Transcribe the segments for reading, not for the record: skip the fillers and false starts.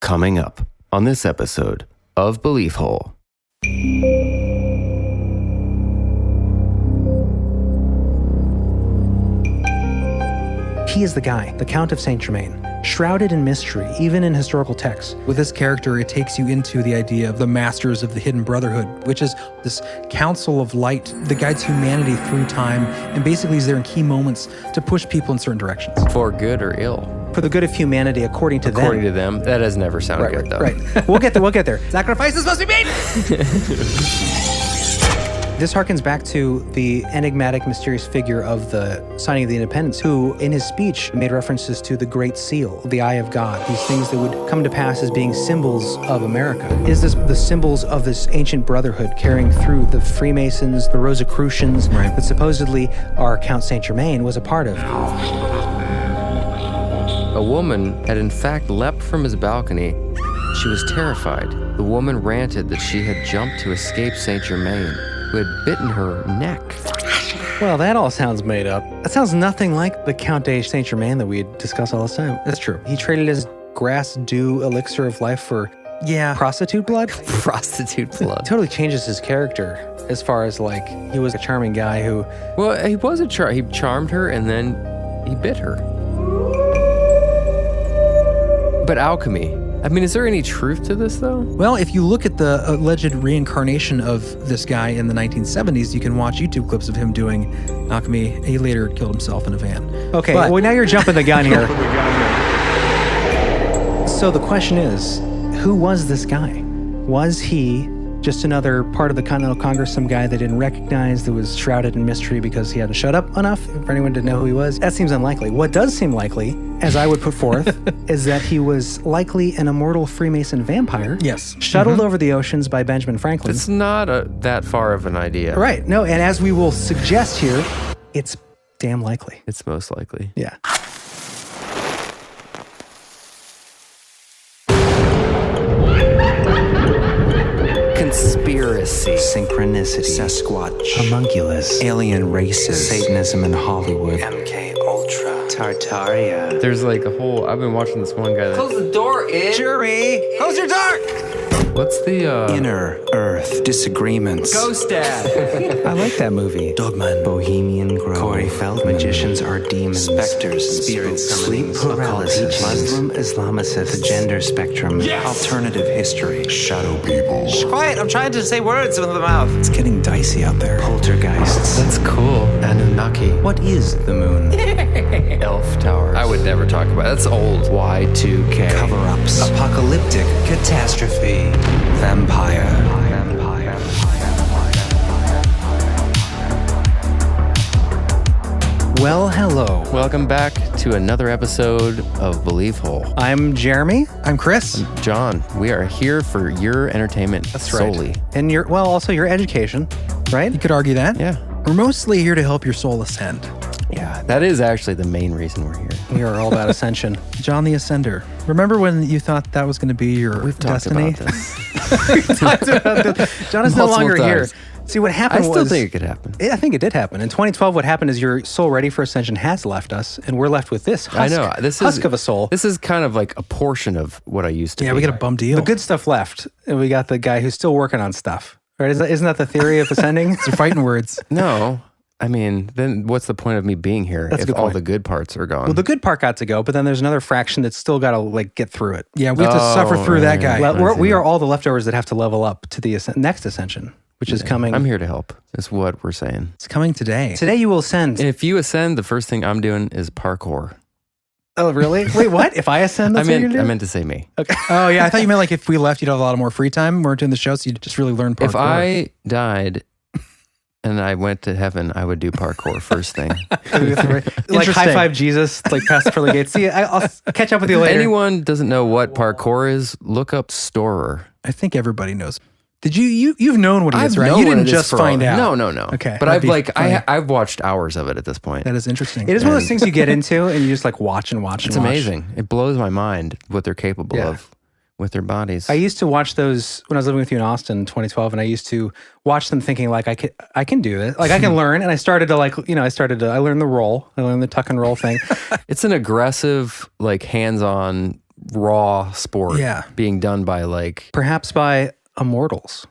Coming up on this episode of Belief Hole. He is the guy, the Count of St Germain, shrouded in mystery, even in historical texts. With this character, it takes you into the idea of the masters of the hidden brotherhood, which is this council of light that guides humanity through time and basically is there in key moments to push people in certain directions. For good or ill? For the good of humanity, according to them. That does never sound good, though. Right. We'll get there. Sacrifices must be made! This harkens back to the enigmatic, mysterious figure of the signing of the independence, who, in his speech, made references to the Great Seal, the Eye of God, these things that would come to pass as being symbols of America. Is this the symbols of this ancient brotherhood carrying through the Freemasons, the Rosicrucians, that supposedly our Count St Germain was a part of? A woman had in fact leapt from his balcony. She was terrified. The woman ranted that she had jumped to escape St Germain, who had bitten her neck. Well, that all sounds made up. That sounds nothing like the Count de St Germain that we discuss all the time. That's true. He traded his grass-dew elixir of life for prostitute blood? Prostitute blood. Totally changes his character as far as, like, he was a charming guy who... Well, he was he charmed her and then he bit her. But alchemy... I mean, is there any truth to this, though? Well, if you look at the alleged reincarnation of this guy in the 1970s, you can watch YouTube clips of him doing alchemy. He later killed himself in a van. Okay, well, now you're jumping the gun here. So the question is, who was this guy? Was he just another part of the Continental Congress, some guy they didn't recognize that was shrouded in mystery because he hadn't shut up enough for anyone to know who he was? That seems unlikely. What does seem likely, as I would put forth, is that he was likely an immortal Freemason vampire. Yes. Shuttled over the oceans by Benjamin Franklin. It's not that far of an idea. Right. No, and as we will suggest here, it's damn likely. It's most likely. Yeah. Conspiracy. Synchronicity. Sasquatch. Homunculus. Alien races. Satanism in Hollywood. MK Ultra. Tartaria. There's like a whole... I've been watching this one guy that... Close the door, Jeremy! Close your door! What's the... Inner Earth Disagreements. Ghost Dad! I like that movie. Dogman. Bohemian Grove. Corey Feldman. Magicians are demons. Specters and spirits. Sleep paralysis. Muslim Islamicist. The gender spectrum. Yes! Alternative history. Shadow people. Shh, quiet, I'm trying to say words with the mouth. It's getting dicey out there. Poltergeists. That's cool. Anunnaki. What is the moon? Elf towers. I would never talk about it. That's old. Y2K. Cover-ups. Apocalyptic. Catastrophe. Vampire. Well, hello. Welcome back to another episode of Belief Hole. I'm Jeremy. I'm Chris. John, we are here for your entertainment solely. And also your education, right? You could argue that. Yeah. We're mostly here to help your soul ascend. Yeah, that is actually the main reason we're here. We are all about ascension. John the Ascender. Remember when you thought that was going to be your We've talked destiny? about this. We've talked about this. John is no Multiple longer times. here. See, what happened I was... still think it could happen. I think it did happen. In 2012, what happened is your soul ready for ascension has left us, and we're left with this husk, I know. husk of a soul. This is kind of like a portion of what I used to be. Yeah, we got a bum deal. The good stuff left, and we got the guy who's still working on stuff. Right? Isn't that the theory of ascending? It's your fighting words. No. I mean, then what's the point of me being here That's a if good all point. the good parts are gone? Well, the good part got to go, but then there's another fraction that's still got to get through it. Yeah, we have to suffer through that guy. We are all the leftovers that have to level up to the next ascension, which is coming. I'm here to help, is what we're saying. It's coming today. Today you will ascend. And if you ascend, the first thing I'm doing is parkour. Oh, really? Wait, what? If I ascend, that's what you're doing? I meant to say me. Okay. Oh, yeah. I thought you meant like if we left, you'd have a lot more free time. We're doing the show, so you'd just really learn parkour. If I died and I went to heaven, I would do parkour first thing. Like high five Jesus, like past the pearly gates. See, I'll catch up with you If later. anyone doesn't know what parkour is, look up Storer. I think everybody knows. Did you've known what it is, right? known You what didn't it is just for find a- out. No. Okay. But That'd I've be funny. I've watched hours of it at this point. That is interesting. It is one of those things you get into and you just watch and watch and It's watch. amazing. It blows my mind what they're capable of with their bodies. I used to watch those when I was living with you in Austin in 2012, and I used to watch them thinking I can do this. I can learn. And I started to I learned the roll. I learned the tuck and roll thing. It's an aggressive, hands-on raw sport Yeah. being done by like Perhaps by immortals.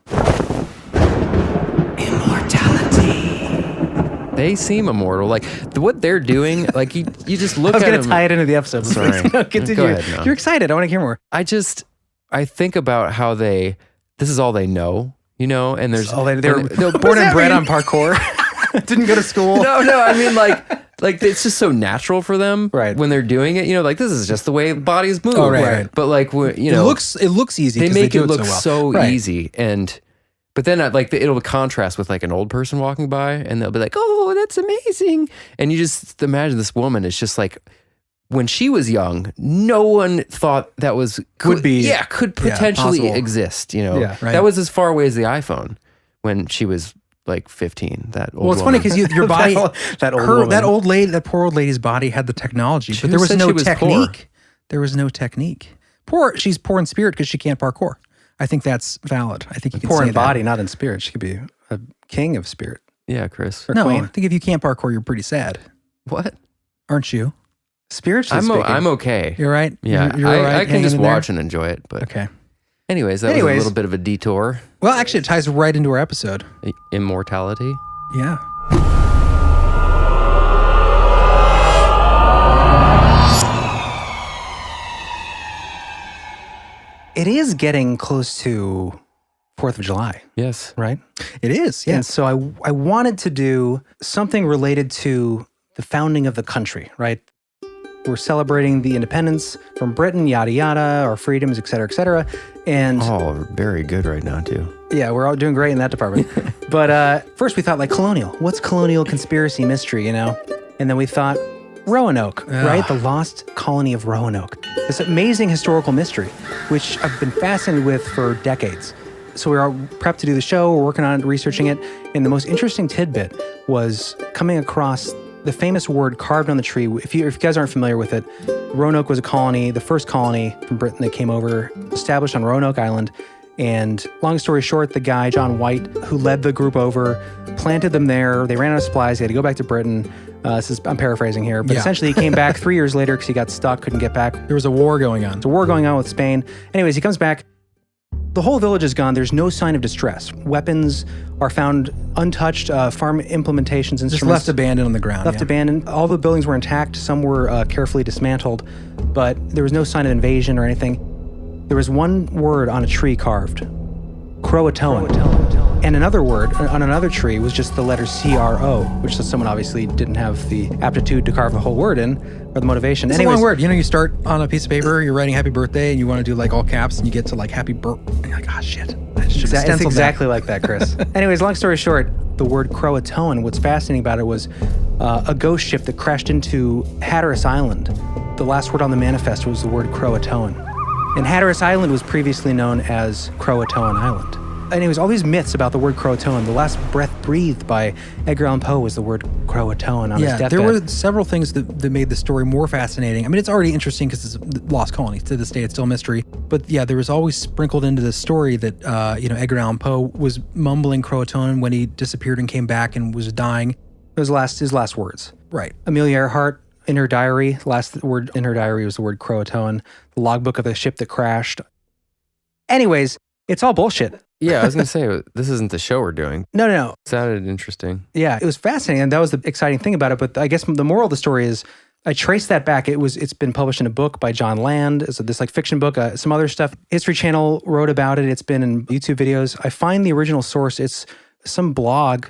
they seem immortal. Like what they're doing, like you just look I was at going to them. tie it into the episode. Sorry. No, continue. Go ahead, no. You're excited. I want to hear more. I think about how this is all they know, and there's Oh, they're they'll born and bred on parkour. Didn't go to school. No, I mean like it's just so natural for them Right. when they're doing it. Like this is just the way bodies move. Oh, right. But like It looks easy. they 'cause make do it look so well. so Right. easy, but then it'll contrast with like an old person walking by, and they'll be like, "Oh, that's amazing!" And you just imagine this woman is just like, when she was young, no one thought that could potentially possible. exist. Yeah, right. That was as far away as the iPhone when she was like 15. That old Well, it's funny woman. because your body, that old woman. that poor old lady's body had the technology, but there was said no she was technique. poor? There was no technique. She's poor in spirit because she can't parkour. I think that's valid. I think you can Poor say in body, not in spirit. She could be a king of spirit. Yeah, Chris. Or that. No, queen. I think if you can't parkour, you're pretty sad, What? aren't you? Spiritually speaking. I'm okay. You're right. Yeah, you're all right I can hanging just in there? watch and enjoy it. But Okay. anyways, that was a little bit of a detour. Well, actually, it ties right into our episode. Immortality. Yeah. It is getting close to 4th of July, Yes. right? It is. And Yes. so I wanted to do something related to the founding of the country, right? We're celebrating the independence from Britain, yada, yada, our freedoms, et cetera, et cetera. And Oh, very good right now too. yeah, we're all doing great in that department. But first we thought like colonial. What's colonial conspiracy mystery, And then we thought Roanoke, right? The lost colony of Roanoke. This amazing historical mystery, which I've been fascinated with for decades. So we were all prepped to do the show. We're working on it, researching it. And the most interesting tidbit was coming across the famous word carved on the tree. If you guys aren't familiar with it, Roanoke was a colony, the first colony from Britain that came over, established on Roanoke Island. And long story short, the guy, John White, who led the group over, planted them there. They ran out of supplies. They had to go back to Britain. I'm paraphrasing here, but Yeah. essentially he came back 3 years later because he got stuck, couldn't get back. There was a war going on. There's a war going on with Spain. Anyways, he comes back. The whole village is gone. There's no sign of distress. Weapons are found untouched. Farm implementations, instruments. Just left abandoned on the ground. Left abandoned. All the buildings were intact. Some were carefully dismantled, but there was no sign of invasion or anything. There was one word on a tree carved, Croatoan. And another word on another tree was just the letter CRO, which someone obviously didn't have the aptitude to carve the whole word in, or the motivation. It's a long word. You start on a piece of paper, you're writing happy birthday, and you want to do like all caps, and you get to like happy birthday. And you're like, oh shit. I should have It's stenciled exactly like that, Chris. Anyways, long story short, the word Croatoan, what's fascinating about it was a ghost ship that crashed into Hatteras Island. The last word on the manifest was the word Croatoan. And Hatteras Island was previously known as Croatoan Island. Anyways, all these myths about the word Croatoan, the last breath breathed by Edgar Allan Poe was the word Croatoan on his deathbed. There were several things that made the story more fascinating. I mean, it's already interesting because it's a lost colony. To this day, it's still a mystery. But yeah, there was always sprinkled into the story that, Edgar Allan Poe was mumbling Croatoan when he disappeared and came back and was dying. It was his last words. Right. Amelia Earhart, in her diary, last word in her diary was the word Croatoan, the logbook of the ship that crashed. Anyways, it's all bullshit. Yeah, I was gonna say this isn't the show we're doing. No. Sounded interesting. Yeah, it was fascinating, and that was the exciting thing about it. But I guess the moral of the story is, I traced that back. It's been published in a book by John Land. It's this like fiction book. Some other stuff. History Channel wrote about it. It's been in YouTube videos. I find the original source. It's some blog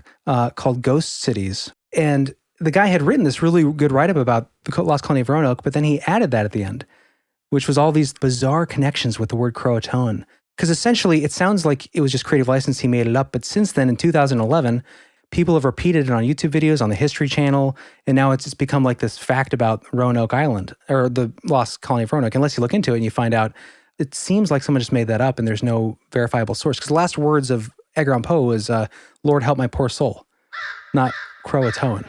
called Ghost Cities, and the guy had written this really good write-up about the lost colony of Roanoke. But then he added that at the end, which was all these bizarre connections with the word Croatoan. Because essentially, it sounds like it was just creative license. He made it up. But since then, in 2011, people have repeated it on YouTube videos, on the History Channel, and now it's just become like this fact about Roanoke Island, or the lost colony of Roanoke. Unless you look into it and you find out, it seems like someone just made that up and there's no verifiable source. Because the last words of Edgar Allan Poe was, Lord help my poor soul, not Croatoan.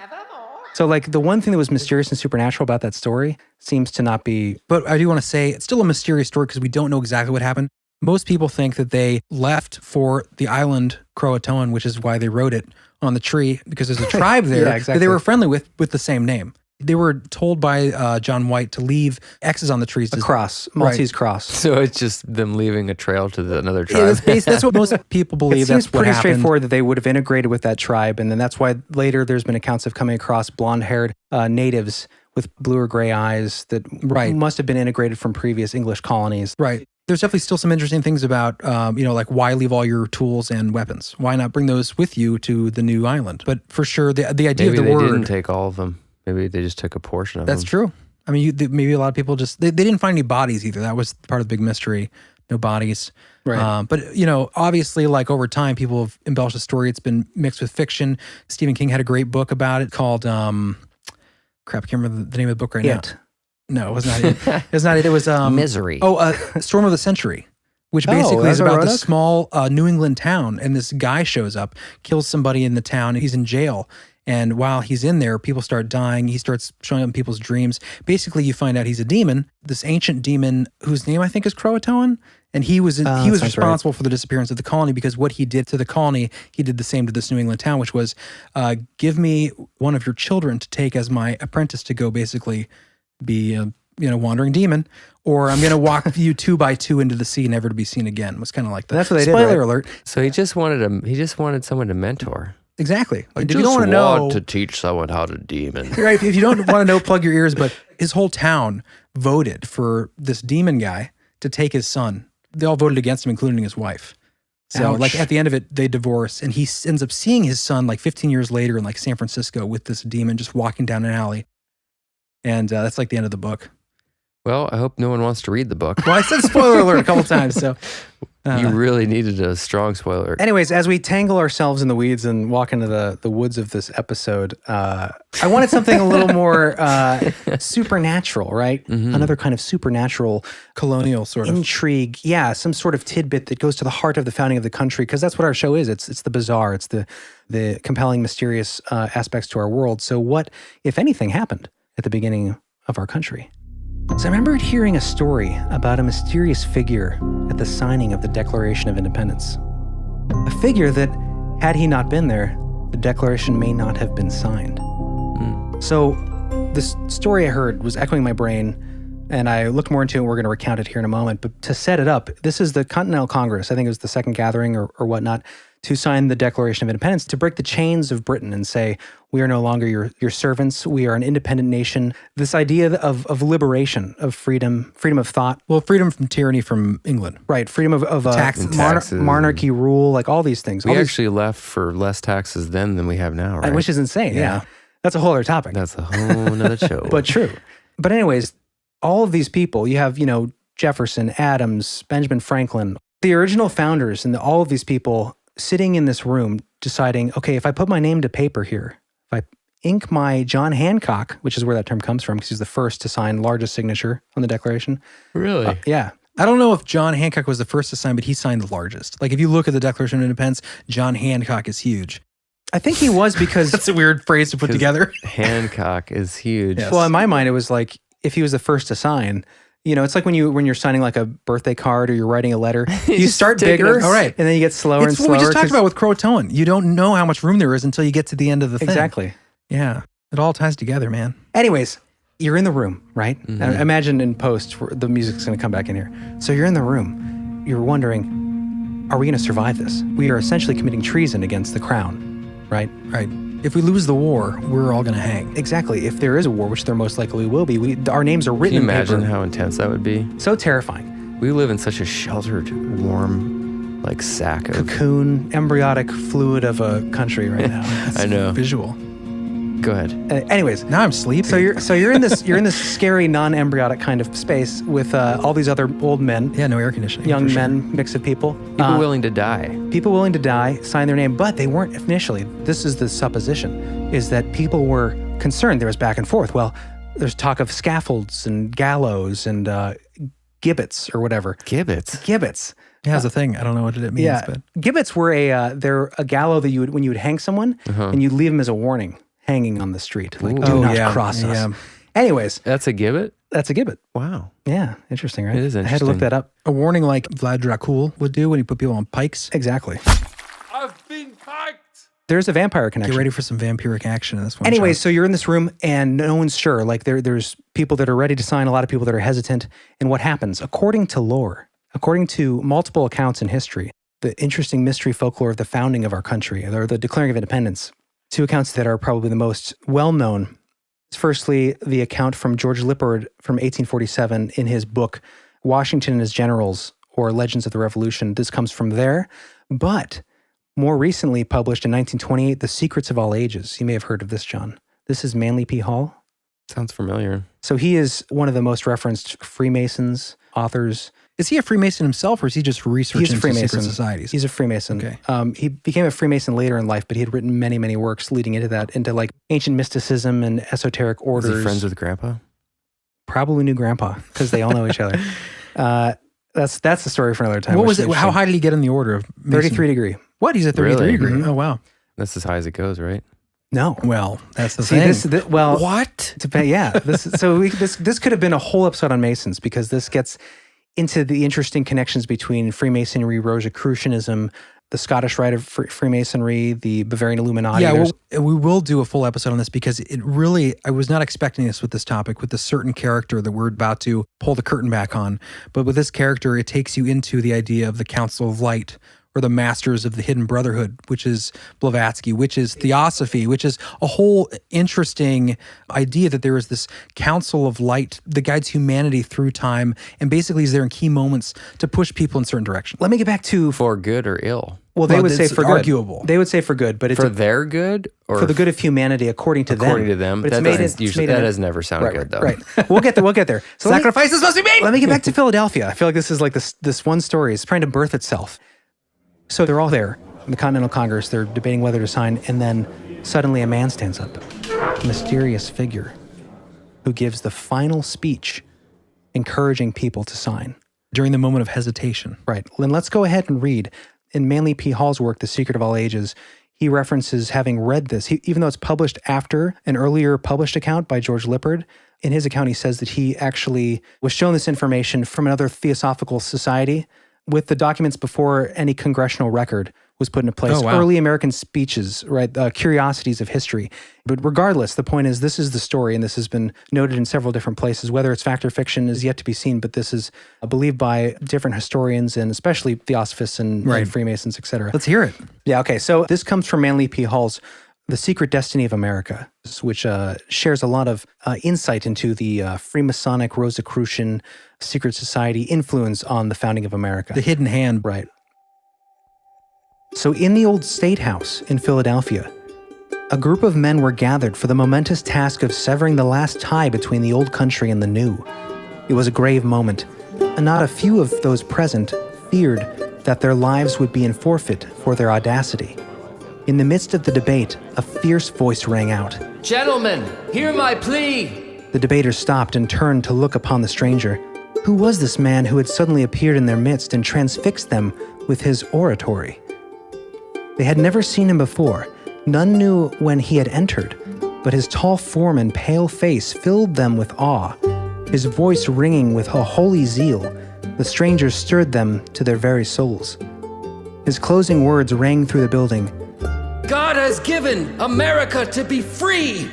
So like the one thing that was mysterious and supernatural about that story seems to not be... But I do want to say, it's still a mysterious story because we don't know exactly what happened. Most people think that they left for the island Croatoan, which is why they wrote it on the tree, because there's a tribe there Yeah, exactly. that they were friendly with the same name. They were told by John White to leave X's on the trees. A cross, Maltese cross. So it's just them leaving a trail to another tribe. Yeah, that's what most people believe. It seems That's what pretty happened. straightforward that they would have integrated with that tribe, and then that's why later there's been accounts of coming across blonde-haired natives with blue or gray eyes that must have been integrated from previous English colonies. Right. There's definitely still some interesting things about, like why leave all your tools and weapons? Why not bring those with you to the new island? But for sure, the idea Maybe of the they word. didn't take all of them. Maybe they just took a portion of them. That's true. I mean, maybe a lot of people just, they didn't find any bodies either. That was part of the big mystery. No bodies. Right. But, obviously, like over time, people have embellished the story. It's been mixed with fiction. Stephen King had a great book about it called, I can't remember the name of the book right now. No, it was not it. It was not it. It was Misery. Storm of the Century, which Oh, basically that's is what about Roanoke? this small New England town, and this guy shows up, kills somebody in the town, and he's in jail. And while he's in there, people start dying. He starts showing up in people's dreams. Basically, you find out he's a demon, this ancient demon whose name I think is Croatoan. And he was sounds responsible for the disappearance of the colony, because what he did to the colony, he did the same to this New England town, which was give me one of your children to take as my apprentice to go basically be a wandering demon, or I'm going to walk you 2 by 2 into the sea, never to be seen again. It was kind of like that. That's what they did, Spoiler right? alert. So he just wanted someone to mentor. Exactly. I If just you don't want to know, want to teach someone how to demon. right? If you don't want to know, plug your ears. But his whole town voted for this demon guy to take his son. They all voted against him, including his wife. So, Ouch. like at the end of it, they divorce, and he ends up seeing his son like 15 years later in like San Francisco with this demon just walking down an alley, and that's like the end of the book. Well, I hope no one wants to read the book. Well, I said spoiler alert a couple times, so. You really needed a strong spoiler. Anyways, as we tangle ourselves in the weeds and walk into the woods of this episode, I wanted something a little more supernatural, right? Mm-hmm. Another kind of supernatural Colonial sort of. intrigue. Yeah, some sort of tidbit that goes to the heart of the founding of the country, because that's what our show is. It's the bizarre. It's the compelling, mysterious aspects to our world. So what, if anything, happened at the beginning of our country? So I remembered hearing a story about a mysterious figure at the signing of the Declaration of Independence. A figure that, had he not been there, the Declaration may not have been signed. So this story I heard was echoing my brain, and I looked more into it. We're going to recount it here in a moment. But to set it up, this is the Continental Congress. I think it was the second gathering or whatnot, to sign the Declaration of Independence, to break the chains of Britain and say, we are no longer your servants. We are an independent nation. This idea of liberation, of freedom of thought. Well, freedom from tyranny from England. Right, freedom of Taxes. monarchy rule, like all these things. We All these- actually left for less taxes then than we have now, right? Which is insane, yeah. That's a whole other topic. That's a whole nother show. But true. But anyways, all of these people, you have, Jefferson, Adams, Benjamin Franklin, the original founders, and all of these people sitting in this room deciding, okay, if I put my name to paper here, if I ink my John Hancock, which is where that term comes from, because he's the first to sign largest signature on the Declaration. Really? Yeah. I don't know if John Hancock was the first to sign, but he signed the largest. Like if you look at the Declaration of Independence, John Hancock is huge. I think he was because, That's a weird phrase to put together. Hancock is huge. Yes. well, in my mind, it was like, if he was the first to sign, it's like when you're signing like a birthday card or you're writing a letter, you start taking bigger, it- All right. and then you get slower and It's what slower. we just talked 'cause- about with Croatoan. You don't know how much room there is until you get to the end of the thing. Exactly. Yeah. It all ties together, man. Anyways, you're in the room, right? Mm-hmm. And imagine in post, the music's going to come back in here. So you're in the room. You're wondering, are we going to survive this? We are essentially committing treason against the crown, right? Right. If we lose the war, we're all going to hang. Exactly. If there is a war, which there most likely will be, our names are Can written you in imagine paper. how intense that would be? So terrifying. We live in such a sheltered, warm, like sack of. Cocoon, embryotic fluid of a country right now. I know. Visual. Go ahead. Anyways, Now I'm sleepy. so you're in this scary non-embryotic kind of space with all these other old men, yeah, no air conditioning. young for sure. men, mix of people. People willing to die. People willing to die, sign their name, but they weren't initially. This is the supposition, is that people were concerned. There was back and forth. Well, there's talk of scaffolds and gallows and gibbets or whatever. Gibbets. Gibbets. It has a thing. I don't know what it means, Yeah. but Gibbets were they're a gallows that when you would hang someone and you'd leave them as a warning hanging on the street. Like, do Oh, not yeah, cross us. yeah. Anyways, That's a gibbet? that's a gibbet. Wow. Yeah. Interesting, right? It is I had to look interesting. that up. a warning like Vlad Dracul would do when he put people on pikes. Exactly. I've been piked. There's a vampire connection. Get ready for some vampiric action in this one. Anyway, Sean. so you're in this room and no one's sure. Like there's people that are ready to sign, a lot of people that are hesitant. And what happens? According to lore, according to multiple accounts in history, the interesting mystery folklore of the founding of our country, or the declaring of independence, two accounts that are probably the most well-known. Firstly, the account from George Lippard from 1847 in his book, Washington and His Generals, or Legends of the Revolution. This comes from there. But more recently published in 1928, The Secrets of All Ages. You may have heard of this, John. This is Manly P. Hall. Sounds familiar. So he is one of the most referenced Freemasons, authors. Is he a Freemason himself, or is he just researching He's a Freemason. secret societies? He's a Freemason. Okay. He became a Freemason later in life, but he had written many, many works leading into that, into like ancient mysticism and esoteric orders. Is he friends with Grandpa? Probably knew Grandpa, because they all know each other. That's the story for another time. What was it? How high did he get in the order of Mason? 33 degree. What? He's a 33 Really? degree. Mhm. Oh, wow. That's as high as it goes, right? No. Well, that's the See, thing. what? Yeah. This could have been a whole episode on Masons, because this gets into the interesting connections between Freemasonry, Rosicrucianism, the Scottish Rite of Freemasonry, the Bavarian Illuminati. Yeah, we will do a full episode on this, because it really, I was not expecting this with this topic, with the certain character that we're about to pull the curtain back on. But with this character, it takes you into the idea of the Council of Light, or the Masters of the Hidden Brotherhood, which is Blavatsky, which is Theosophy, which is a whole interesting idea that there is this Council of Light that guides humanity through time and basically is there in key moments to push people in certain directions. Let me get back to... For good or ill? Well, they would say it's for good. arguable. They would say for good, but it's For their good? Or for the good of humanity, according to them. according to them? But That does never sound right, good, though. Right. We'll get there. So Sacrifices must be made! Let me get back to Philadelphia. I feel like this is like this one story is trying to birth itself. So they're all there in the Continental Congress. They're debating whether to sign, and then suddenly a man stands up, a mysterious figure, who gives the final speech, encouraging people to sign. During the moment of hesitation. Right. Then let's go ahead and read. In Manly P. Hall's work, The Secret of All Ages, he references having read this. Even though it's published after an earlier published account by George Lippard, in his account he says that he actually was shown this information from another theosophical society with the documents before any congressional record was put into place. Oh, wow. Early American speeches, right? Curiosities of history. But regardless, the point is this is the story, and this has been noted in several different places. Whether it's fact or fiction is yet to be seen, but this is believed by different historians and especially theosophists and Freemasons, etc. Let's hear it. Yeah, okay. So this comes from Manly P. Hall's The Secret Destiny of America, which shares a lot of insight into the Freemasonic, Rosicrucian, secret society influence on the founding of America. The hidden hand. Right. So in the old State House in Philadelphia, a group of men were gathered for the momentous task of severing the last tie between the old country and the new. It was a grave moment, and not a few of those present feared that their lives would be in forfeit for their audacity. In the midst of the debate, a fierce voice rang out. Gentlemen, hear my plea. The debaters stopped and turned to look upon the stranger. Who was this man who had suddenly appeared in their midst and transfixed them with his oratory? They had never seen him before. None knew when he had entered, but his tall form and pale face filled them with awe. His voice ringing with a holy zeal, the stranger stirred them to their very souls. His closing words rang through the building. God has given America to be free.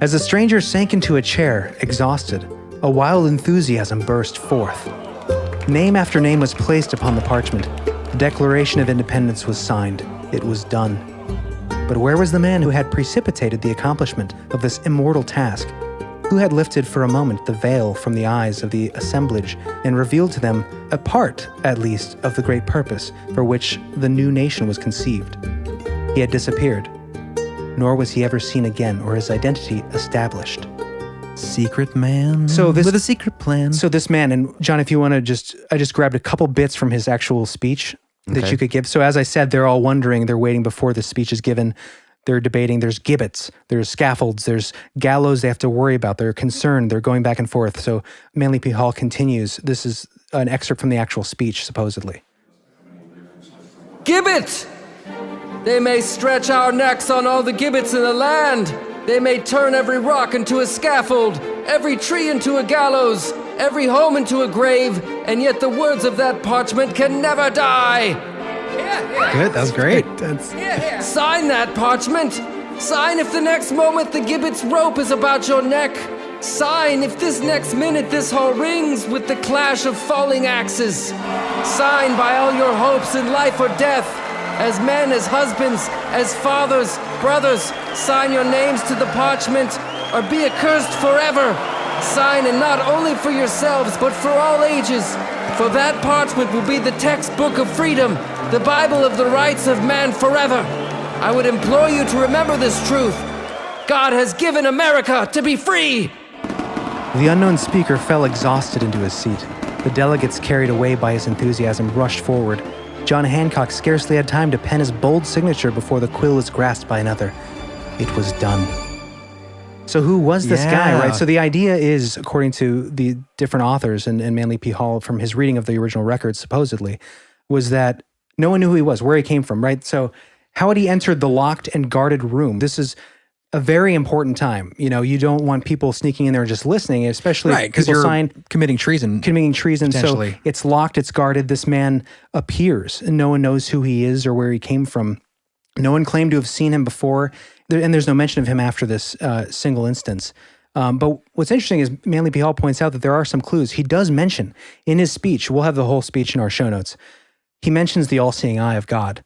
As the stranger sank into a chair, exhausted, a wild enthusiasm burst forth. Name after name was placed upon the parchment. The Declaration of Independence was signed. It was done. But where was the man who had precipitated the accomplishment of this immortal task? Who had lifted for a moment the veil from the eyes of the assemblage and revealed to them a part, at least, of the great purpose for which the new nation was conceived? He had disappeared, nor was he ever seen again or his identity established. Secret man So this- with a secret plan. So this man, and John, if you want to I just grabbed a couple bits from his actual speech that Okay. you could give. So as I said, they're all wondering, they're waiting before the speech is given. They're debating, there's gibbets, there's scaffolds, there's gallows they have to worry about. They're concerned, they're going back and forth. So Manly P. Hall continues. This is an excerpt from the actual speech, supposedly. Gibbet! They may stretch our necks on all the gibbets in the land. They may turn every rock into a scaffold, every tree into a gallows, every home into a grave, and yet the words of that parchment can never die. Good. That was great. Sign that parchment. Sign if the next moment the gibbet's rope is about your neck. Sign if this next minute this hall rings with the clash of falling axes. Sign by all your hopes in life or death. As men, as husbands, as fathers, brothers, sign your names to the parchment or be accursed forever. Sign, and not only for yourselves, but for all ages. For that parchment will be the textbook of freedom, the Bible of the rights of man forever. I would implore you to remember this truth. God has given America to be free. The unknown speaker fell exhausted into his seat. The delegates, carried away by his enthusiasm, rushed forward. John Hancock scarcely had time to pen his bold signature before the quill was grasped by another. It was done. So who was this guy, right? So the idea is, according to the different authors and Manly P. Hall from his reading of the original records, supposedly, was that no one knew who he was, where he came from, right? So how had he entered the locked and guarded room? This is a very important time. You know, you don't want people sneaking in there and just listening, especially because people you're committing treason. So it's locked, it's guarded. This man appears and no one knows who he is or where he came from. No one claimed to have seen him before, and there's no mention of him after this single instance. But what's interesting is Manly P. Hall points out that there are some clues. He does mention in his speech, we'll have the whole speech in our show notes, he mentions the all-seeing eye of God,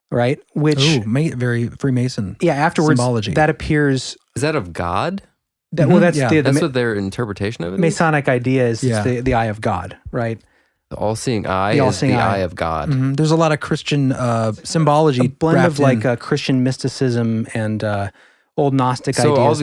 right? Which very Freemason. Yeah, afterwards symbology. That appears. Is that of God? Well, that's that's what their interpretation of it is? Masonic idea is it's the eye of God, right? The all-seeing eye is the eye of God. Mm-hmm. There's a lot of Christian symbology, a blend of like Christian mysticism and old Gnostic ideas. So all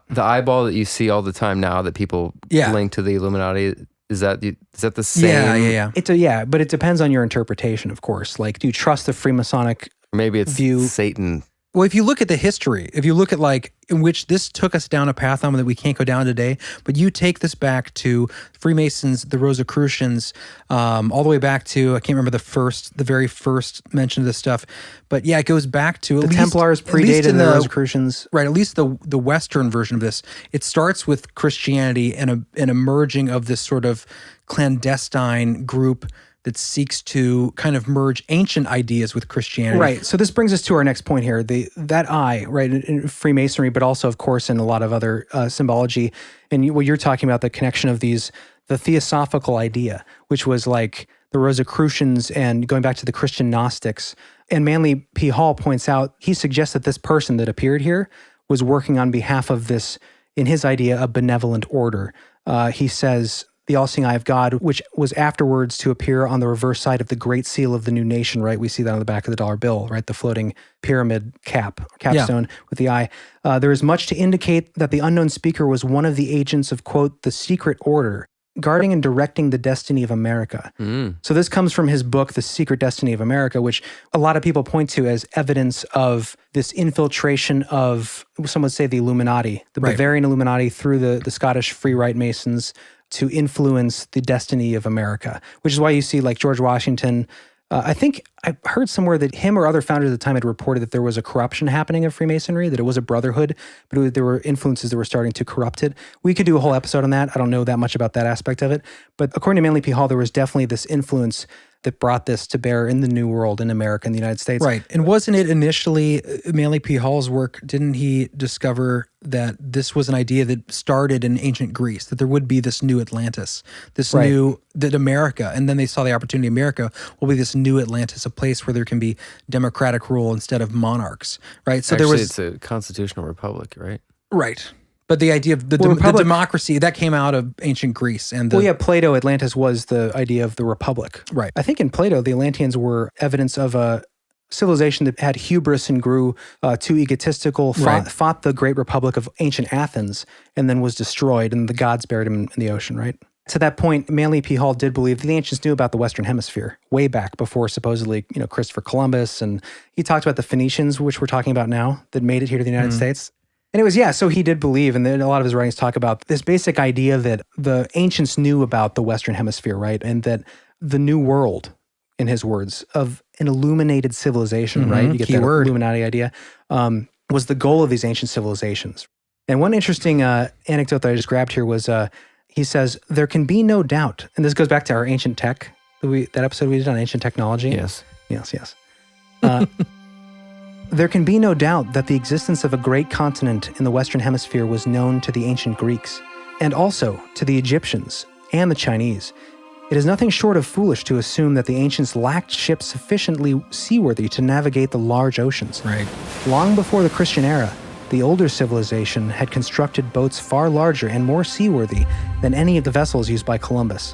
the eyeball that you see all the time now that people link to the Illuminati, is that the same? Yeah. But it depends on your interpretation, of course. Like, do you trust the Freemasonic Maybe it's view? Satan. Well, if you look at the history, if you look at like in which this took us down a path that we can't go down today, but you take this back to Freemasons, the Rosicrucians, all the way back to, I can't remember the very first mention of this stuff, but yeah, it goes back to the Templars predated the Rosicrucians. Right, at least the Western version of this. It starts with Christianity and a merging of this sort of clandestine group that seeks to kind of merge ancient ideas with Christianity. Right. So this brings us to our next point here. That eye, right, in Freemasonry, but also, of course, in a lot of other symbology. And what you're talking about, the connection of the theosophical idea, which was like the Rosicrucians and going back to the Christian Gnostics. And Manly P. Hall points out, he suggests that this person that appeared here was working on behalf of this, in his idea, a benevolent order. He says, the all-seeing eye of God, which was afterwards to appear on the reverse side of the Great Seal of the new nation, right? We see that on the back of the dollar bill, right? The floating pyramid capstone with the eye. There is much to indicate that the unknown speaker was one of the agents of, quote, the secret order, guarding and directing the destiny of America. So this comes from his book, The Secret Destiny of America, which a lot of people point to as evidence of this infiltration of, some would say, the Illuminati, the Bavarian Illuminati through the Scottish Free Rite Masons, to influence the destiny of America, which is why you see like George Washington. I think I heard somewhere that him or other founders at the time had reported that there was a corruption happening of Freemasonry, that it was a brotherhood, but there were influences that were starting to corrupt it. We could do a whole episode on that. I don't know that much about that aspect of it, but according to Manly P. Hall, there was definitely this influence that brought this to bear in the New World, in America, in the United States. Right. And wasn't it initially Manly P. Hall's work, didn't he discover that this was an idea that started in ancient Greece, that there would be this new Atlantis, that America, and then they saw the opportunity America will be this new Atlantis, a place where there can be democratic rule instead of monarchs, right? So Actually, it's a constitutional republic, right? Right. But the idea of the democracy, that came out of ancient Greece. And Plato, Atlantis was the idea of the republic. Right. I think in Plato, the Atlanteans were evidence of a civilization that had hubris and grew too egotistical, fought the great republic of ancient Athens, and then was destroyed, and the gods buried him in the ocean, right? To that point, Manly P. Hall did believe that the ancients knew about the Western Hemisphere way back before supposedly, Christopher Columbus, and he talked about the Phoenicians, which we're talking about now, that made it here to the United States. And it was, so he did believe, and then a lot of his writings talk about this basic idea that the ancients knew about the Western Hemisphere, right? And that the new world, in his words, of an illuminated civilization, right? You get that Illuminati idea, was the goal of these ancient civilizations. And one interesting anecdote that I just grabbed here was, he says, there can be no doubt, and this goes back to our ancient tech, that episode we did on ancient technology. Yes. Yes. There can be no doubt that the existence of a great continent in the Western Hemisphere was known to the ancient Greeks, and also to the Egyptians and the Chinese. It is nothing short of foolish to assume that the ancients lacked ships sufficiently seaworthy to navigate the large oceans. Right. Long before the Christian era, the older civilization had constructed boats far larger and more seaworthy than any of the vessels used by Columbus.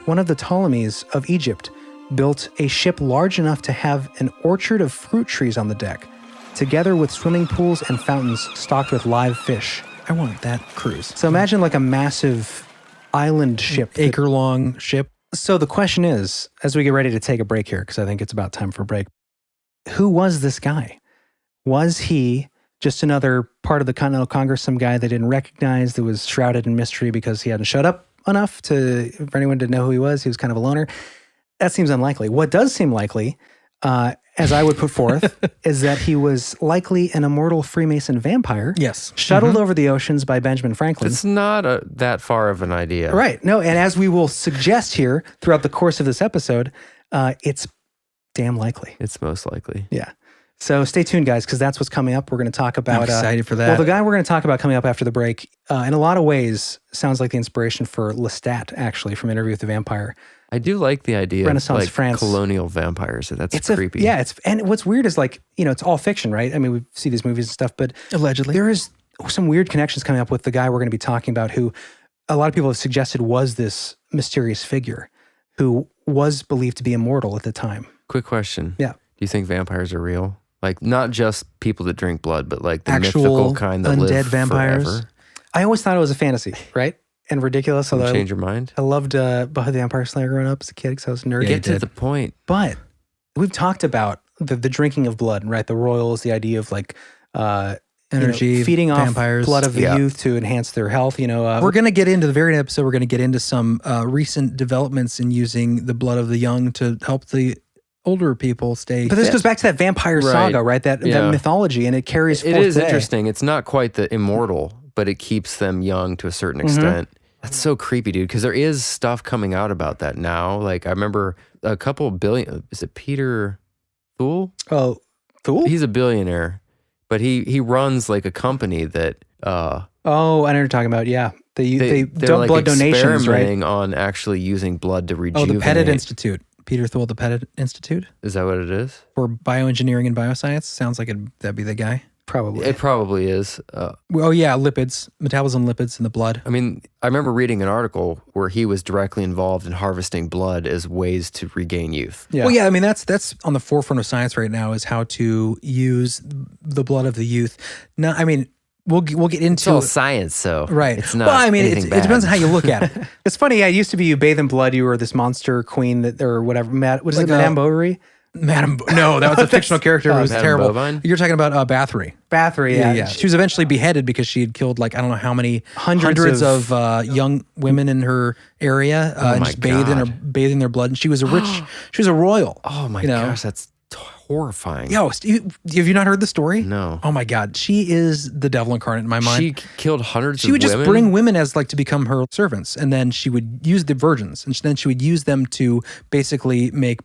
One of the Ptolemies of Egypt built a ship large enough to have an orchard of fruit trees on the deck, together with swimming pools and fountains stocked with live fish. I want that cruise. So imagine like a massive island ship. Acre-long ship. So the question is, as we get ready to take a break here, because I think it's about time for a break, who was this guy? Was he just another part of the Continental Congress, some guy they didn't recognize that was shrouded in mystery because he hadn't showed up enough for anyone to know who he was? He was kind of a loner. That seems unlikely. What does seem likely, as I would put forth, is that he was likely an immortal Freemason vampire. Yes. Shuttled over the oceans by Benjamin Franklin. It's not that far of an idea. Right. No, and as we will suggest here throughout the course of this episode, it's damn likely. It's most likely. Yeah. So stay tuned, guys, because that's what's coming up. We're going to talk about... I'm excited for that. Well, the guy we're going to talk about coming up after the break, in a lot of ways, sounds like the inspiration for Lestat, actually, from Interview with the Vampire. I do like the idea Renaissance of like France. colonial vampires. That's It's creepy. and what's weird is like, it's all fiction, right? I mean, we see these movies and stuff, but Allegedly. there is some weird connections coming up with the guy we're going to be talking about, who a lot of people have suggested was this mysterious figure who was believed to be immortal at the time. Quick question. Yeah. Do you think vampires are real? Like not just people that drink blood, but like the Actual mythical kind that undead live vampires? forever? I always thought it was a fantasy, right? And ridiculous. Don't Although change your mind. I loved Buffy the Vampire Slayer growing up as a kid because I was a nerd. Get to the point. But we've talked about the drinking of blood, right? The royals, the idea of like Energy, feeding vampires. off blood of the Yeah. youth to enhance their health. We're going to get into the very next episode. We're going to get into some recent developments in using the blood of the young to help the older people stay But this fit. goes back to that vampire saga, right? That Yeah. mythology, and it carries It forth is today. interesting. It's not quite the immortal, but it keeps them young to a certain extent. That's so creepy, dude, because there is stuff coming out about that now. Like I remember a couple billion, is it Peter Thule? Oh, Thule? He's a billionaire, but he runs like a company that Oh, I know what you're talking about. Yeah. They they're don't like blood donations, right? experimenting on actually using blood to Oh, rejuvenate. the Pettit Institute. Peter Thule, the Pettit Institute Is that what it is? for bioengineering and bioscience. Sounds like that'd be the guy. Probably. It probably is. Oh yeah, lipids, metabolism, lipids in the blood. I mean, I remember reading an article where he was directly involved in harvesting blood as ways to regain youth. Yeah. Well, yeah, I mean that's on the forefront of science right now is how to use the blood of the youth. No, I mean we'll get It's into all science, so right. It's not. Well, I mean anything it depends on bad. how you look at it. It's funny. Yeah, it used to be you bathe in blood. You were this monster queen that, or whatever. What is Like it? Madame a- Bovary? Madam, no, that was a fictional character. It was Madame terrible. Bovine? You're talking about Bathory. Bathory. Yeah. She was eventually beheaded because she had killed like I don't know how many Hundreds hundreds of young women in her area and my just bathing their blood. And she was a rich, she was a royal. Oh my you know. gosh, that's horrifying. Yo, have you not heard the story? No. Oh my God, she is the devil incarnate in my mind. She killed hundreds She of would just women? bring women as like to become her servants, and then she would use the virgins, and then she would use them to basically make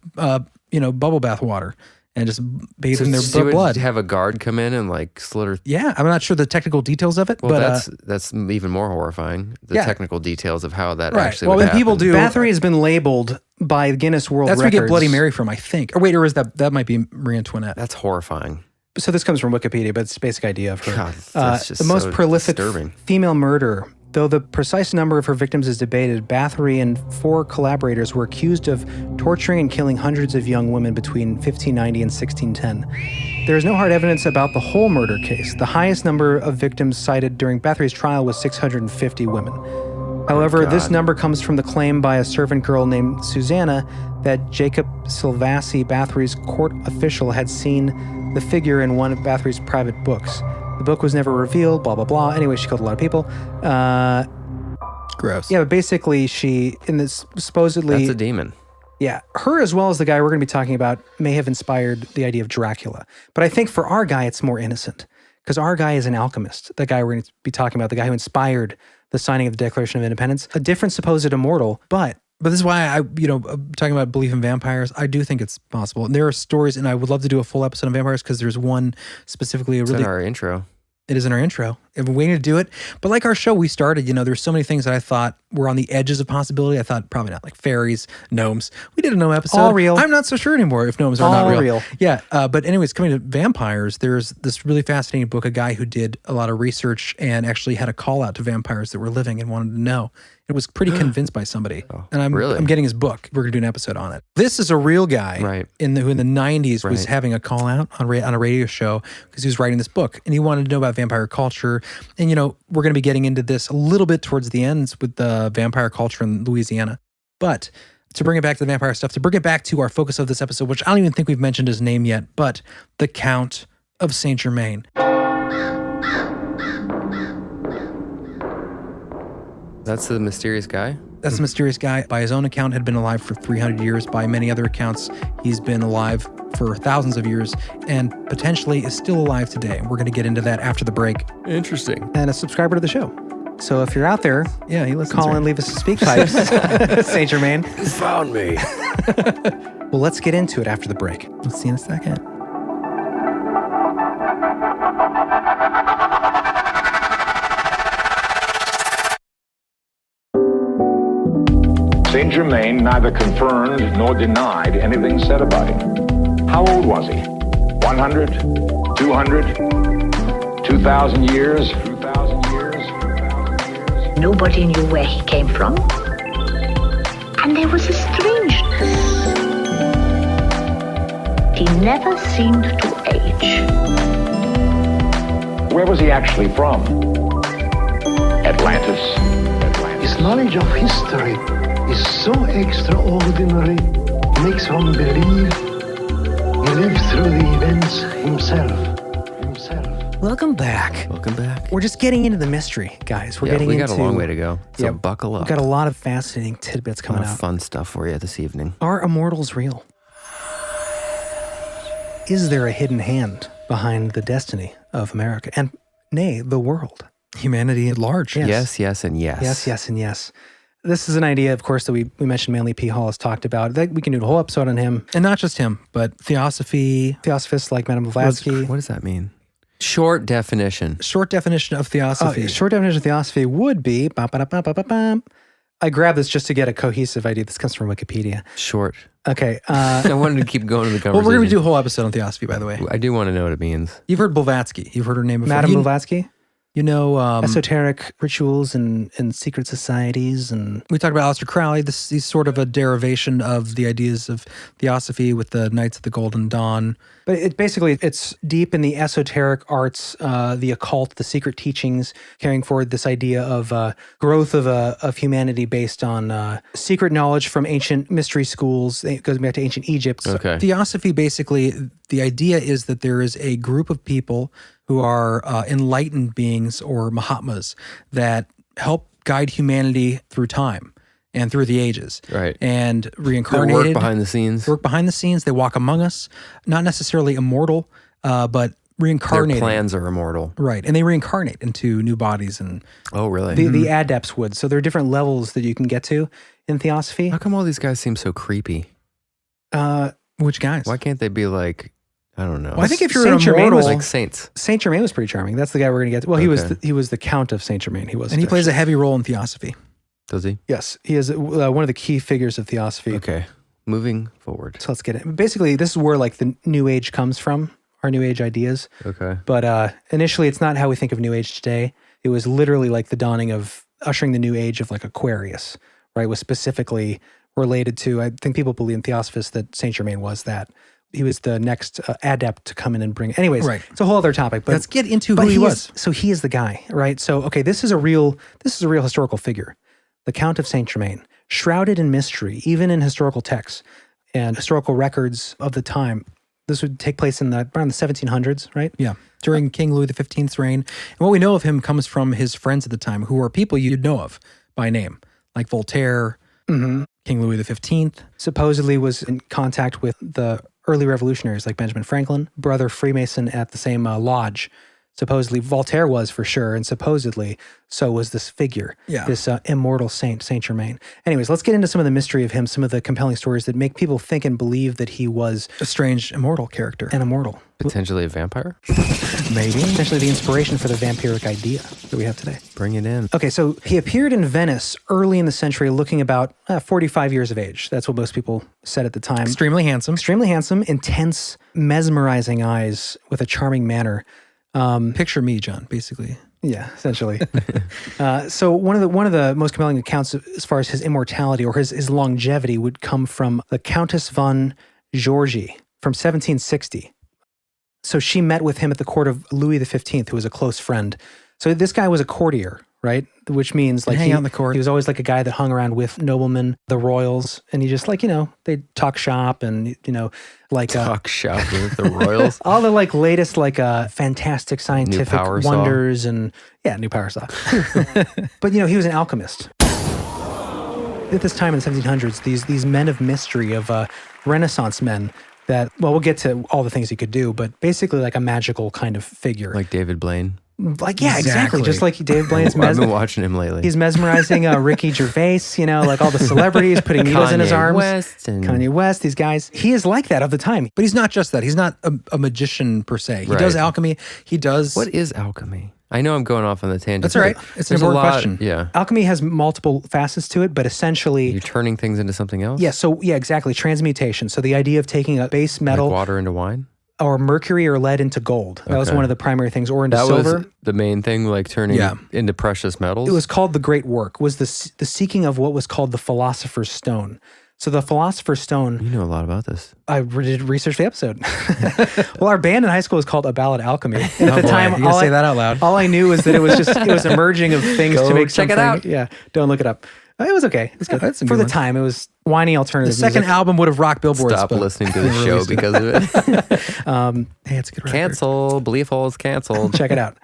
bubble bath water and just bathe in their she would blood. have a guard come in and like slit her. Yeah, I'm not sure the technical details of it, Well, but that's even more horrifying. The yeah. technical details of how that Right. actually Well, would when people happen. do- Bathory has been labeled by Guinness World that's where Records. we get Bloody Mary from, I think. Or is that might be Marie Antoinette? That's horrifying. So this comes from Wikipedia, but it's the basic idea of her. God, that's just the most so prolific disturbing. female murderer. Though the precise number of her victims is debated, Bathory and 4 collaborators were accused of torturing and killing hundreds of young women between 1590 and 1610. There is no hard evidence about the whole murder case. The highest number of victims cited during Bathory's trial was 650 women. However, this God. number comes from the claim by a servant girl named Susanna that Jacob Silvassi, Bathory's court official, had seen the figure in one of Bathory's private books. The book was never revealed, blah, blah, blah. Anyway, she killed a lot of people. Gross. Yeah, but basically she, in this supposedly... That's a demon. Yeah, her as well as the guy we're going to be talking about may have inspired the idea of Dracula. But I think for our guy, it's more innocent. Because our guy is an alchemist. The guy we're going to be talking about, the guy who inspired the signing of the Declaration of Independence. A different supposed immortal, but But this is why talking about belief in vampires, I do think it's possible. And there are stories, and I would love to do a full episode on vampires because there's one specifically It's in our intro. It is in our intro. I've been waiting to do it. But like our show, we started, there's so many things that I thought were on the edges of possibility. I thought probably not, like fairies, gnomes. We did a gnome episode. All real. I'm not so sure anymore if gnomes are not All real. real. Yeah. But anyways, coming to vampires, there's this really fascinating book, a guy who did a lot of research and actually had a call out to vampires that were living and wanted to know. It was pretty convinced by somebody. And I'm getting his book. We're going to do an episode on it. This is a real guy who in the 90s was having a call out on a radio show because he was writing this book and he wanted to know about vampire culture. And, we're going to be getting into this a little bit towards the ends with the vampire culture in Louisiana. But to bring it back to the vampire stuff, to bring it back to our focus of this episode, which I don't even think we've mentioned his name yet, but the Count of St. Germain. That's the mysterious guy? That's the mysterious guy. By his own account, had been alive for 300 years. By many other accounts, he's been alive for thousands of years and potentially is still alive today. We're going to get into that after the break. Interesting. And a subscriber to the show. So if you're out there, he listens. call and leave us a speak pipes, St. Germain. You found me. Well, let's get into it after the break. We'll see you in a second. St. Germain neither confirmed nor denied anything said about him. How old was he? 100? 200? 2,000 years? 2,000 years? Nobody knew where he came from. And there was a strangeness. He never seemed to age. Where was he actually from? Atlantis? His knowledge of history is so extraordinary, makes one believe he lived through the events himself. Welcome back. We're just getting into the mystery, guys. We got a long way to go. So buckle up. We've got a lot of fascinating tidbits coming out. Fun stuff for you this evening. Are immortals real? Is there a hidden hand behind the destiny of America and, nay, the world? Humanity at large. Yes, and yes. Yes, and yes. This is an idea, of course, that we mentioned Manly P. Hall has talked about. We can do a whole episode on him. And not just him, but Theosophists like Madame Blavatsky. What does that mean? Short definition. Short definition of theosophy. Short definition of theosophy would be... I grabbed this just to get a cohesive idea. This comes from Wikipedia. Short. Okay. I wanted to keep going to the conversation. Well, we're going to do a whole episode on theosophy, by the way. I do want to know what it means. You've heard Blavatsky. You've heard her name before. Madame Blavatsky? Esoteric rituals and secret societies. And we talked about Aleister Crowley. He's sort of a derivation of the ideas of theosophy with the Knights of the Golden Dawn. But it's deep in the esoteric arts, the occult, the secret teachings, carrying forward this idea of growth of humanity based on secret knowledge from ancient mystery schools. It goes back to ancient Egypt. Okay. Theosophy, basically, the idea is that there is a group of people who are enlightened beings or Mahatmas that help guide humanity through time and through the ages. Right. And reincarnated. They work behind the scenes. They walk among us. Not necessarily immortal, but reincarnated. Their plans are immortal. Right. And they reincarnate into new bodies. And oh, really? The adepts would. So there are different levels that you can get to in theosophy. How come all these guys seem so creepy? Which guys? Why can't they be like... I don't know. Well, I think if you're Saint an immortal, like saints. Saint Germain was pretty charming. That's the guy we're going to get to. Well, he was the Count of St. Germain. He plays a heavy role in theosophy. Does he? Yes, he is one of the key figures of theosophy. Okay, moving forward. So let's get it. Basically, this is where like the New Age comes from, our New Age ideas. Okay. But initially, it's not how we think of New Age today. It was literally like the dawning of ushering the New Age of like Aquarius, right? It was specifically related to, I think people believe in Theosophists that St. Germain was that. He was the next adept to come in and bring. Anyways, right. It's a whole other topic. But let's get into who he was. So he is the guy, right? So okay, this is a real historical figure, the Count of St. Germain, shrouded in mystery, even in historical texts and historical records of the time. This would take place in around the 1700s, right? Yeah, during King Louis XV's reign. And what we know of him comes from his friends at the time, who are people you'd know of by name, like Voltaire, King Louis XV. Supposedly was in contact with the early revolutionaries like Benjamin Franklin, brother Freemason at the same lodge Supposedly, Voltaire was for sure, and supposedly, so was this figure, this immortal St Germain. Anyways, let's get into some of the mystery of him, some of the compelling stories that make people think and believe that he was a strange immortal character. An immortal. Potentially a vampire? Maybe. Potentially the inspiration for the vampiric idea that we have today. Bring it in. Okay, so he appeared in Venice early in the century looking about 45 years of age. That's what most people said at the time. Extremely handsome. Extremely handsome, intense, mesmerizing eyes with a charming manner. Picture me, John, basically. Yeah, essentially. So one of the most compelling accounts as far as his immortality or his longevity would come from the Countess von Georgi from 1760. So she met with him at the court of Louis XV, who was a close friend. So this guy was a courtier, right? Which means like hang out in the court. He was always like a guy that hung around with noblemen, the royals, and he just like, they'd talk shop and, like talk shop with the royals. All the like latest like fantastic scientific wonders and new power saw. But he was an alchemist. At this time in the 1700s, these men of mystery, of Renaissance men that, well, we'll get to all the things he could do, but basically like a magical kind of figure. Like David Blaine. Like, yeah, exactly. Just like David Blaine's I've been watching him lately. He's mesmerizing Ricky Gervais, like all the celebrities putting needles in his arms. Kanye West, these guys. He is like that of the time. But he's not just that. He's not a magician per se. He does alchemy. He does... What is alchemy? I know I'm going off on the tangent. That's all right. It's an important question. Yeah. Alchemy has multiple facets to it, but essentially... You're turning things into something else? Yeah, exactly. Transmutation. So the idea of taking a base metal... Like water into wine? Or mercury or lead into gold. That was one of the primary things. Or into silver. Was the main thing, like turning into precious metals? It was called the Great Work, was the seeking of what was called the Philosopher's Stone. So the Philosopher's Stone... You know a lot about this. I did research for the episode. Well, our band in high school was called A Ballad Alchemy. And at the time, you gotta say that out loud. All I knew was that it was a merging of things to make check something. it out. Yeah, don't look it up. It was okay. It was good. For the time, it was whiny alternative The second album would have rocked billboards. Stop listening to the show because of it. Hey, it's a good record. Cancel. Belief holes canceled. Check it out.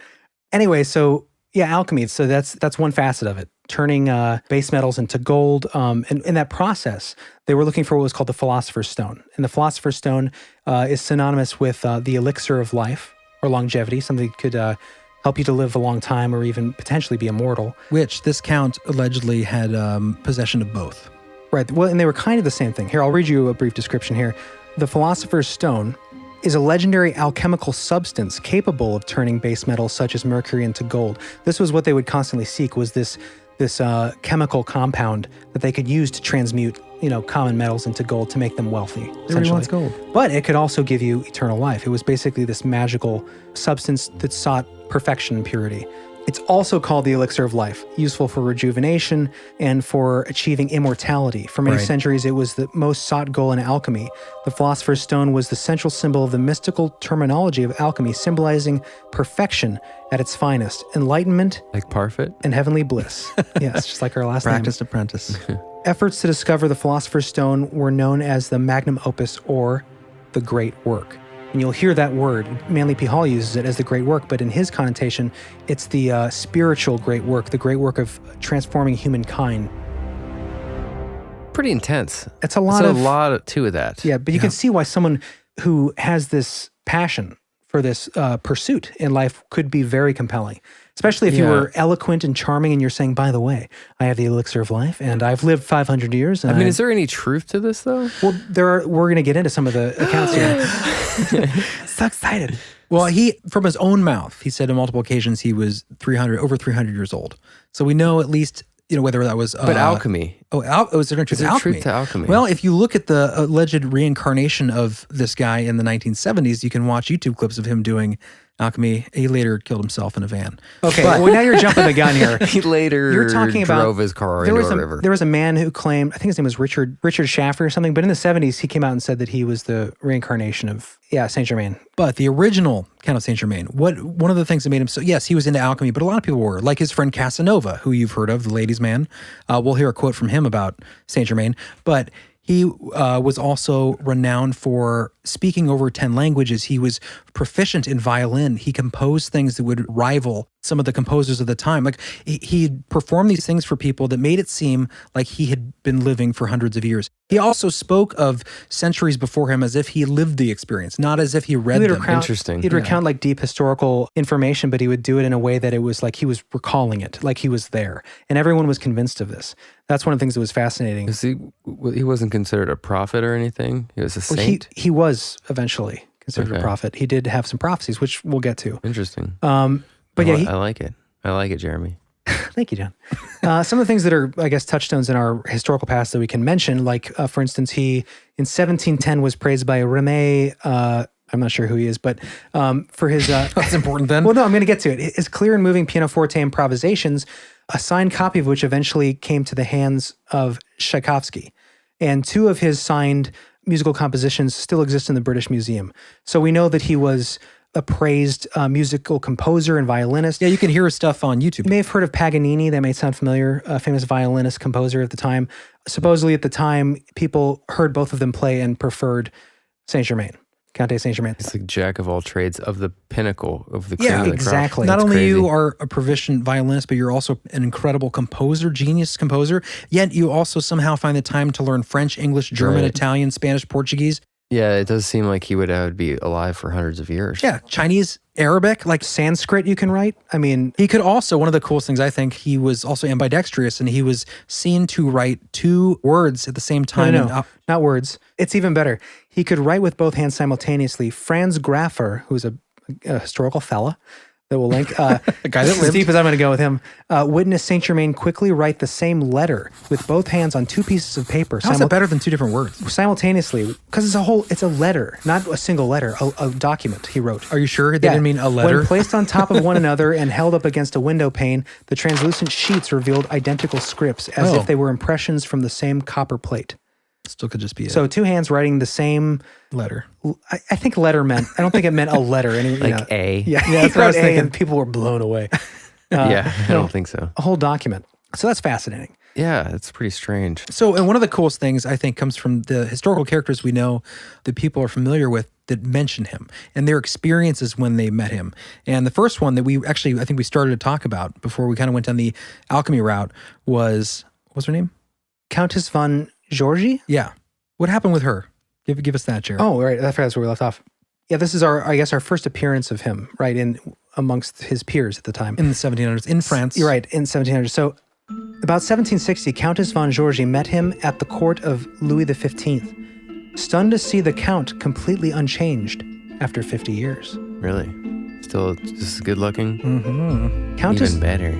Anyway, so alchemy. So that's one facet of it. Turning base metals into gold. And in that process, they were looking for what was called the Philosopher's Stone. And the Philosopher's Stone is synonymous with the elixir of life or longevity, something that could help you to live a long time or even potentially be immortal. Which this count allegedly had possession of both. Right. Well, and they were kind of the same thing. Here, I'll read you a brief description here. The Philosopher's Stone is a legendary alchemical substance capable of turning base metals such as mercury into gold. This was what they would constantly seek, was this chemical compound that they could use to transmute, common metals into gold to make them wealthy. Everyone wants gold. But it could also give you eternal life. It was basically this magical substance that sought perfection and purity. It's also called the elixir of life, useful for rejuvenation and for achieving immortality. For many centuries, it was the most sought goal in alchemy. The Philosopher's Stone was the central symbol of the mystical terminology of alchemy, symbolizing perfection at its finest, enlightenment, like Parfit, and heavenly bliss. Yes, just like our last Practiced apprentice. Efforts to discover the Philosopher's Stone were known as the magnum opus or the Great Work. And you'll hear that word. Manly P. Hall uses it as the great work, but in his connotation, it's the spiritual great work, the great work of transforming humankind. Pretty intense. It's a lot to that. Yeah, but you can see why someone who has this passion for this pursuit in life could be very compelling. Especially if you were eloquent and charming and you're saying, by the way, I have the elixir of life and I've lived 500 years. And is there any truth to this though? Well, we're going to get into some of the accounts here. So excited. Well, he, from his own mouth, he said on multiple occasions he was over 300 years old. So we know at least, whether that was... but alchemy. Is there truth to alchemy? Well, if you look at the alleged reincarnation of this guy in the 1970s, you can watch YouTube clips of him doing alchemy. He later killed himself in a van. Okay, well, now you're jumping the gun here. He later drove his car into a river. There was a man who claimed, I think his name was Richard Schaffer or something, but in the 70s, he came out and said that he was the reincarnation of, St. Germain. But the original Count of St. Germain, one of the things that made him so, yes, he was into alchemy, but a lot of people were, like his friend Casanova, who you've heard of, the ladies' man. We'll hear a quote from him about St. Germain, but He was also renowned for speaking over 10 languages. He was proficient in violin. He composed things that would rival some of the composers of the time. Like he performed these things for people that made it seem like he had been living for hundreds of years. He also spoke of centuries before him as if he lived the experience, not as if he read them. Interesting. He'd recount like deep historical information, but he would do it in a way that it was like he was recalling it, like he was there. And everyone was convinced of this. That's one of the things that was fascinating. He wasn't considered a prophet or anything? He was a saint? He was eventually considered a prophet. He did have some prophecies, which we'll get to. Interesting. But I like it. I like it, Jeremy. Thank you, John. Some of the things that are, I guess, touchstones in our historical past that we can mention, like, for instance, he, in 1710, was praised by Remy, I'm not sure who he is, but for his... That's important then. Well, no, I'm going to get to it. His clear and moving pianoforte improvisations, a signed copy of which eventually came to the hands of Tchaikovsky. And 2 of his signed musical compositions still exist in the British Museum. So we know that he was a praised musical composer and violinist. Yeah, you can hear his stuff on YouTube. You may have heard of Paganini. That may sound familiar, a famous violinist composer at the time. Supposedly at the time, people heard both of them play and preferred St. Germain. Count de St Germain. It's like jack of all trades, of the pinnacle of the cream of the crop. Exactly. Not That's only crazy. you are a proficient violinist, but you're also an incredible composer, genius composer. Yet you also somehow find the time to learn French, English, German, Right. Italian, Spanish, Portuguese. Yeah, it does seem like he would be alive for hundreds of years. Yeah, Chinese, Arabic, like Sanskrit you can write. I mean, he could also, one of the coolest things I think, he was also ambidextrous and he was seen to write 2 words at the same time. No, not words. It's even better. He could write with both hands simultaneously. Franz Graffer, who's a historical fella that we'll link, the guy that as lived. deep as I'm going to go with him, witnessed St. Germain quickly write the same letter with both hands on 2 pieces of paper. How's that better than 2 different words? Simultaneously, because it's a letter, not a single letter, a document he wrote. Are you sure they didn't mean a letter? When placed on top of one another and held up against a window pane, the translucent sheets revealed identical scripts as if they were impressions from the same copper plate. Still could just be So 2 hands writing the same letter. I think letter meant, I don't think it meant a letter. Like A. Yeah, that's what I was thinking. and people were blown away. Yeah, I don't think so. A whole document. So that's fascinating. Yeah, it's pretty strange. So, and one of the coolest things I think comes from the historical characters we know that people are familiar with that mention him and their experiences when they met him. And the first one that we actually, I think we started to talk about before we kind of went down the alchemy route was, what's her name? Countess von Georgi? Yeah. What happened with her? Give us that, Jared. Oh, right. That's where we left off. Yeah, this is our first appearance of him, right, in amongst his peers at the time. In the 1700s, in France. You're right, in 1700s. So about 1760, Countess von Georgi met him at the court of Louis XV, stunned to see the Count completely unchanged after 50 years. Really? Still just good looking? Mm-hmm. Even better.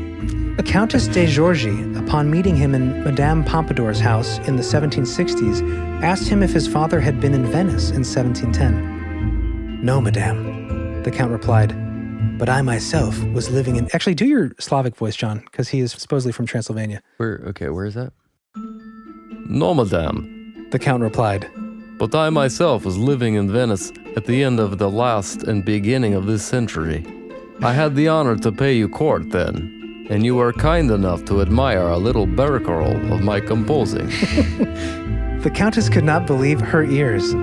Countess de Georgi, upon meeting him in Madame Pompadour's house in the 1760s, asked him if his father had been in Venice in 1710. No, madame, the Count replied, but I myself was living in... Actually, do your Slavic voice, John, because he is supposedly from Transylvania. Where is that? No, madame, the Count replied. But I myself was living in Venice at the end of the last and beginning of this century. I had the honor to pay you court then, and you were kind enough to admire a little barcarolle of my composing. The Countess could not believe her ears.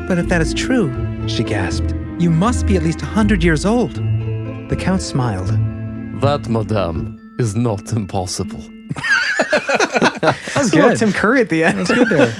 But if that is true, she gasped, you must be at least 100 years old. The Count smiled. That, madame, is not impossible. That's good. Tim Curry at the end. That's good there.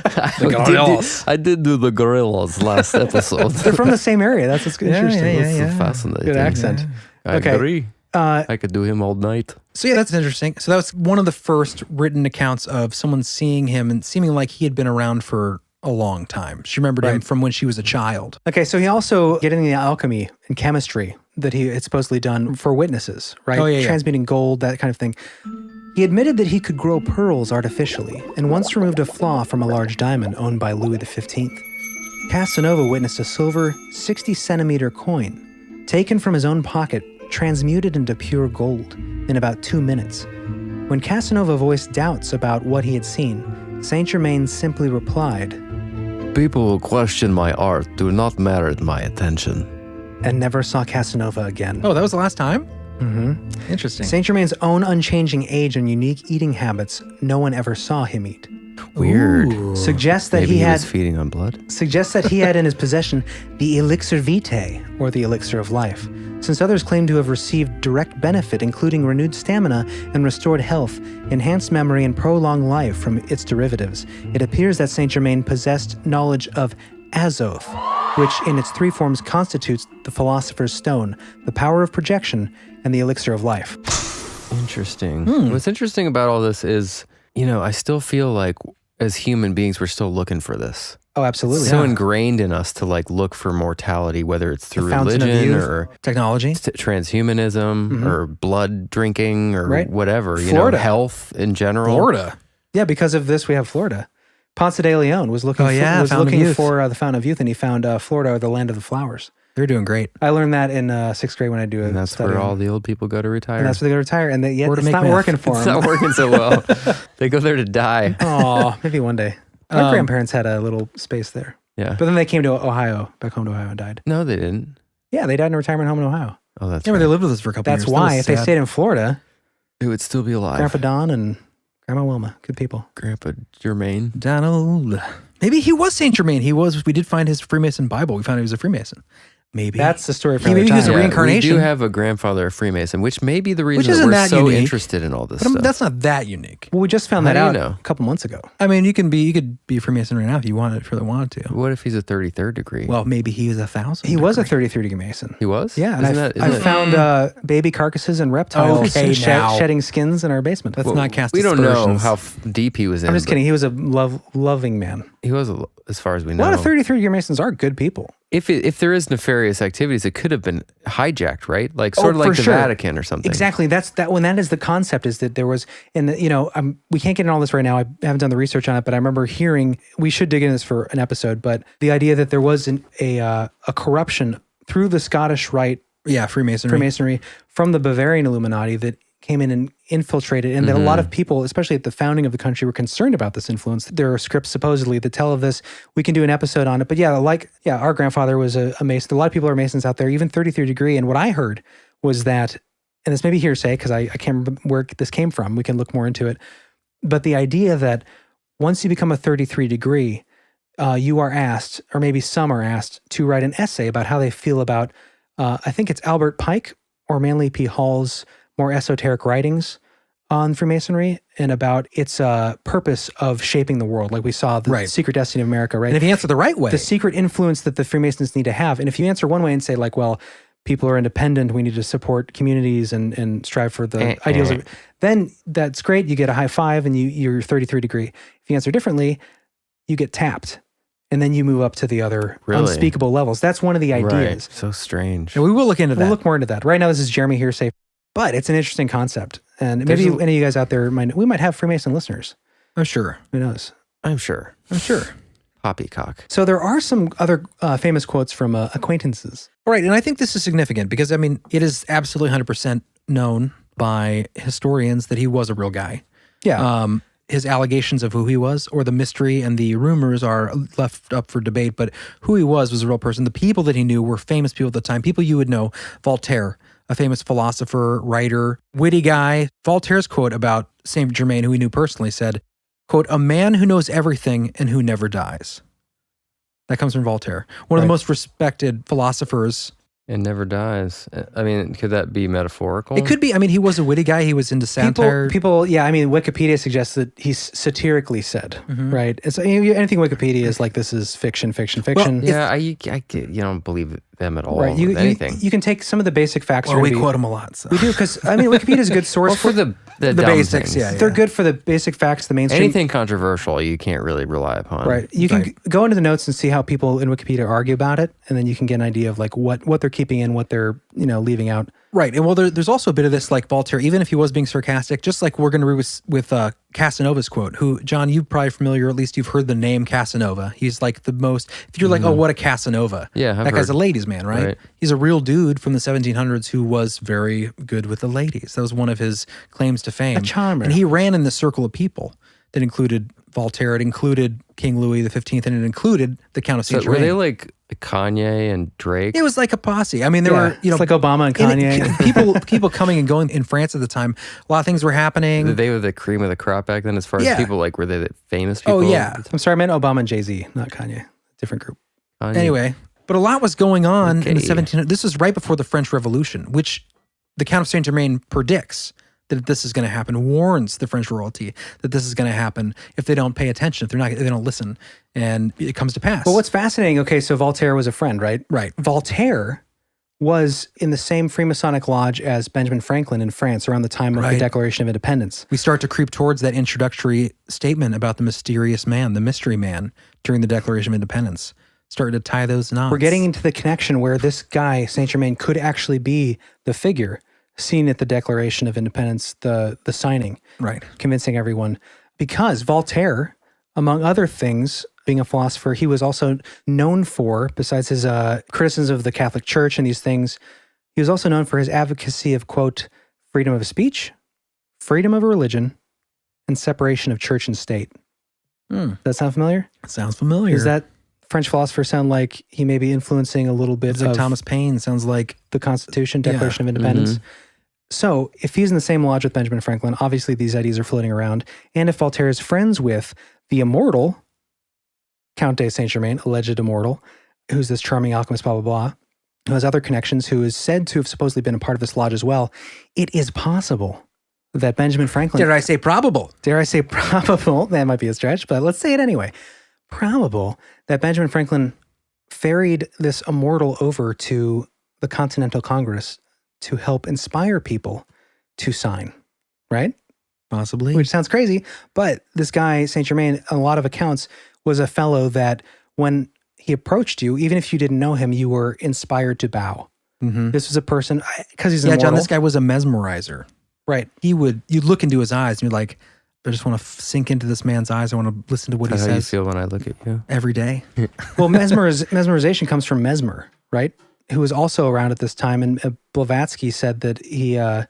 I did do the gorillas last episode. They're from the same area. That's what's interesting. That's fascinating. Good accent. I agree. I could do him all night. So yeah, that's interesting. So that was one of the first written accounts of someone seeing him and seeming like he had been around for a long time. She remembered him from when she was a child. Okay, so he also getting the alchemy and chemistry that he had supposedly done for witnesses, right? Oh, yeah. Transmuting gold, that kind of thing. He admitted that he could grow pearls artificially and once removed a flaw from a large diamond owned by Louis XV. Casanova witnessed a silver 60-centimeter coin taken from his own pocket, transmuted into pure gold in about 2 minutes. When Casanova voiced doubts about what he had seen, St. Germain simply replied, People who question my art do not merit my attention. And never saw Casanova again. Oh, that was the last time? Mm-hmm. Interesting. St. Germain's own unchanging age and unique eating habits, no one ever saw him eat. Weird. Suggests that Maybe he had was feeding on blood. suggests that he had in his possession the elixir vitae, or the elixir of life, since others claim to have received direct benefit, including renewed stamina and restored health, enhanced memory, and prolonged life from its derivatives. It appears that St. Germain possessed knowledge of Azoth, which in its three forms constitutes the philosopher's stone, the power of projection, and the elixir of life. Interesting. What's interesting about all this is, I still feel like as human beings, we're still looking for this. Oh, absolutely. So ingrained in us to look for mortality, whether it's through The fountain of religion youth. or Technology. transhumanism or blood drinking or whatever, Florida. Health in general. Florida. Yeah, because of this, we have Florida. Ponce de Leon was looking Fountain of for Youth. the Fountain of Youth, and he found Florida, the land of the flowers. They're doing great. I learned that in 6th grade when I do a And that's study. where all the old people go to retire. And that's where they go to retire, and yet Or to it's make not meth. working for It's them. not working so well. They go there to die. Oh, maybe one day. Our grandparents had a little space there. Yeah. But then they came to Ohio, back home to Ohio, and died. No, they didn't. Yeah, they died in a retirement home in Ohio. Oh, that's Yeah, right. they lived with us for a couple That's years. why. That If was they sad. stayed in Florida, It would still be alive. Grandpa Don and Grandma Wilma, good people. Grandpa Germain. Donald. Maybe he was St. Germain. We did find his Freemason Bible. We found he was a Freemason. Maybe. That's the story for Maybe another he was time. a reincarnation. We do have a grandfather of Freemason, which may be the reason that isn't we're that so unique. interested in all this But stuff. that's not that unique. Well, we just found How that do you out know? a couple months ago. I mean, you could be a Freemason right now if you wanted to. What if he's a 33rd degree? Well, maybe he was 1,000. He was a 33 degree Mason. He was? Yeah, and Isn't I that- found baby carcasses and reptiles Okay, now. shedding skins in our basement. Let's not cast We don't know aspersions. how deep he was in. I'm just but kidding. He was a loving man. He was, as far as we A know. lot of 33 degree Masons are good people. If there is nefarious activities, it could have been hijacked, right? Like sort of like for the sure. Vatican or something. Exactly. That is the concept, is that there was, we can't get into all this right now. I haven't done the research on it, but I remember hearing, we should dig into this for an episode, but the idea that there was a corruption through the Scottish Rite Yeah, Freemasonry. from the Bavarian Illuminati that came in and infiltrated, and that a lot of people, especially at the founding of the country, were concerned about this influence. There are scripts supposedly that tell of this. We can do an episode on it, but our grandfather was a Mason. A lot of people are Masons out there, even 33 degree. And what I heard was that, and this may be hearsay because I can't remember where this came from. We can look more into it. But the idea that once you become a 33 degree, you are asked, or maybe some are asked, to write an essay about how they feel about, I think it's Albert Pike or Manly P. Hall's more esoteric writings on Freemasonry and about its purpose of shaping the world. Like we saw the secret destiny of America, right? And if you answer the right way, the secret influence that the Freemasons need to have. And if you answer one way and say like, well, people are independent, we need to support communities and strive for the ideals of, then that's great. You get a high five and you're 33 degree. If you answer differently, you get tapped. And then you move up to the other unspeakable levels. That's one of the ideas. Right. So strange. and we will look into that. We'll look more into that. Right now, this is Jeremy Hearsay, but it's an interesting concept. And maybe any of you guys out there we might have Freemason listeners. I'm sure. Who knows? I'm sure. Poppycock. So there are some other famous quotes from acquaintances. All right, and I think this is significant because, I mean, it is absolutely 100% known by historians that he was a real guy. Yeah. His allegations of who he was, or the mystery and the rumors, are left up for debate, but who he was a real person. The people that he knew were famous people at the time, people you would know. Voltaire, a famous philosopher, writer, witty guy. Voltaire's quote about St. Germain, who he knew personally, said, quote, "A man who knows everything and who never dies." That comes from Voltaire, one of the most respected philosophers. And never dies. I mean, could that be metaphorical? It could be. I mean, he was a witty guy. He was into satire. People, yeah, I mean, Wikipedia suggests that he's satirically said, right? And so anything Wikipedia is like, this is fiction. Well, yeah, I don't believe them at all. Right. With anything. You can take some of the basic facts. Well, we quote him a lot. So. We do, because, I mean, Wikipedia is a good source for the dumb basics. things. Yeah, They're good for the basic facts, the mainstream. Anything controversial, you can't really rely upon. Right. You can go into the notes and see how people in Wikipedia argue about it, and then you can get an idea of like what they're keeping in, what they're leaving out. Right. And well, there's also a bit of this, like Voltaire, even if he was being sarcastic, just like we're going to read with Casanova's quote, who, John, you're probably familiar, or at least you've heard the name Casanova. He's like the most, if you're like, oh, what a Casanova. Yeah, that guy's a ladies' man, right? He's a real dude from the 1700s who was very good with the ladies. That was one of his claims to fame. A charmer. And he ran in the circle of people that included Voltaire. It included King Louis XV, and it included the Count of St. Germain. Were they like Kanye and Drake? It was like a posse. I mean, there were, it's like Obama and Kanye. people coming and going in France at the time. A lot of things were happening. They were the cream of the crop back then as far as people, like, were they the famous people? Oh, yeah. I'm sorry, I meant Obama and Jay-Z, not Kanye. Different group. Kanye. Anyway, but a lot was going on in the 1700s. This was right before the French Revolution, which the Count of St. Germain predicts that this is going to happen, warns the French royalty that this is going to happen if they don't pay attention, if they don't listen, and it comes to pass. Well, what's fascinating, okay, so Voltaire was a friend, right? Right. Voltaire was in the same Freemasonic lodge as Benjamin Franklin in France around the time of the Declaration of Independence. We start to creep towards that introductory statement about the mysterious man, the mystery man, during the Declaration of Independence. Starting to tie those knots. We're getting into the connection where this guy, St. Germain, could actually be the figure seen at the Declaration of Independence, the signing, right, convincing everyone. Because Voltaire, among other things, being a philosopher, he was also known for, besides his criticisms of the Catholic Church and these things, he was also known for his advocacy of, quote, freedom of speech, freedom of religion, and separation of church and state. Does that sound familiar? It sounds familiar. Does that French philosopher sound like he may be influencing a little bit of like Thomas Paine? Sounds like the Constitution, Declaration of Independence. Mm-hmm. So if he's in the same lodge with Benjamin Franklin, obviously these ideas are floating around. And if Voltaire is friends with the immortal Count de St. Germain, alleged immortal, who's this charming alchemist, blah, blah, blah, who has other connections, who is said to have supposedly been a part of this lodge as well, it is possible that Benjamin Franklin... Dare I say probable? Dare I say probable? That might be a stretch, but let's say it anyway. Probable that Benjamin Franklin ferried this immortal over to the Continental Congress to help inspire people to sign, right? Possibly. Which sounds crazy, but this guy, St. Germain, on a lot of accounts, was a fellow that when he approached you, even if you didn't know him, you were inspired to bow. Mm-hmm. This was a person, because he's immortal. John, this guy was a mesmerizer. Right. You'd look into his eyes and you're like, I just want to sink into this man's eyes. I want to listen to what he says. How you feel when I look at you? Every day. Well, mesmerization comes from Mesmer, right? Who was also around at this time. And Blavatsky said that he, I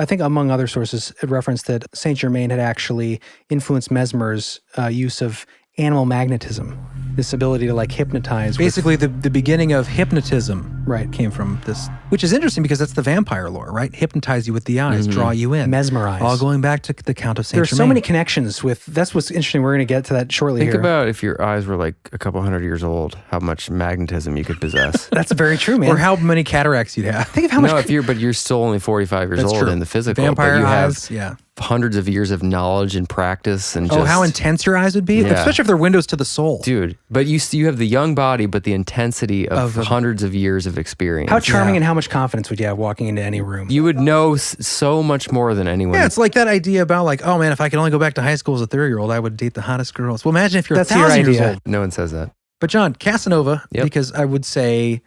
think among other sources, it referenced that St. Germain had actually influenced Mesmer's use of animal magnetism, this ability to like hypnotize. Basically, the beginning of hypnotism came from this, which is interesting because that's the vampire lore, right? Hypnotize you with the eyes, draw you in. Mesmerize. All going back to the Count of St. Germain. There's so many connections with, that's what's interesting. We're going to get to that shortly. Think about if your eyes were like a couple hundred years old, how much magnetism you could possess. That's very true, man. Or how many cataracts you'd have. Think of how much. No, but you're still only 45 years old in the physical. Vampire but you eyes, have hundreds of years of knowledge and practice and just... Oh, how intense your eyes would be? Yeah. Especially if they're windows to the soul. Dude, but you have the young body, but the intensity of hundreds of years of experience. How charming and how much confidence would you have walking into any room? You would know so much more than anyone. Yeah, it's like that idea about like, oh man, if I could only go back to high school as a 30-year-old, I would date the hottest girls. Well, imagine if you're 1,000 years old. No one says that. But John, Casanova, because I would say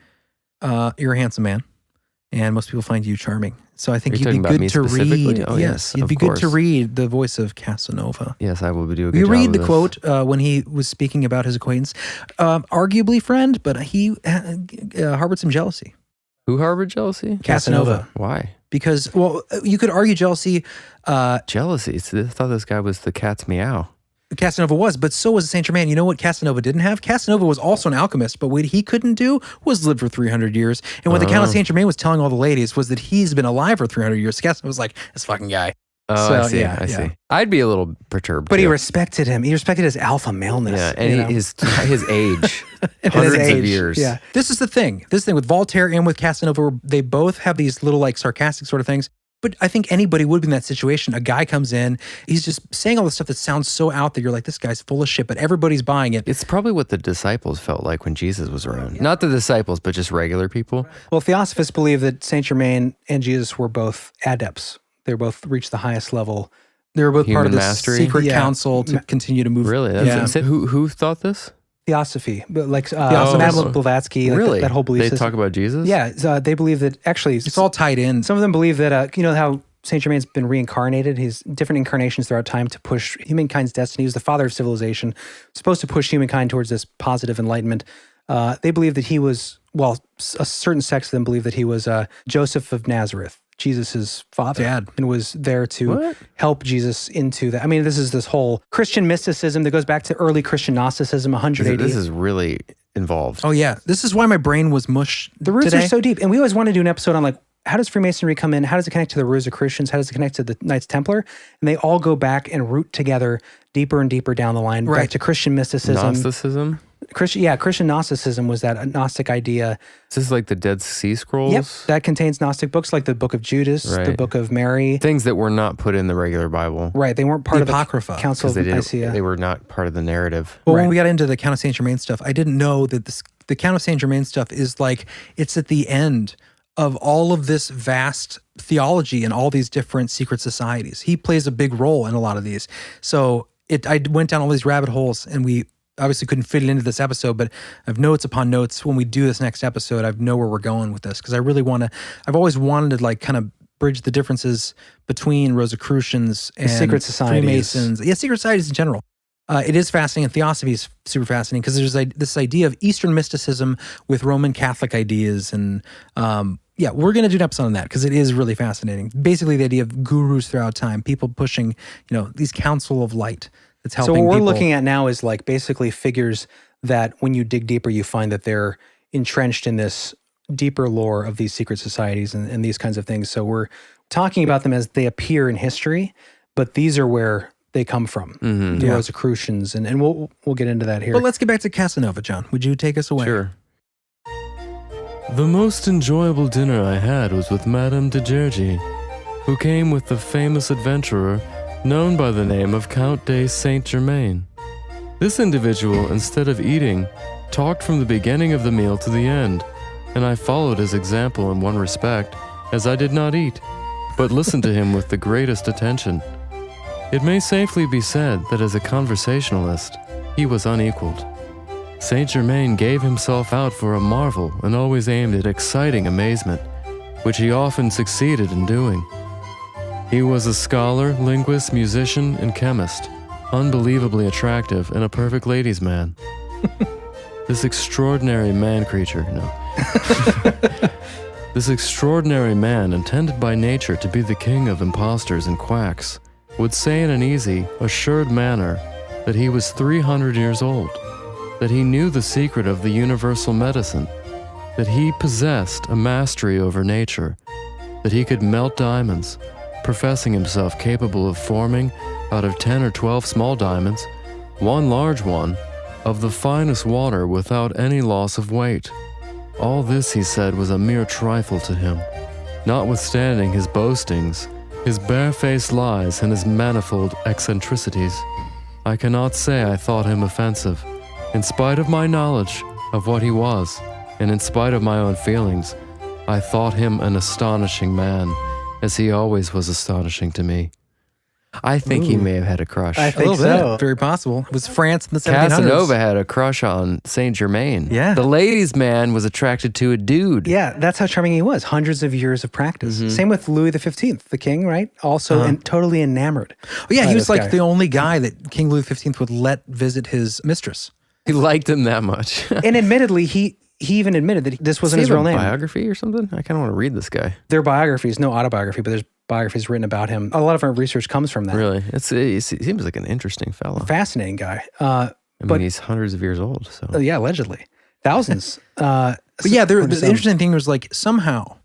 you're a handsome man, and most people find you charming. So I think you'd be good to read. Oh, yes, you'd be good to read the voice of Casanova. Yes, I will do a good job. You read the quote when he was speaking about his acquaintance, arguably friend, but he harbored some jealousy. Who harbored jealousy? Casanova. Why? Because, well, you could argue jealousy. Jealousy? I thought this guy was the cat's meow. Casanova was, but so was St. Germain. You know what Casanova didn't have? Casanova was also an alchemist, but what he couldn't do was live for 300 years. And what the Count of St. Germain was telling all the ladies was that he's been alive for 300 years. Casanova was like, this fucking guy. Oh, so, I see. I'd be a little perturbed. But he respected him. He respected his alpha maleness. Yeah, and his age. Hundreds of years. Yeah. This is the thing. This thing with Voltaire and with Casanova, they both have these little like sarcastic sort of things. But I think anybody would be in that situation. A guy comes in, he's just saying all this stuff that sounds so out that you're like, this guy's full of shit, but everybody's buying it. It's probably what the disciples felt like when Jesus was around. Not the disciples, but just regular people. Well, Theosophists believe that St. Germain and Jesus were both adepts. They both reached the highest level. They were both Human part of the mastery? secret council to continue to move. Really? Who thought this? Theosophy, but like Madeline Blavatsky, like really? that whole belief system. They talk about Jesus? Yeah, they believe that actually it's all tied in. Some of them believe that you know how St. Germain's been reincarnated. He's different incarnations throughout time to push humankind's destiny. He was the father of civilization, supposed to push humankind towards this positive enlightenment. They believe that he was, well, a certain sect of them believe that he was Joseph of Nazareth, Jesus's father. Dad. And was there to help Jesus into that. I mean, this is this whole Christian mysticism that goes back to early Christian Gnosticism, 180. This is really involved. Oh, yeah. This is why my brain was mush The roots today. are so deep. And we always want to do an episode on like, how does Freemasonry come in? How does it connect to the Rosicrucians? How does it connect to the Knights Templar? And they all go back and root together deeper and deeper down the line, back to Christian mysticism. Gnosticism? Christian Gnosticism was that Gnostic idea. This is like the Dead Sea Scrolls? Yep, that contains Gnostic books like the Book of Judas, the Book of Mary. Things that were not put in the regular Bible. Right, they weren't part The of Apocrypha. the Council of Nicaea. They were not part of the narrative. Well, when we got into the Count of St. Germain stuff, I didn't know that the Count of St. Germain stuff is like, it's at the end of all of this vast theology and all these different secret societies. He plays a big role in a lot of these. So I went down all these rabbit holes, and we obviously couldn't fit it into this episode, but I have notes upon notes. When we do this next episode, I know where we're going with this, because I really want to, I've always wanted to like kind of bridge the differences between Rosicrucians and secret societies. Freemasons. Yeah, secret societies in general. It is fascinating, and Theosophy is super fascinating, because there's this idea of Eastern mysticism with Roman Catholic ideas, and yeah, we're going to do an episode on that, because it is really fascinating. Basically, the idea of gurus throughout time, people pushing, these council of light that's helping So what we're people. looking at now is like basically figures that when you dig deeper, you find that they're entrenched in this deeper lore of these secret societies and these kinds of things. So we're talking about them as they appear in history, but these are where they come from, the Rosicrucians, and we'll get into that here. But let's get back to Casanova, John. Would you take us away? Sure. The most enjoyable dinner I had was with Madame de Gergy, who came with the famous adventurer known by the name of Count de St Germain. This individual, instead of eating, talked from the beginning of the meal to the end, and I followed his example in one respect, as I did not eat, but listened to him with the greatest attention. It may safely be said that as a conversationalist, he was unequaled. St. Germain gave himself out for a marvel and always aimed at exciting amazement, which he often succeeded in doing. He was a scholar, linguist, musician, and chemist, unbelievably attractive and a perfect ladies' man. This extraordinary man-creature, This extraordinary man, intended by nature to be the king of impostors and quacks, would say in an easy, assured manner that he was 300 years old, that he knew the secret of the universal medicine, that he possessed a mastery over nature, that he could melt diamonds, professing himself capable of forming, out of 10 or 12 small diamonds, one large one, of the finest water without any loss of weight. All this, he said, was a mere trifle to him, notwithstanding his boastings, his barefaced lies, and his manifold eccentricities. I cannot say I thought him offensive. In spite of my knowledge of what he was, and in spite of my own feelings, I thought him an astonishing man, as he always was astonishing to me. I think he may have had a crush. I A think little so. bit. Very possible. It was France in the 1700s. Casanova had a crush on St. Germain. Yeah. The ladies' man was attracted to a dude. Yeah, that's how charming he was. Hundreds of years of practice. Same with Louis XV, the king, right? Also totally enamored. Oh, yeah, by he was this like guy. the only guy that King Louis XV would let visit his mistress. He liked him that much. And admittedly, he even admitted that this wasn't Does his he have real a name. biography or something? I kind of want to read this guy. Their biographies, no autobiography, but there's biographies written about him. A lot of our research comes from that. Really? He seems like an interesting fellow. Fascinating guy. I mean, he's hundreds of years old. So Yeah, allegedly. Thousands. But yeah, the interesting thing was like somehow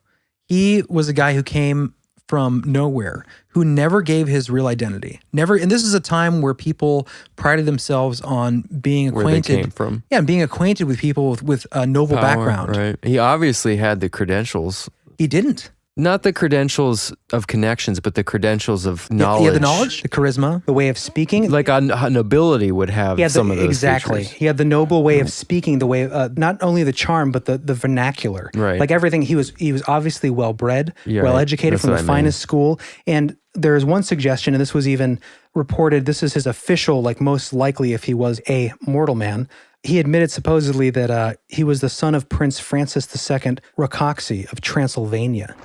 he was a guy who came from nowhere, who never gave his real identity. Never, and this is a time where people prided themselves on being where they acquainted. came from. Yeah, being acquainted with people with a noble Power, background. Right. He obviously had the credentials. He didn't. Not the credentials of connections, but the credentials of knowledge. He had the knowledge, the charisma. The way of speaking. Like a nobility would have He had some of those exactly. features. He had the noble way of speaking, the way not only the charm but the vernacular. Right. Like everything. He was obviously well bred, Yeah, well right. educated That's from the what I mean. finest school. And there is one suggestion, and this was even reported. This is his official, like most likely if he was a mortal man. He admitted supposedly that he was the son of Prince Francis II Rosicrucian of Transylvania.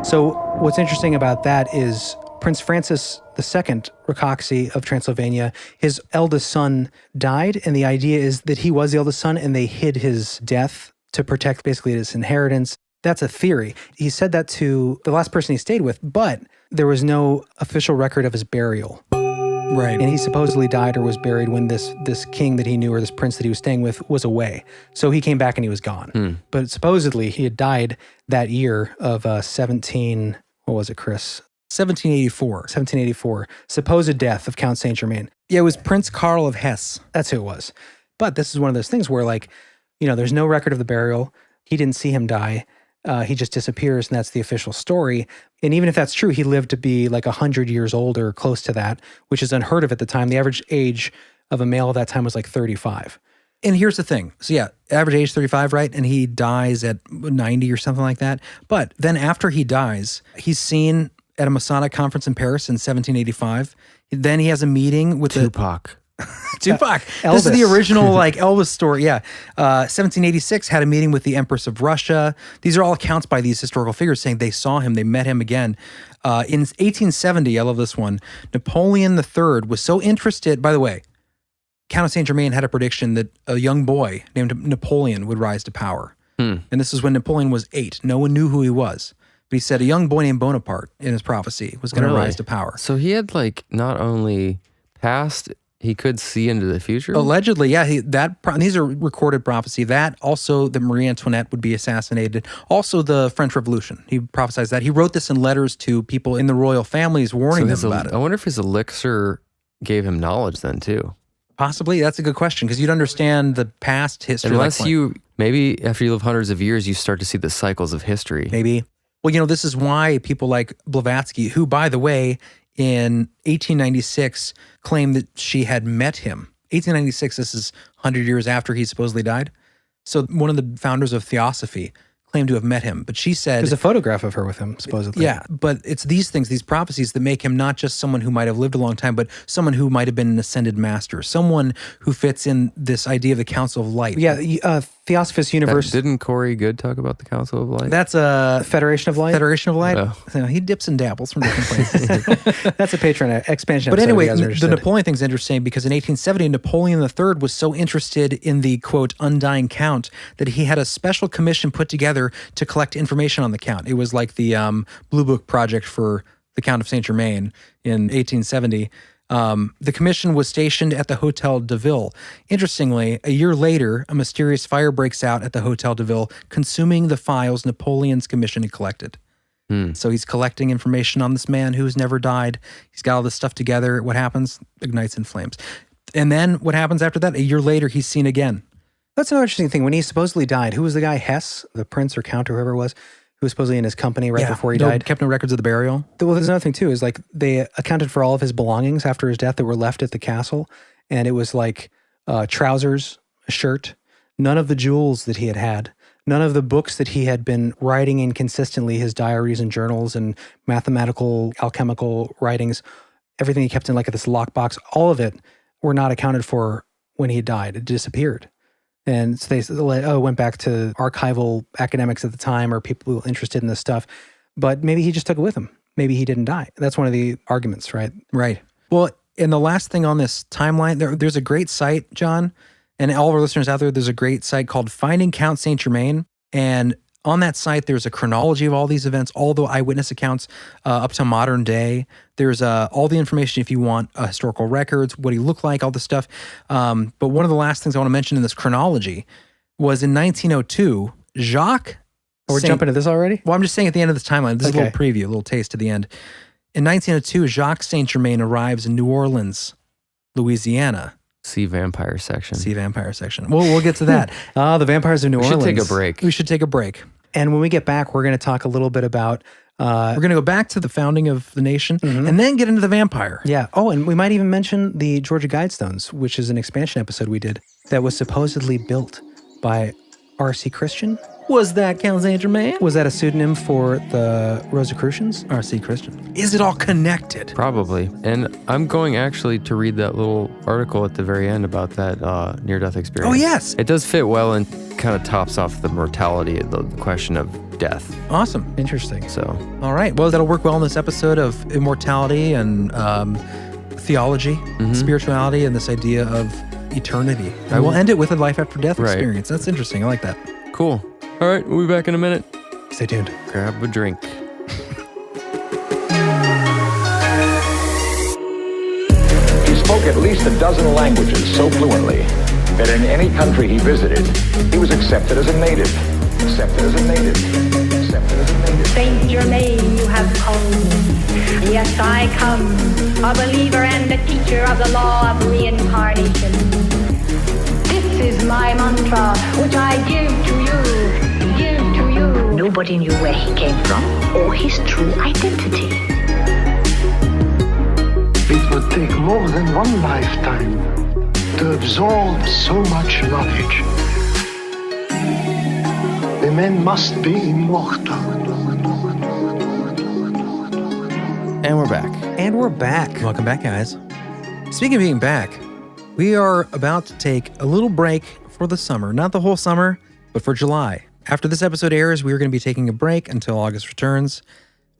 So what's interesting about that is Prince Francis II Rosicrucian of Transylvania, his eldest son died, and the idea is that he was the eldest son, and they hid his death to protect basically his inheritance. That's a theory. He said that to the last person he stayed with, but there was no official record of his burial. Right. And he supposedly died or was buried when this king that he knew or this prince that he was staying with was away. So he came back and he was gone. But supposedly he had died that year of 17, what was it, Chris? 1784. 1784. Supposed death of Count St. Germain. Yeah, it was Prince Karl of Hesse. That's who it was. But this is one of those things where, like, you know, there's no record of the burial. He didn't see him die. He just disappears, and that's the official story. And even if that's true, he lived to be like 100 years old or close to that, which is unheard of at the time. The average age of a male at that time was like 35. And here's the thing. So yeah, average age 35, right? And he dies at 90 or something like that. But then after he dies, he's seen at a Masonic conference in Paris in 1785. Then he has a meeting with Tupac. Tupac. Elvis. This is the original like Elvis story. Yeah. 1786 had a meeting with the Empress of Russia. These are all accounts by these historical figures saying they saw him, they met him again. In 1870, I love this one, Napoleon III was so interested, by the way, Count of St. Germain had a prediction that a young boy named Napoleon would rise to power. And this is when Napoleon was 8. No one knew who he was. But he said a young boy named Bonaparte in his prophecy was going to rise to power. So he had like not only past, he could see into the future? Allegedly, yeah. These are recorded prophecy. That also that Marie Antoinette would be assassinated. Also the French Revolution. He prophesied that. He wrote this in letters to people in the royal families warning them about it. I wonder if his elixir gave him knowledge then too. Possibly. That's a good question because you'd understand the past history. Unless maybe after you live hundreds of years, you start to see the cycles of history. Maybe. Well, you know, this is why people like Blavatsky, who, by the way, in 1896 claimed that she had met him. 1896, this is 100 years after he supposedly died. So one of the founders of Theosophy claimed to have met him, but she said... There's a photograph of her with him, supposedly. Yeah, but it's these things, these prophecies that make him not just someone who might have lived a long time, but someone who might have been an ascended master, someone who fits in this idea of the Council of Light. Yeah, Theosophist Universe... Didn't Corey Good talk about the Council of Light? That's a... Federation of Light? Federation of Light. Oh. So he dips and dabbles from different places. That's a Patreon expansion But episode, anyway, if you guys are the interested. Napoleon thing's interesting because in 1870, Napoleon III was so interested in the, quote, undying count that he had a special commission put together to collect information on the count. It was like the Blue Book project for the Count of St. Germain in 1870. The commission was stationed at the Hotel de Ville. Interestingly, a year later, a mysterious fire breaks out at the Hotel de Ville, consuming the files Napoleon's commission had collected. So he's collecting information on this man who's never died. He's got all this stuff together. What happens? Ignites in flames. And then what happens after that? A year later, he's seen again. That's another interesting thing. When he supposedly died, who was the guy, Hesse, the prince or count or whoever it was, who was supposedly in his company before he died? Kept no records of the burial. Well, there's another thing too, is like they accounted for all of his belongings after his death that were left at the castle. And it was like trousers, a shirt, none of the jewels that he had, none of the books that he had been writing in consistently, his diaries and journals and mathematical, alchemical writings, everything he kept in like this lockbox, all of it were not accounted for when he died. It disappeared. And so they went back to archival academics at the time or people who were interested in this stuff. But maybe he just took it with him. Maybe he didn't die. That's one of the arguments, right? Right. Well, and the last thing on this timeline, there's a great site, John, and all of our listeners out there, there's a great site called Finding Count St. Germain. And on that site, there's a chronology of all these events, all the eyewitness accounts up to modern day. There's all the information if you want historical records, what he looked like, all this stuff. But one of the last things I want to mention in this chronology was in 1902, Jacques... We're jumping to this already? Well, I'm just saying at the end of this timeline, this is a little preview, a little taste to the end. In 1902, Jacques St. Germain arrives in New Orleans, Louisiana. See vampire section. We'll get to that. The vampires of New Orleans. We should take a break. We should take a break. And when we get back, we're going to talk a little bit about... we're going to go back to the founding of the nation and then get into the vampire. Yeah. Oh, and we might even mention the Georgia Guidestones, which is an expansion episode we did that was supposedly built by R.C. Christian. Was that Count St. Germain? Was that a pseudonym for the Rosicrucians? R.C. Christian. Is it all connected? Probably. And I'm going actually to read that little article at the very end about that near-death experience. Oh, yes. It does fit well and kind of tops off the mortality, the question of death. Awesome. Interesting. So. All right. Well, that'll work well in this episode of immortality and theology, spirituality, and this idea of eternity. And we'll end it with a life after death experience. That's interesting. I like that. Cool. All right, we'll be back in a minute. Stay tuned. Grab a drink. He spoke at least a dozen languages so fluently that in any country he visited, he was accepted as a native. Accepted as a native. Accepted as a native. St. Germain, you have called me. Yes, I come, a believer and a teacher of the law of reincarnation. This is my mantra, which I give to you. Nobody knew where he came from or his true identity. It would take more than one lifetime to absorb so much knowledge. The man must be immortal. And we're back. And we're back. Welcome back, guys. Speaking of being back, we are about to take a little break for the summer. Not the whole summer, but for July. After this episode airs, we are going to be taking a break until August returns,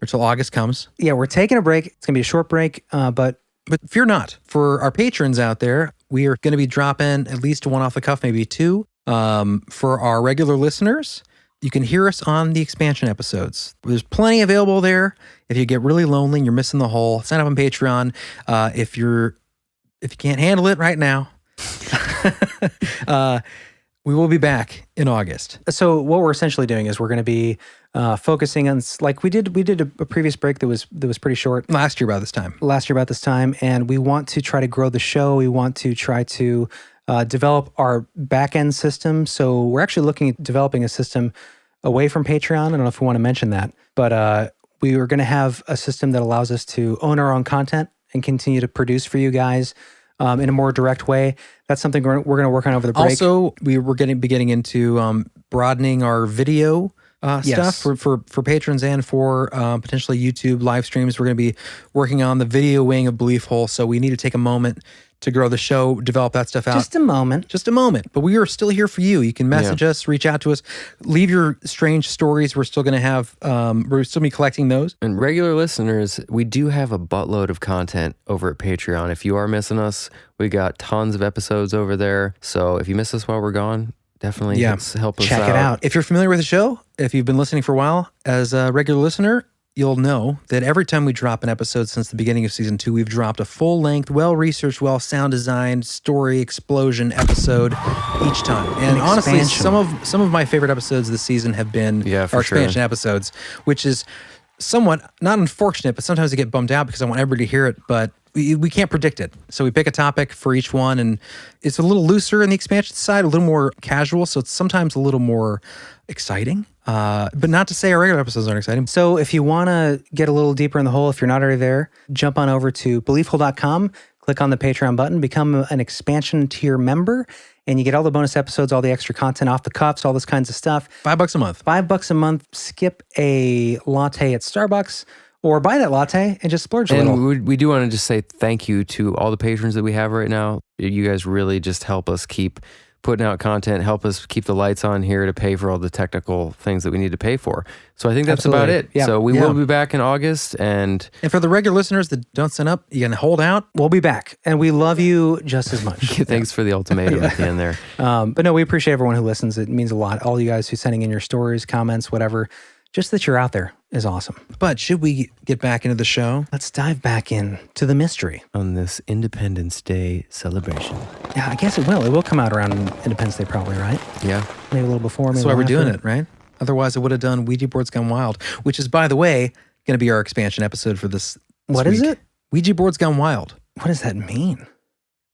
or until August comes. Yeah, we're taking a break. It's going to be a short break, but fear not. For our patrons out there, we are going to be dropping at least one off the cuff, maybe two. For our regular listeners, you can hear us on the expansion episodes. There's plenty available there. If you get really lonely and you're missing the whole, sign up on Patreon. If you can't handle it right now, we will be back in August. So what we're essentially doing is we're going to be focusing on, like we did a previous break that was pretty short. Last year about this time. And we want to try to grow the show. We want to try to develop our back-end system. So we're actually looking at developing a system away from Patreon. I don't know if we want to mention that, but we are going to have a system that allows us to own our own content and continue to produce for you guys in a more direct way. That's something we're going to work on over the break. Also, we're going to be getting into broadening our video stuff for patrons and for potentially YouTube live streams. We're going to be working on the video wing of Belief Hole, so we need to take a moment to grow the show, develop that stuff out. Just a moment. But we are still here for you. You can message us, reach out to us, leave your strange stories. We're still going to have, we're still be collecting those. And regular listeners, we do have a buttload of content over at Patreon. If you are missing us, we got tons of episodes over there. So if you miss us while we're gone, definitely help us out. Check it out. If you're familiar with the show, if you've been listening for a while, as a regular listener, you'll know that every time we drop an episode since the beginning of season 2, we've dropped a full-length, well-researched, well-sound designed story explosion episode each time. And honestly, some of my favorite episodes this season have been our expansion episodes, which is somewhat not unfortunate, but sometimes I get bummed out because I want everybody to hear it, but we can't predict it. So we pick a topic for each one, and it's a little looser in the expansion side, a little more casual, so it's sometimes a little more exciting. But not to say our regular episodes aren't exciting. So if you want to get a little deeper in the hole, if you're not already there, jump on over to beliefhole.com, click on the Patreon button, become an expansion tier member, and you get all the bonus episodes, all the extra content off the cuffs, all this kinds of stuff. $5 a month. $5 a month. Skip a latte at Starbucks, or buy that latte and just splurge a little. And we do want to just say thank you to all the patrons that we have right now. You guys really just help us keep putting out content, help us keep the lights on here to pay for all the technical things that we need to pay for. So I think that's about it. Yeah. So we will be back in August. And for the regular listeners that don't sign up, you can hold out. We'll be back. And we love you just as much. Thanks for the ultimatum at the end there. But no, we appreciate everyone who listens. It means a lot. All you guys who sending in your stories, comments, whatever. Just that you're out there is awesome. But should we get back into the show? Let's dive back in to the mystery. On this Independence Day celebration. Yeah, I guess it will. It will come out around Independence Day probably, right? Yeah. Maybe a little before. Maybe That's why we're doing after. it, right? Otherwise, I would have done Ouija Boards Gone Wild, which is, by the way, going to be our expansion episode for this What week. is it? Ouija Boards Gone Wild. What does that mean?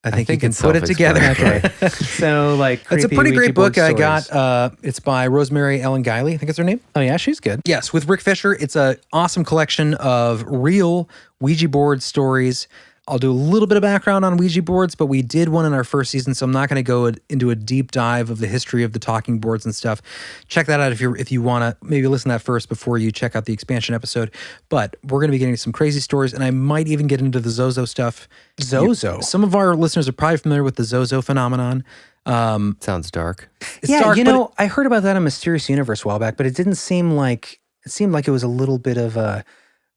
I think you can it's put it together. self-explanatory. So, like, It's a creepy pretty Ouija great book board I got. stories. It's by Rosemary Ellen Guiley. I think that's her name. Oh, yeah, she's good. Yes, with Rick Fisher. It's an awesome collection of real Ouija board stories. I'll do a little bit of background on Ouija boards, but we did one in our first season, so I'm not going to go into a deep dive of the history of the talking boards and stuff. Check that out if you want to maybe listen to that first before you check out the expansion episode. But we're going to be getting some crazy stories, and I might even get into the Zozo stuff. Zozo? Some of our listeners are probably familiar with the Zozo phenomenon. Sounds dark. It's Yeah, dark, you but know, I heard about that on Mysterious Universe a while back, but it didn't seem like it was a little bit of a,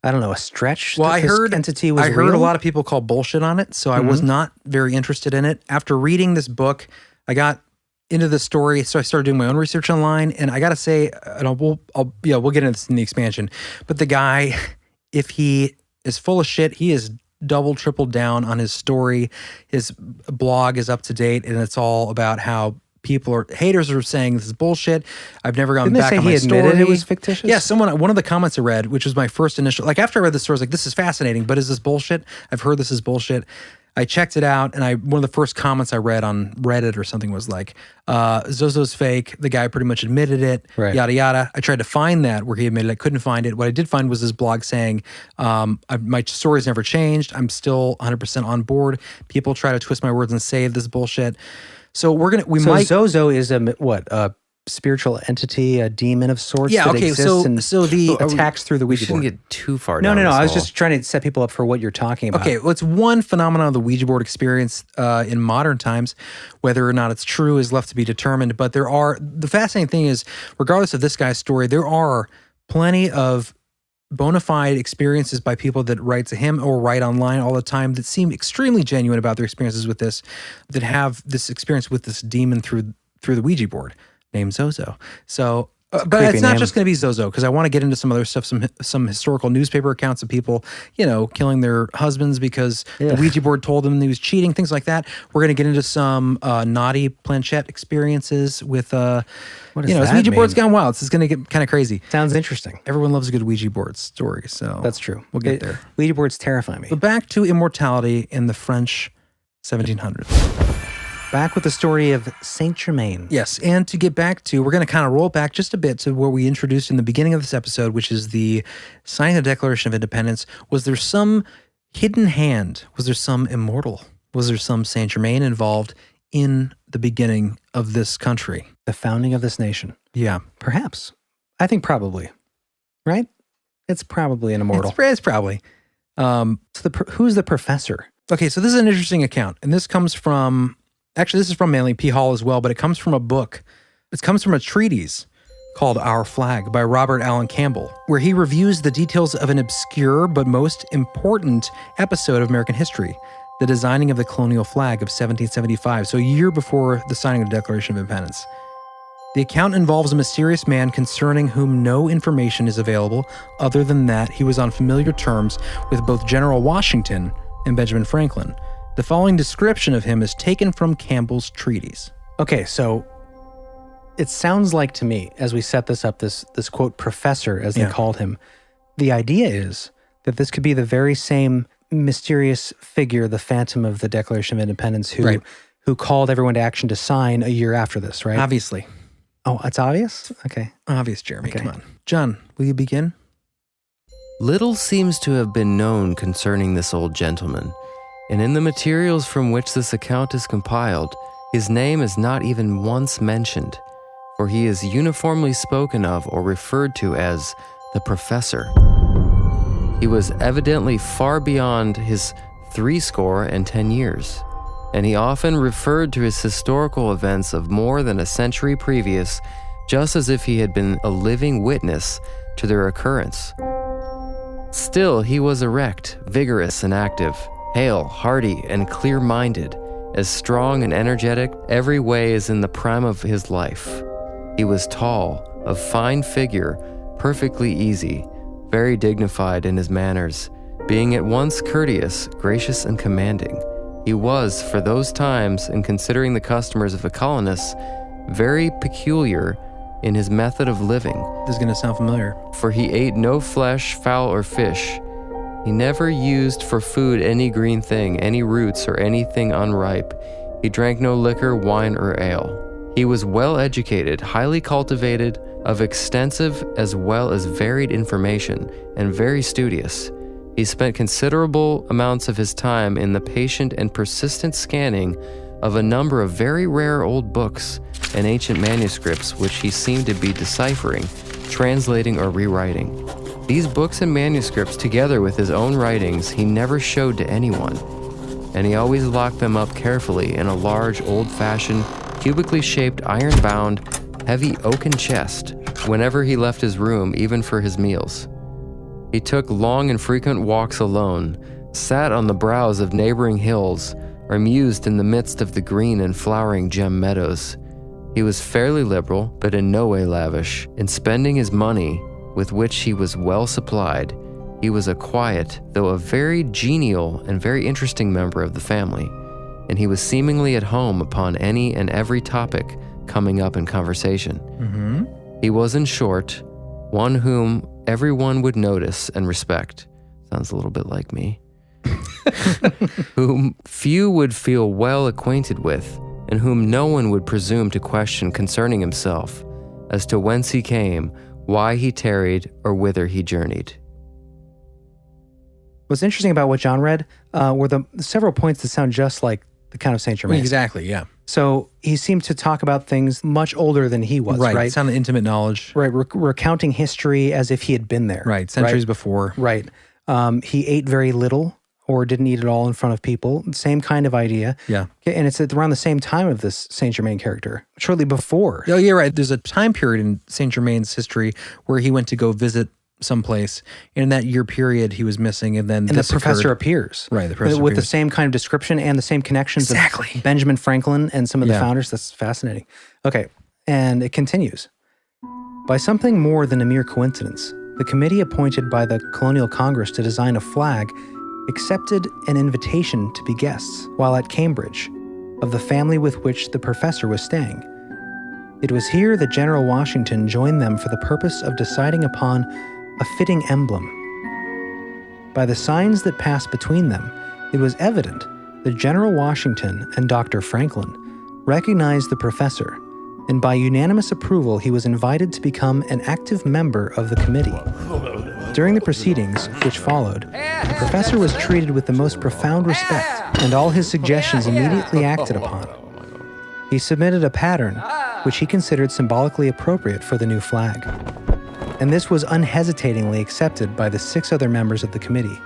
I don't know, a stretch. Well, that I this heard entity was I heard real? a lot of people call bullshit on it, so I was not very interested in it. After reading this book, I got into the story, so I started doing my own research online, and I gotta say, and we'll get into this in the expansion, but the guy, if he is full of shit, he is double, triple down on his story. His blog is up to date, and it's all about how haters are saying this is bullshit. I've never gone back on my story. Admitted it was fictitious? Yeah, one of the comments I read, which was my first initial, like after I read the story, I was like, this is fascinating, but is this bullshit? I've heard this is bullshit. I checked it out, and one of the first comments I read on Reddit or something was like, Zozo's fake. The guy pretty much admitted it, yada, yada. I tried to find that where he admitted it. I couldn't find it. What I did find was his blog saying, my story's never changed. I'm still 100% on board. People try to twist my words and say this is bullshit. So Zozo is a spiritual entity, a demon of sorts that exists so the attacks through the Ouija board. We shouldn't get too far No. down I was just trying to set people up for what you're talking about. Okay, well, it's one phenomenon of the Ouija board experience in modern times. Whether or not it's true is left to be determined. But the fascinating thing is, regardless of this guy's story, there are plenty of bona fide experiences by people that write to him or write online all the time that seem extremely genuine about their experiences with this, that have this experience with this demon through the Ouija board named Zozo. So, but it's not just going to be Zozo, because I want to get into some other stuff, some historical newspaper accounts of people, killing their husbands because the Ouija board told them he was cheating, things like that. We're going to get into some naughty planchette experiences with, his Ouija board's gone wild. This is going to get kind of crazy. Sounds interesting. Everyone loves a good Ouija board story, so that's true. We'll get there. Ouija boards terrify me. But back to immortality in the French 1700s. Back with the story of St. Germain. Yes, and to get back to, we're going to kind of roll back just a bit to what we introduced in the beginning of this episode, which is the signing of the Declaration of Independence. Was there some hidden hand? Was there some immortal? Was there some St. Germain involved in the beginning of this country? The founding of this nation? Yeah. Perhaps. I think probably. Right? It's probably an immortal. It's probably. Who's the professor? Okay, so this is an interesting account, and this comes from... Actually, this is from Manly P. Hall as well, but it comes from a book. It comes from a treatise called Our Flag by Robert Allen Campbell, where he reviews the details of an obscure but most important episode of American history, the designing of the colonial flag of 1775, so a year before the signing of the Declaration of Independence. The account involves a mysterious man concerning whom no information is available other than that he was on familiar terms with both General Washington and Benjamin Franklin. The following description of him is taken from Campbell's treatise. Okay, so it sounds like to me, as we set this up, this quote, professor, as they called him, the idea is that this could be the very same mysterious figure, the phantom of the Declaration of Independence, who called everyone to action to sign a year after this, right? Obviously. Oh, it's obvious? Okay. Obvious, Jeremy. Okay. Come on. John, will you begin? Little seems to have been known concerning this old gentleman, and in the materials from which this account is compiled, his name is not even once mentioned, for he is uniformly spoken of or referred to as the professor. He was evidently far beyond his 70 years, and he often referred to his historical events of more than a century previous, just as if he had been a living witness to their occurrence. Still, he was erect, vigorous, and active, hale, hearty, and clear-minded, as strong and energetic every way as in the prime of his life. He was tall, of fine figure, perfectly easy, very dignified in his manners, being at once courteous, gracious, and commanding. He was, for those times, and considering the customers of the colonists, very peculiar in his method of living. This is going to sound familiar. For he ate no flesh, fowl, or fish. He never used for food any green thing, any roots, or anything unripe. He drank no liquor, wine, or ale. He was well educated, highly cultivated, of extensive as well as varied information, and very studious. He spent considerable amounts of his time in the patient and persistent scanning of a number of very rare old books and ancient manuscripts which he seemed to be deciphering, translating, or rewriting. These books and manuscripts, together with his own writings, he never showed to anyone, and he always locked them up carefully in a large, old-fashioned, cubically shaped, iron-bound, heavy oaken chest whenever he left his room, even for his meals. He took long and frequent walks alone, sat on the brows of neighboring hills, or mused in the midst of the green and flowering gem meadows. He was fairly liberal, but in no way lavish. In spending his money, with which he was well supplied, he was a quiet, though a very genial and very interesting member of the family, and he was seemingly at home upon any and every topic coming up in conversation. He was, in short, one whom everyone would notice and respect. Sounds a little bit like me. Whom few would feel well acquainted with, and whom no one would presume to question concerning himself, as to whence he came, why he tarried, or whither he journeyed. What's interesting about what John read were the several points that sound just like the Count of St. Germain. Exactly, yeah. So he seemed to talk about things much older than he was, right? It sounded intimate knowledge. Right, recounting history as if he had been there. Right, centuries before. Right. He ate very little or didn't eat at all in front of people. Same kind of idea. Yeah. And it's around the same time of this St. Germain character, shortly before. Oh, you're right. There's a time period in St. Germain's history where he went to go visit someplace. And in that year period, he was missing, and then the professor appears. Right, the professor with appears. the same kind of description and the same connections Exactly. of Benjamin Franklin and some of the founders. That's fascinating. Okay, and it continues. By something more than a mere coincidence, the committee appointed by the Colonial Congress to design a flag accepted an invitation to be guests while at Cambridge of the family with which the professor was staying. It was here that General Washington joined them for the purpose of deciding upon a fitting emblem. By the signs that passed between them, it was evident that General Washington and Dr. Franklin recognized the professor, and by unanimous approval he was invited to become an active member of the committee. During the proceedings which followed, the professor was treated with the most profound respect, and all his suggestions immediately acted upon. He submitted a pattern which he considered symbolically appropriate for the new flag. And this was unhesitatingly accepted by the 6 other members of the committee,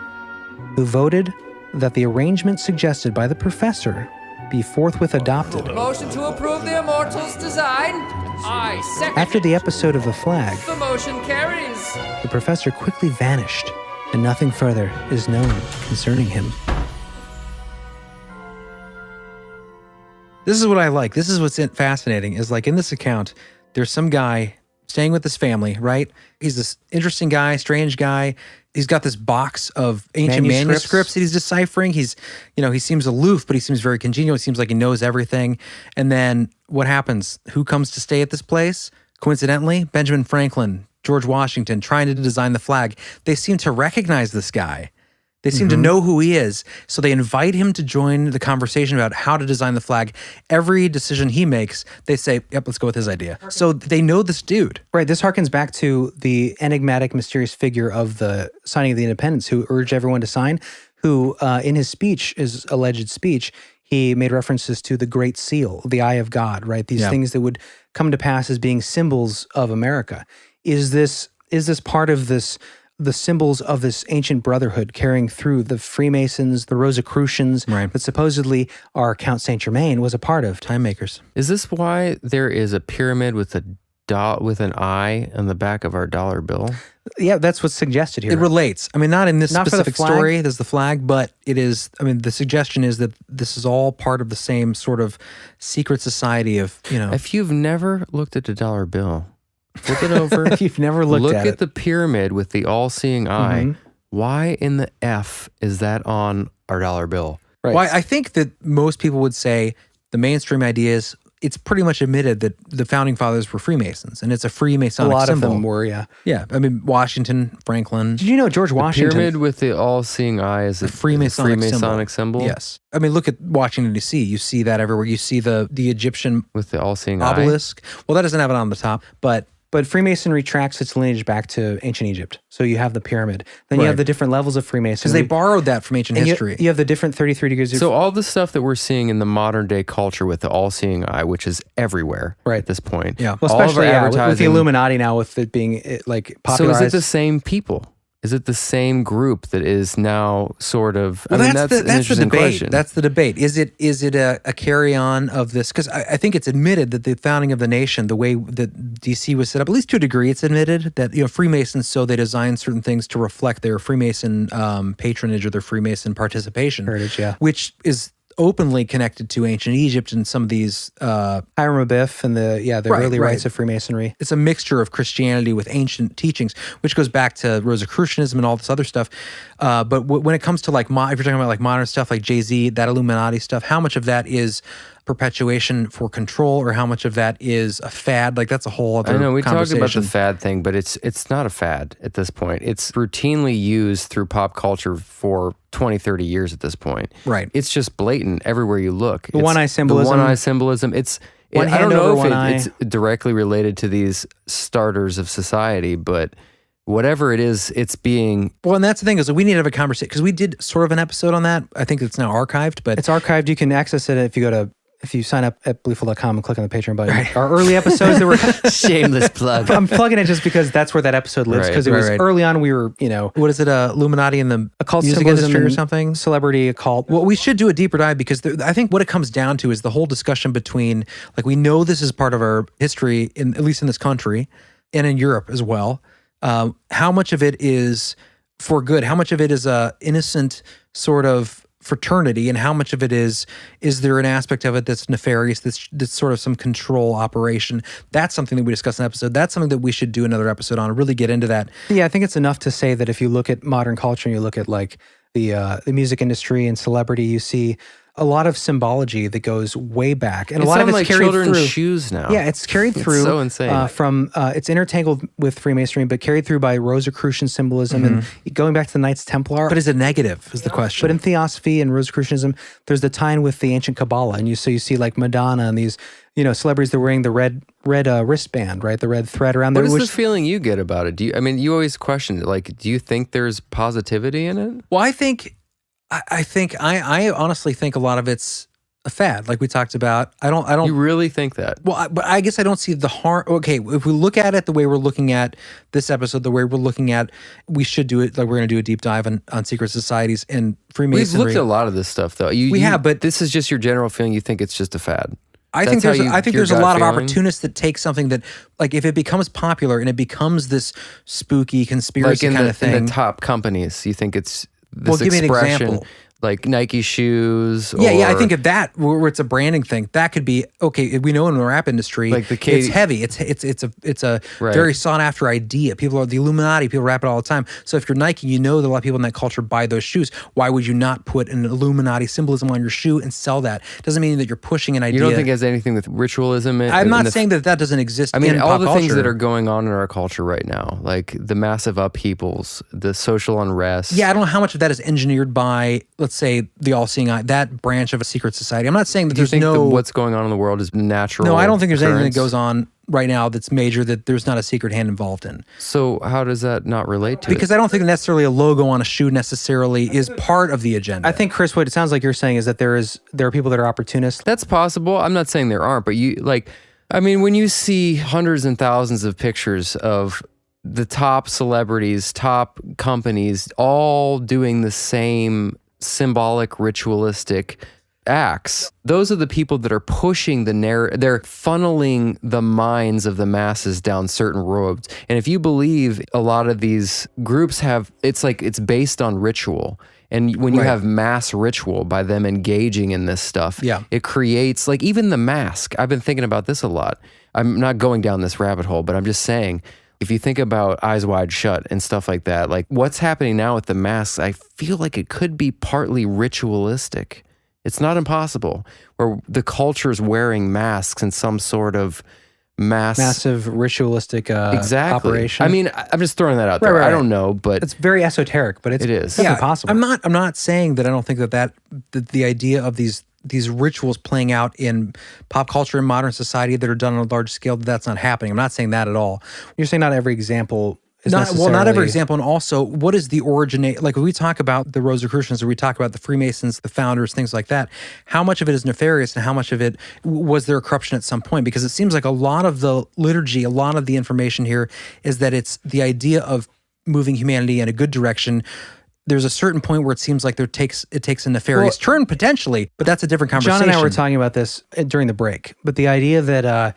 who voted that the arrangement suggested by the professor be forthwith adopted. Motion to approve the immortal's design. I second. After the episode of the flag, The motion carries. the professor quickly vanished, and nothing further is known concerning him. This is what I like. This is what's fascinating, is like in this account, there's some guy staying with his family, right? He's this interesting guy, strange guy. He's got this box of ancient manuscripts that he's deciphering. He seems aloof, but he seems very congenial. It seems like he knows everything. And then what happens? Who comes to stay at this place? Coincidentally, Benjamin Franklin, George Washington, trying to design the flag. They seem to recognize this guy. They seem to know who he is. So they invite him to join the conversation about how to design the flag. Every decision he makes, they say, yep, let's go with his idea. So they know this dude. Right, this harkens back to the enigmatic, mysterious figure of the signing of the independence who urged everyone to sign, who in his speech, his alleged speech, he made references to the Great Seal, the Eye of God, right? These things that would come to pass as being symbols of America. Is this part of this, the symbols of this ancient brotherhood carrying through the Freemasons, the Rosicrucians, that supposedly our Count St. Germain was a part of? Time makers. Is this why there is a pyramid with an eye on the back of our dollar bill? Yeah, that's what's suggested here. It relates. I mean, not in this Not for the specific flag. story, there's the flag, but it is, I mean, the suggestion is that this is all part of the same sort of secret society of, If you've never looked at a dollar bill, flip it over. If you've never looked look at it. the pyramid with the all-seeing eye. Why in the F is that on our dollar bill? Right. Well, I think that most people would say the mainstream idea is it's pretty much admitted that the founding fathers were Freemasons, and it's a Freemasonic A lot symbol. of them were, yeah. Yeah, I mean, Washington, Franklin. Did you know George Washington? Pyramid with the all-seeing eye is a Freemasonic symbol? Yes. I mean, look at Washington, D.C. You see that everywhere. You see the Egyptian With the all-seeing eye? obelisk. Well, that doesn't have it on the top, but Freemasonry tracks its lineage back to ancient Egypt. So you have the pyramid. Then you Right. have the different levels of Freemasonry. because they borrowed that from ancient And history. You have the different 33 degrees of... So all the stuff that we're seeing in the modern day culture with the all-seeing eye, which is everywhere Right. at this point. Yeah. well, all of our especially with the advertising- Illuminati now, with it being like So popularized. is it the same people? Is it the same group that is now sort of? Well, I mean, that's an the interesting debate. question. That's the debate. Is it a carry on of this? Because I think it's admitted that the founding of the nation, the way that DC was set up, at least to a degree, it's admitted that Freemasons, so they design certain things to reflect their Freemason patronage or their Freemason participation, Heritage, yeah. which is openly connected to ancient Egypt and some of these Hiram Abiff and the early rites of Freemasonry. It's a mixture of Christianity with ancient teachings, which goes back to Rosicrucianism and all this other stuff. But when it comes to like, if you're talking about like modern stuff like Jay-Z, that Illuminati stuff, how much of that is perpetuation for control, or how much of that is a fad? Like that's a whole other I know we talked about conversation. the fad thing, but it's not a fad at this point. It's routinely used through pop culture for 20, 30 years at this point. Right. It's just blatant everywhere you look. The one-eye symbolism. The one-eye symbolism. I don't know if it's directly related to these starters of society, but whatever it is, it's being... Well, and that's the thing is that we need to have a conversation, because we did sort of an episode on that. I think it's now archived, but... It's archived. You can access it if you sign up at bluefool.com and click on the Patreon button. Right. Our early episodes that were... Shameless plug. I'm plugging it just because that's where that episode lives, because it was early on. We were, What is it, Illuminati in the occult music symbolism industry or something? Celebrity occult. Well, we should do a deeper dive, because I think what it comes down to is the whole discussion between, like, we know this is part of our history, at least in this country, and in Europe as well. How much of it is for good? How much of it is a innocent sort of fraternity, and how much of it is there an aspect of it that's nefarious, that's sort of some control operation? That's something that we discussed in an episode. That's something that we should do another episode on, really get into that. Yeah, I think it's enough to say that if you look at modern culture and you look at like the music industry and celebrity, you see a lot of symbology that goes way back, and a lot of it's like carried children's through. shoes now. Yeah, it's carried through. It's so insane. From it's intertangled with Freemasonry, but carried through by Rosicrucian symbolism and going back to the Knights Templar. But is it negative? Is the question? But in Theosophy and Rosicrucianism, there's the tie-in with the ancient Kabbalah, and you see like Madonna and these celebrities that are wearing the red wristband, right? The red thread around there. What is the feeling you get about it? You always question it. Like, do you think there's positivity in it? Well, I honestly think a lot of it's a fad, like we talked about. I don't. You really think that? Well, but I guess I don't see the harm. Okay, if we look at it the way we're looking at this episode, the way we're looking at, we should do it. Like we're going to do a deep dive on secret societies and Freemasonry. We've looked at a lot of this stuff, though. We have, but this is just your general feeling. You think it's just a fad. I think there's a lot of opportunists that take something that, like, if it becomes popular and it becomes this spooky conspiracy kind of thing. In the top companies, you think it's this give me an expression, example. like Nike shoes. Yeah. I think of that where it's a branding thing. That could be okay. We know in the rap industry, like it's heavy. It's a very sought after idea. People are the Illuminati. People rap it all the time. So if you're Nike, that a lot of people in that culture buy those shoes. Why would you not put an Illuminati symbolism on your shoe and sell that? Doesn't mean that you're pushing an idea. You don't think it has anything with ritualism? I'm not saying that doesn't exist. I mean, in all pop the culture. things that are going on in our culture right now, like the massive upheavals, the social unrest. Yeah, I don't know how much of that is engineered by, let's say, the all-seeing eye, that branch of a secret society. I'm not saying that Do you there's think what's going on in the world is natural? No, I don't think there's anything that occurrence? goes on right now that's major that there's not a secret hand involved in. So how does that not relate to it? Because I don't think necessarily a logo on a shoe necessarily is part of the agenda. I think, Chris, what it sounds like you're saying is that there are people that are opportunists. That's possible. I'm not saying there aren't, but when you see hundreds and thousands of pictures of the top celebrities, top companies, all doing the same symbolic, ritualistic acts, those are the people that are pushing the narrative. They're funneling the minds of the masses down certain roads. And if you believe a lot of these groups it's based on ritual. And when you have mass ritual by them engaging in this stuff, it creates, like, even the mask. I've been thinking about this a lot. I'm not going down this rabbit hole, but I'm just saying, if you think about Eyes Wide Shut and stuff like that, like what's happening now with the masks, I feel like it could be partly ritualistic. It's not impossible, where the culture is wearing masks in some sort of massive ritualistic operation. I mean, I'm just throwing that out there. Right. I don't know, but it's very esoteric, but it is definitely possible. I'm not saying that I don't think that the idea of these rituals playing out in pop culture and modern society that are done on a large scale, that's not happening. I'm not saying that at all. You're saying not every example is necessarily... Well, not every example. And also, what is the originate... Like, when we talk about the Rosicrucians, or we talk about the Freemasons, the founders, things like that, how much of it is nefarious and how much of it was there corruption at some point? Because it seems like a lot of the liturgy, a lot of the information here is that it's the idea of moving humanity in a good direction. There's a certain point where it seems like it takes a nefarious turn potentially, but that's a different conversation. John and I were talking about this during the break, but the idea that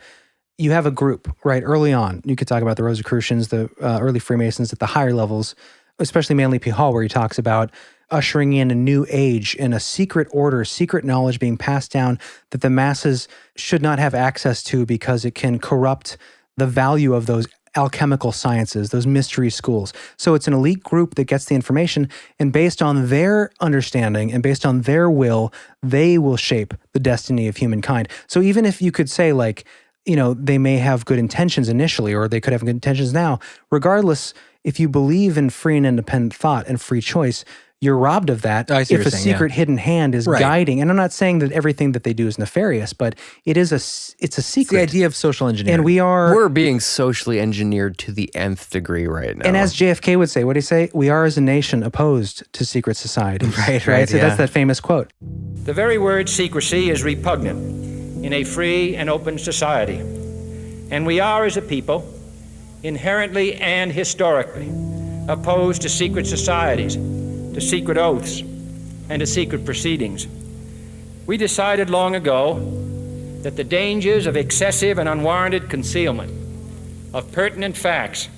you have a group, right, early on, you could talk about the Rosicrucians, the early Freemasons at the higher levels, especially Manly P. Hall, where he talks about ushering in a new age and a secret order, secret knowledge being passed down that the masses should not have access to because it can corrupt the value of those alchemical sciences, those mystery schools. So it's an elite group that gets the information, and based on their understanding and based on their will, they will shape the destiny of humankind. So even if you could say, like, you know, they may have good intentions initially, or they could have good intentions now, regardless, if you believe in free and independent thought and free choice, you're robbed of that if a secret hidden hand is guiding. And I'm not saying that everything that they do is nefarious, but it's a secret. It's the idea of social engineering. And we're being socially engineered to the nth degree right now. And as JFK would say, what did he say? We are as a nation opposed to secret societies. Right. So that's that famous quote. The very word secrecy is repugnant in a free and open society. And we are, as a people, inherently and historically opposed to secret societies, to secret oaths, and to secret proceedings. We decided long ago that the dangers of excessive and unwarranted concealment of pertinent facts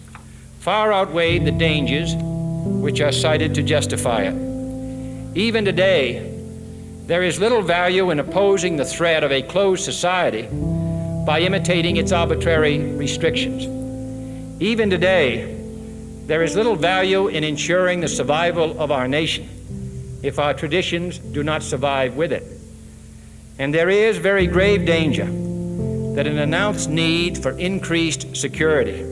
far outweighed the dangers which are cited to justify it. Even today, there is little value in opposing the threat of a closed society by imitating its arbitrary restrictions. Even today, there is little value in ensuring the survival of our nation if our traditions do not survive with it. And there is very grave danger that an announced need for increased security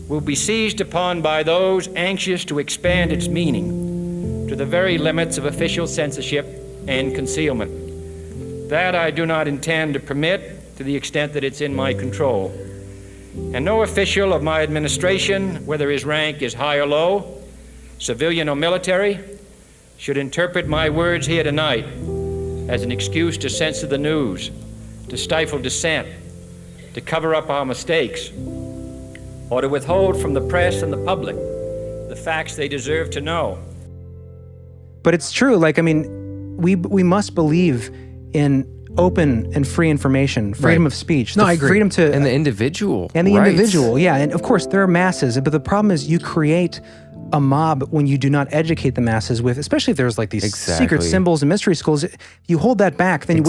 will be seized upon by those anxious to expand its meaning to the very limits of official censorship and concealment. That I do not intend to permit to the extent that it's in my control. And no official of my administration, whether his rank is high or low, civilian or military, should interpret my words here tonight as an excuse to censor the news, to stifle dissent, to cover up our mistakes, or to withhold from the press and the public the facts they deserve to know. But it's true. Like, I mean, we must believe in open and free information, freedom of speech. No, I agree. Freedom to... And the individual. And the rights. individual, yeah. And of course, there are masses, but the problem is you create a mob when you do not educate the masses with, especially if there's like these secret symbols and mystery schools. You hold that back, then you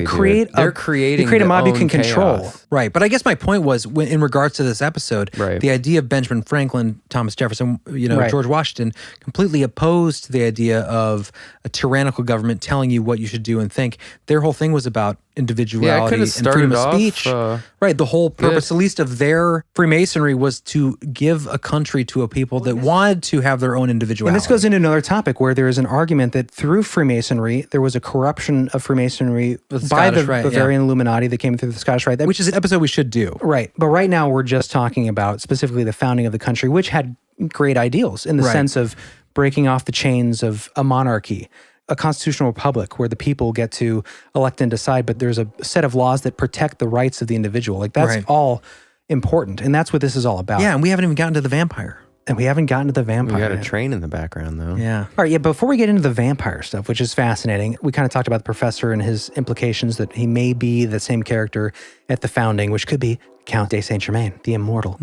create a mob you can control. Right. But I guess my point was, in regards to this episode, the idea of Benjamin Franklin, Thomas Jefferson, George Washington, completely opposed to the idea of a tyrannical government telling you what you should do and think. Their whole thing was about individuality and freedom of speech. Right. The whole purpose, at least of their Freemasonry, was to give a country to a people that wanted to have their own individuality. And this goes into another topic where there is an argument that through Freemasonry, there was a corruption of Freemasonry by the Bavarian Illuminati that came through the Scottish Rite. Which is an episode we should do. Right. But right now we're just talking about specifically the founding of the country, which had great ideals in the sense of breaking off the chains of a monarchy, a constitutional republic where the people get to elect and decide, but there's a set of laws that protect the rights of the individual. Like that's all important. And that's what this is all about. Yeah, and we haven't even gotten to the vampire. And we haven't gotten to the vampire. We got a train in the background, though. Yeah. All right, before we get into the vampire stuff, which is fascinating, we kind of talked about the professor and his implications that he may be the same character at the founding, which could be Count de St Germain, the immortal.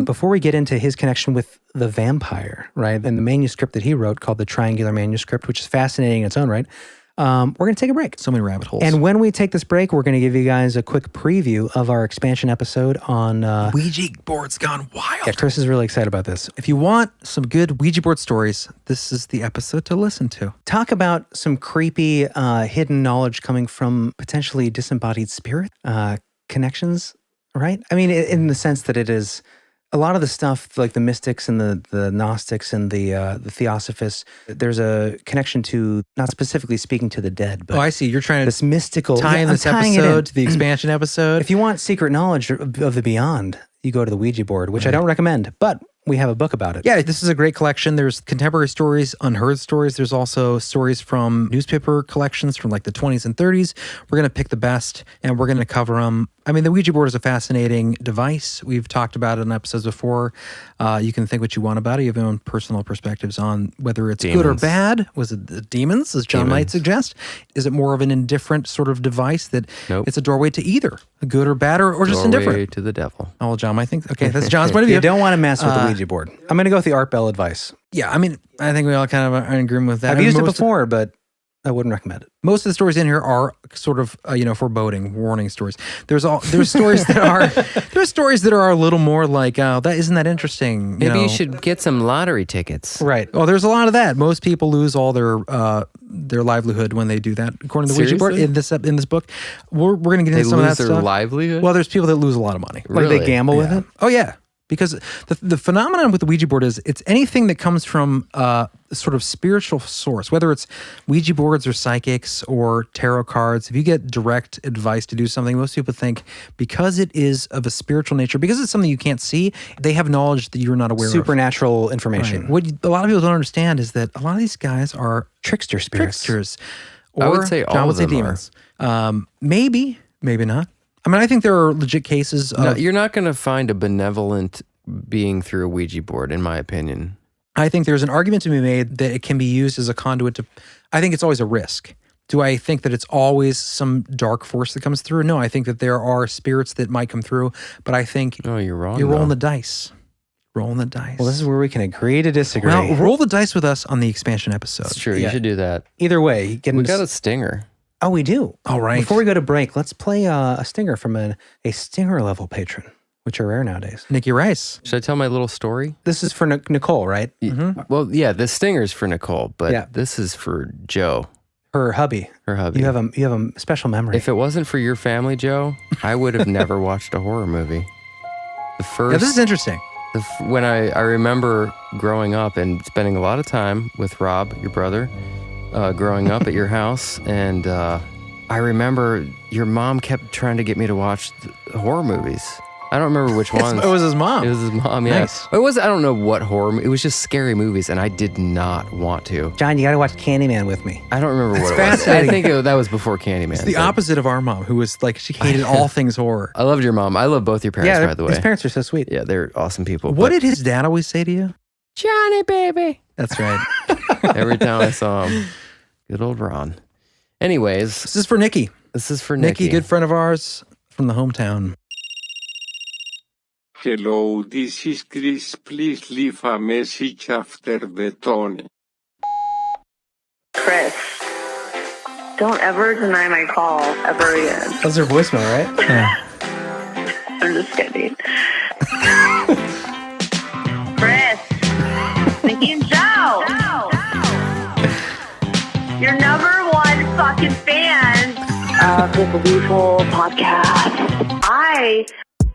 Before we get into his connection with the vampire, right, and the manuscript that he wrote called the Triangular Manuscript, which is fascinating in its own right, we're going to take a break. So many rabbit holes. And when we take this break, we're going to give you guys a quick preview of our expansion episode on... Ouija boards gone wild. Yeah, Chris is really excited about this. If you want some good Ouija board stories, this is the episode to listen to. Talk about some creepy hidden knowledge coming from potentially disembodied spirit connections, right? I mean, in the sense that it is... A lot of the stuff, like the mystics and the Gnostics and the Theosophists, there's a connection to, not specifically speaking to the dead, but I see. You're trying to this mystical tie in this episode to the expansion episode. If you want secret knowledge of the beyond, you go to the Ouija board, which I don't recommend, but we have a book about it. Yeah, this is a great collection. There's contemporary stories, unheard stories. There's also stories from newspaper collections from like the 20s and 30s. We're going to pick the best and we're going to cover them. I mean, the Ouija board is a fascinating device. We've talked about it in episodes before. You can think what you want about it. You have your own personal perspectives on whether it's good or bad. Was it the demons, as John might suggest? Is it more of an indifferent sort of device that it's a doorway to either good or bad or just indifferent? Doorway to the devil. Oh, well, John might think, okay, that's John's point of view. You don't want to mess with the Ouija Ouija board. I'm going to go with the Art Bell advice. Yeah, I mean, I think we all kind of are in agreement with that. I've used it before, but I wouldn't recommend it. Most of the stories in here are sort of foreboding, warning stories. There's stories that are a little more like, oh, isn't that interesting? Maybe you should get some lottery tickets. Right. Well, there's a lot of that. Most people lose all their livelihood when they do that, according to the Ouija board. In this book, we're going to get into some of that stuff. They lose their livelihood? Well, there's people that lose a lot of money. Really? Like they gamble with it? Oh, yeah. Because the phenomenon with the Ouija board is it's anything that comes from a sort of spiritual source, whether it's Ouija boards or psychics or tarot cards. If you get direct advice to do something, most people think because it is of a spiritual nature, because it's something you can't see, they have knowledge that you're not aware of. Supernatural information. Right. What a lot of people don't understand is that a lot of these guys are trickster spirits. Tricksters. Or I would say all John would of say them demons. Maybe not. I mean, I think there are legit cases of... No, you're not going to find a benevolent being through a Ouija board, in my opinion. I think there's an argument to be made that it can be used as a conduit to... I think it's always a risk. Do I think that it's always some dark force that comes through? No, I think that there are spirits that might come through, but I think... No, you're wrong. You're rolling the dice. Rolling the dice. Well, this is where we can agree to disagree. Well, roll the dice with us on the expansion episode. It's true. You should do that. Either way. We got a stinger. Oh, we do. All right. Before we go to break, let's play a stinger from a stinger level patron, which are rare nowadays. Nikki Rice. Should I tell my little story? This is for Nicole, right? Mm-hmm. Well, yeah, the stinger's for Nicole, but this is for Joe. Her hubby. Her hubby. You have a special memory. If it wasn't for your family, Joe, I would have never watched a horror movie. This is interesting. When I remember growing up and spending a lot of time with Rob, your brother, growing up at your house, and I remember your mom kept trying to get me to watch horror movies. I don't remember which ones. It was his mom. It was his mom, yeah. Nice. It was, I don't know what horror, it was just scary movies, and I did not want to. John, you got to watch Candyman with me. I don't remember what it was. Fascinating. I think that was before Candyman. It's the opposite of our mom, who was like, she hated all things horror. I loved your mom. I love both your parents, by the way. His parents are so sweet. Yeah, they're awesome people. What did his dad always say to you? Johnny, baby. That's right. Every time I saw him. Good old Ron. Anyways. This is for Nikki. This is for Nikki. Nikki, good friend of ours from the hometown. Hello, this is Chris. Please leave a message after the tone. Chris, don't ever deny my call ever again. That's her voicemail, right? Yeah. I'm just kidding. Chris, Nikki and Joe. Your number one fucking fan of this beautiful podcast.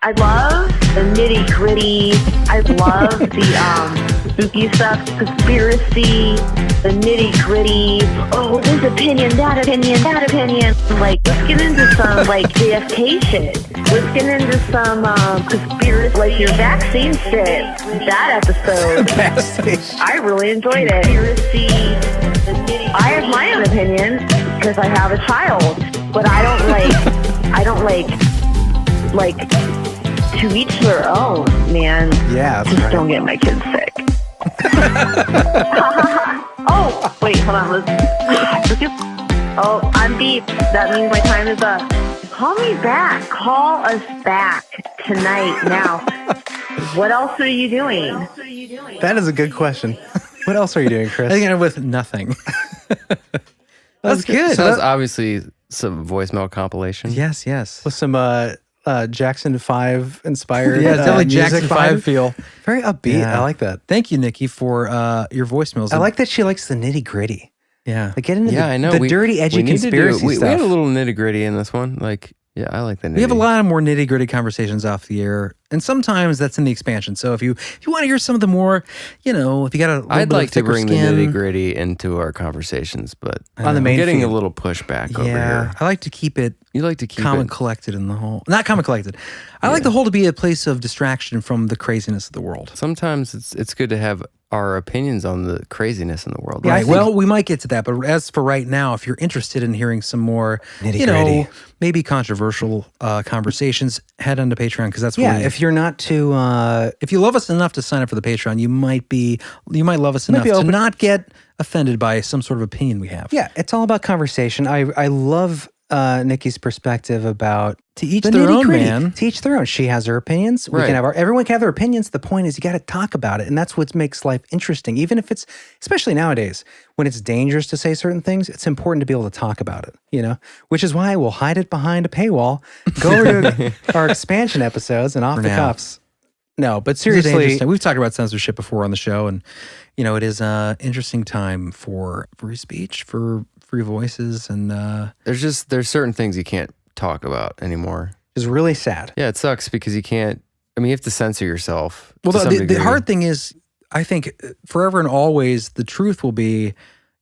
I love the nitty gritty. I love the spooky stuff, conspiracy, the nitty gritty. Oh, this opinion, that opinion, that opinion. Like, let's get into some like JFK shit. Let's get into some conspiracy, like your vaccine shit. That episode, I really enjoyed it. Conspiracy. I have my own opinion because I have a child, but I don't like to each their own, man. Yeah, that's just right. Don't get my kids sick. Oh, wait, hold on. Oh, I'm beep. That means my time is up. Call me back. Call us back tonight. Now, what else are you doing? That is a good question. What else are you doing, Chris? I think I'm with nothing. That's good. So that's obviously some voicemail compilation. Yes. With some Jackson 5 inspired. Yeah, definitely Jackson music 5 feel. Very upbeat. Yeah. I like that. Thank you, Nikki, for your voicemails. I like that she likes the nitty gritty. Yeah. Like get into I know. the dirty, edgy conspiracy we stuff. had a little nitty gritty in this one. Like, yeah, I like the nitty. We have a lot of more nitty gritty conversations off the air, and sometimes that's in the expansion. So if you want to hear some of the more, if you got a little I'd bit like of to thicker bring skin, the nitty gritty into our conversations, but on the main I'm getting feed. a little pushback over Yeah, here. I like to keep it. You like to keep calm it and collected in the whole. Not calm and collected. I like the whole to be a place of distraction from the craziness of the world. Sometimes it's good to have our opinions on the craziness in the world. Right. Well, we might get to that, but as for right now, if you're interested in hearing some more, nitty-gritty, maybe controversial conversations, head on to Patreon because that's where if you're not too, if you love us enough to sign up for the Patreon, you might love us enough to not get offended by some sort of opinion we have. Yeah, it's all about conversation. I love Nikki's perspective about To each the their own, nitty-gritty. man. To each their own. She has her opinions. We Right. can have everyone can have their opinions. The point is you got to talk about it. And that's what makes life interesting. Even if it's, especially nowadays, when it's dangerous to say certain things, it's important to be able to talk about it, you know? Which is why we'll hide it behind a paywall, go over to our expansion episodes and off the now. cuffs. No, but It's seriously, interesting. We've talked about censorship before on the show, and it is an interesting time for free speech, for free voices, and There's certain things you can't talk about anymore. it's really sad. Yeah, it sucks because you can't. I mean, you have to censor yourself. well, to some the degree. hard thing is, I think forever and always, the truth will be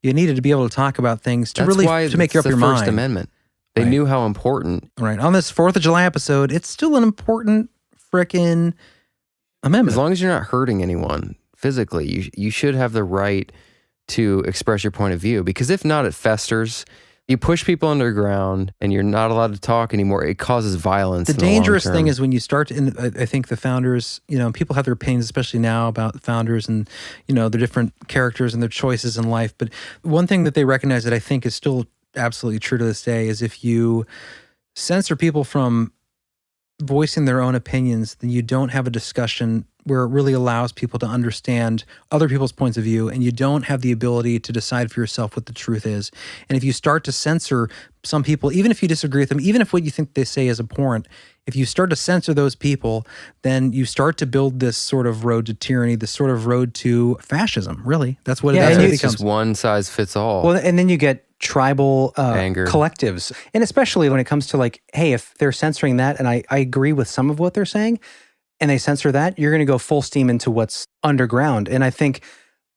you needed to be able to talk about things to That's really why to make it's up the your First mind. Amendment. They Right. knew how important. Right on this 4th of July episode, it's still an important frickin' amendment. As long as you're not hurting anyone physically, you should have the right to express your point of view. Because if not, it festers. You push people underground, and you're not allowed to talk anymore. It causes violence. The in the long dangerous term. thing is when you start to, and I think the founders, people have their opinions, especially now about the founders and, their different characters and their choices in life. But one thing that they recognize that I think is still absolutely true to this day is if you censor people from voicing their own opinions, then you don't have a discussion where it really allows people to understand other people's points of view, and you don't have the ability to decide for yourself what the truth is. And if you start to censor some people, even if you disagree with them, even if what you think they say is abhorrent, if you start to censor those people, then you start to build this sort of road to tyranny, this sort of road to fascism, really. That's what Yeah, it and is. It's just one size fits all. Well, and then you get tribal Anger. collectives. And especially when it comes to like, hey, if they're censoring that, and I agree with some of what they're saying, and they censor that, you're going to go full steam into what's underground. And I think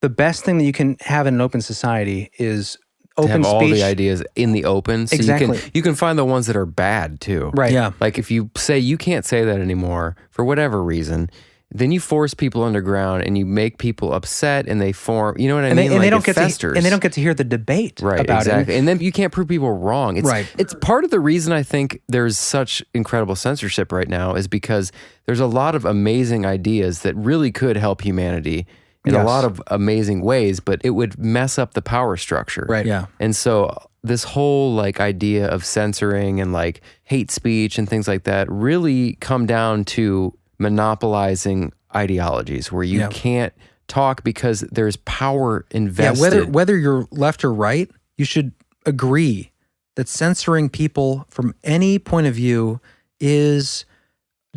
the best thing that you can have in an open society is to open have all speech. the ideas in the open. So Exactly. you can find the ones that are bad too. Right. Yeah. Like if you say you can't say that anymore for whatever reason, then you force people underground and you make people upset and they form, you know what I And mean? they, and they Like, don't it get festers. to, and they don't get to hear the debate Right, about exactly. it. And then you can't prove people wrong. It's, Right. It's part of the reason I think there's such incredible censorship right now is because there's a lot of amazing ideas that really could help humanity in a Yes. lot of amazing ways, but it would mess up the power structure. Right. Yeah. And so this whole like idea of censoring and like hate speech and things like that really come down to monopolizing ideologies where you Yeah. can't talk because there's power invested. Yeah, whether you're left or right, you should agree that censoring people from any point of view is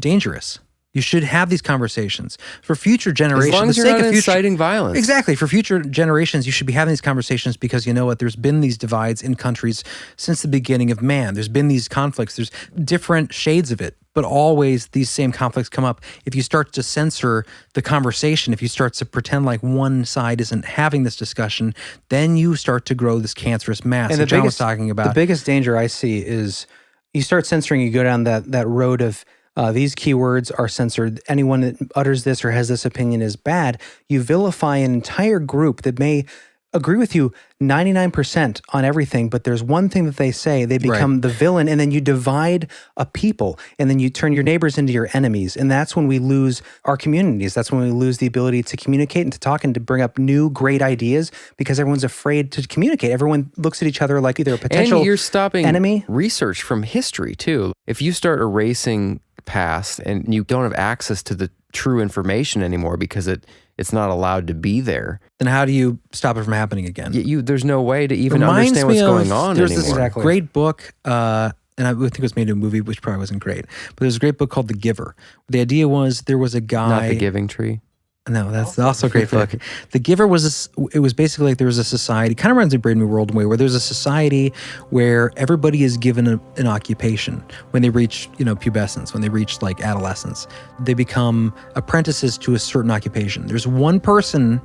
dangerous. You should have these conversations for future generations. As long as the you're sake not of future- inciting violence. Exactly. For future generations, you should be having these conversations because you know what? There's been these divides in countries since the beginning of man. There's been these conflicts. There's different shades of it, but always these same conflicts come up. If you start to censor the conversation, if you start to pretend like one side isn't having this discussion, then you start to grow this cancerous mass that John was talking about. The biggest danger I see is you start censoring, you go down that road of these keywords are censored. Anyone that utters this or has this opinion is bad. You vilify an entire group that may agree with you 99% on everything, but there's one thing that they say, they become the villain, and then you divide a people, and then you turn your neighbors into your enemies. And that's when we lose our communities. That's when we lose the ability to communicate and to talk and to bring up new great ideas because everyone's afraid to communicate. Everyone looks at each other like either a potential and you're stopping enemy. research from history too. If you start erasing past and you don't have access to the true information anymore because it's not allowed to be there, then how do you stop it from happening again? there's no way to even Reminds understand me what's of- going on there's anymore. this great book, and I think it was made into a movie, which probably wasn't great. But there's a great book called The Giver. The idea was there was a guy. Not the Giving Tree. No, that's also a great book. The Giver was it was basically like there was a society, kind of runs a Brave New World way, where there's a society where everybody is given an occupation when they reach, pubescence, when they reach like adolescence. They become apprentices to a certain occupation. There's one person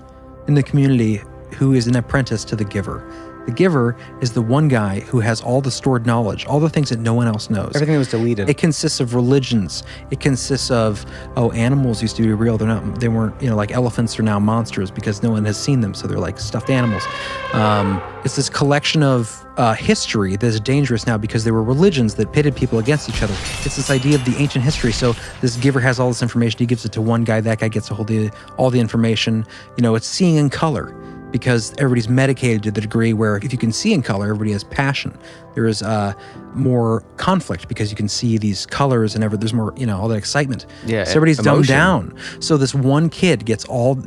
in the community who is an apprentice to the Giver. The Giver is the one guy who has all the stored knowledge, all the things that no one else knows. Everything that was deleted. It consists of religions. It consists of, animals used to be real. They weren't, like elephants are now monsters because no one has seen them. So they're like stuffed animals. It's this collection of history that is dangerous now because there were religions that pitted people against each other. It's this idea of the ancient history. So this Giver has all this information. He gives it to one guy. That guy gets all the information. It's seeing in color. because everybody's medicated to the degree where if you can see in color, everybody has passion. There is more conflict because you can see these colors and there's more, all that excitement. Yeah, so everybody's dumbed emotion. down. So this one kid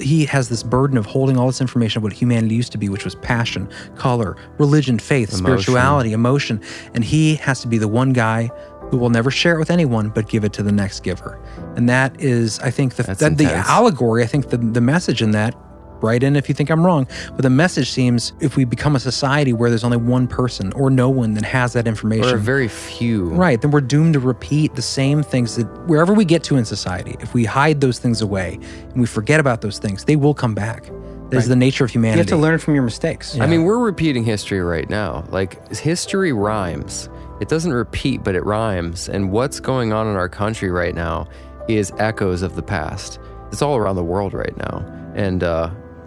he has this burden of holding all this information of what humanity used to be, which was passion, color, religion, faith, spirituality, emotion. And he has to be the one guy who will never share it with anyone, but give it to the next giver. And that is, I think, the allegory, I think the message in that, write in if you think I'm wrong, but the message seems if we become a society where there's only one person or no one that has that information. Or very few. Right, then we're doomed to repeat the same things that wherever we get to in society, if we hide those things away and we forget about those things, they will come back. That is the nature of humanity. You have to learn from your mistakes. Yeah. I mean, we're repeating history right now. Like, history rhymes. It doesn't repeat, but it rhymes. And what's going on in our country right now is echoes of the past. It's all around the world right now. And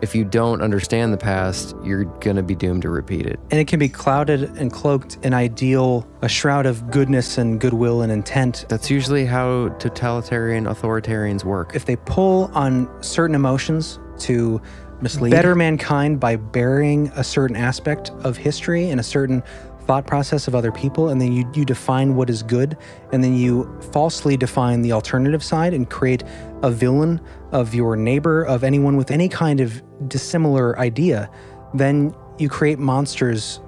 if you don't understand the past, you're going to be doomed to repeat it. And it can be clouded and cloaked in a shroud of goodness and goodwill and intent. That's usually how totalitarian authoritarians work. If they pull on certain emotions to mislead, better mankind by burying a certain aspect of history and a certain thought process of other people, and then you define what is good, and then you falsely define the alternative side and create a villain of your neighbor, of anyone with any kind of dissimilar idea, then you create monsters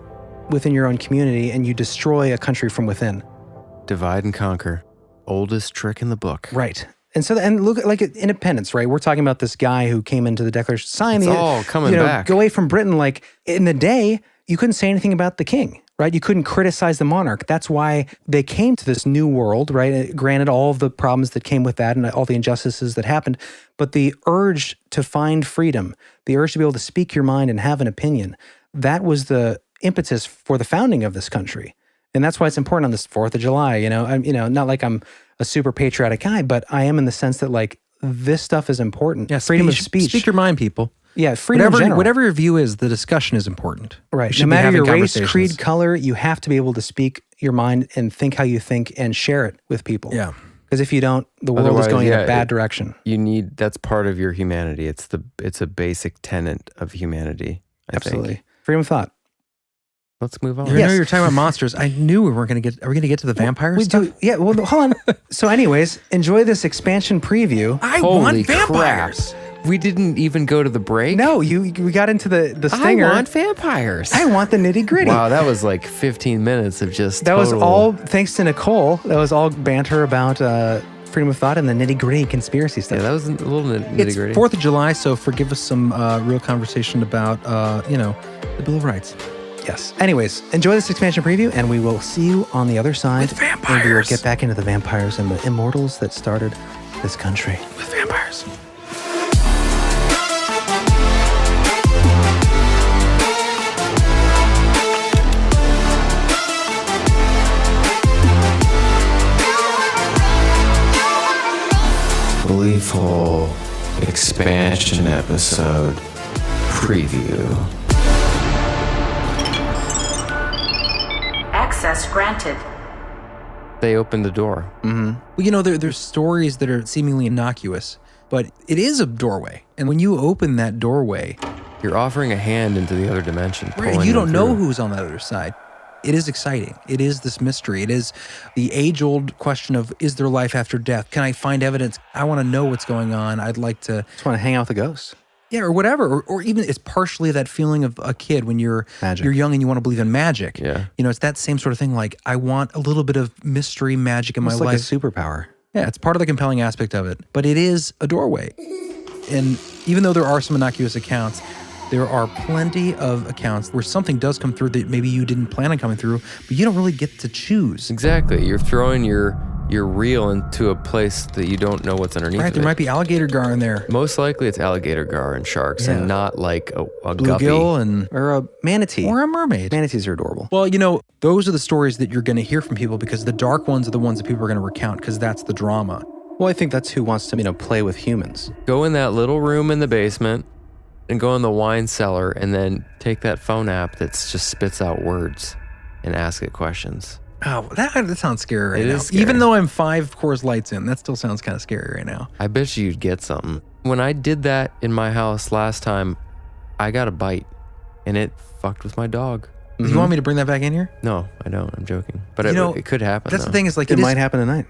within your own community and you destroy a country from within. Divide and conquer. Oldest trick in the book. Right. And look like at independence, right? We're talking about this guy who came into the Declaration, signed it's all coming back. Go away from Britain. Like in the day, you couldn't say anything about the king, right? You couldn't criticize the monarch. That's why they came to this new world, right? Granted, all of the problems that came with that and all the injustices that happened, but the urge to find freedom, the urge to be able to speak your mind and have an opinion, that was the impetus for the founding of this country. And that's why it's important on this 4th of July, I'm not like I'm a super patriotic guy, but I am in the sense that like this stuff is important. Yeah, freedom of speech. Speak your mind, people. Yeah, freedom in general. Whatever your view is, the discussion is important. Right. No matter your race, creed, color, you have to be able to speak your mind and think how you think and share it with people. Yeah. Because if you don't, the world is going in a bad direction. That's part of your humanity. It's a basic tenet of humanity, I think. Freedom of thought. Let's move on. I know you're talking about monsters. I knew we weren't going to get. Are we going to get to the vampires? Do. Yeah. Well, hold on. So, anyways, enjoy this expansion preview. I want vampires. Crap. We didn't even go to the break. No, we got into the stinger. I want vampires. I want the nitty gritty. Wow, that was like 15 minutes of just. That was all thanks to Nicole. That was all banter about freedom of thought and the nitty gritty conspiracy stuff. Yeah, that was a little nitty gritty. It's 4th of July, so forgive us some real conversation about the Bill of Rights. Yes. Anyways, enjoy this expansion preview, and we will see you on the other side. With vampires. And we will get back into the vampires and the immortals that started this country. With vampires. Gleeful expansion episode preview. Access granted. They opened the door. Mm-hmm. Well, there's stories that are seemingly innocuous, but it is a doorway. And when you open that doorway, you're offering a hand into the other dimension. Right, you don't know who's on the other side. It is exciting. It is this mystery. It is the age-old question of, is there life after death? Can I find evidence? I want to know what's going on. I'd like to... Just want to hang out with the ghosts. Yeah, or whatever. Or even it's partially that feeling of a kid when you're young and you want to believe in magic. Yeah. It's that same sort of thing. Like, I want a little bit of mystery magic in my life. It's like a superpower. Yeah, it's part of the compelling aspect of it. But it is a doorway. And even though there are some innocuous accounts, there are plenty of accounts where something does come through that maybe you didn't plan on coming through, but you don't really get to choose. Exactly. You're throwing your reel into a place that you don't know what's underneath. Right, there might be alligator gar in there. Most likely it's alligator gar and sharks and not like a guppy. Bluegill or a manatee. Or a mermaid. Manatees are adorable. Well, those are the stories that you're going to hear from people because the dark ones are the ones that people are going to recount because that's the drama. Well, I think that's who wants to, play with humans. Go in that little room in the basement and go in the wine cellar and then take that phone app that just spits out words and ask it questions. Oh, that sounds scary right now. It is scary. Even though I'm 5 Coors Lights in, that still sounds kind of scary right now. I bet you'd get something. When I did that in my house last time, I got a bite, and it fucked with my dog. You want me to bring that back in here? No, I don't. I'm joking. But it could happen. That's though. the thing is like It might happen tonight.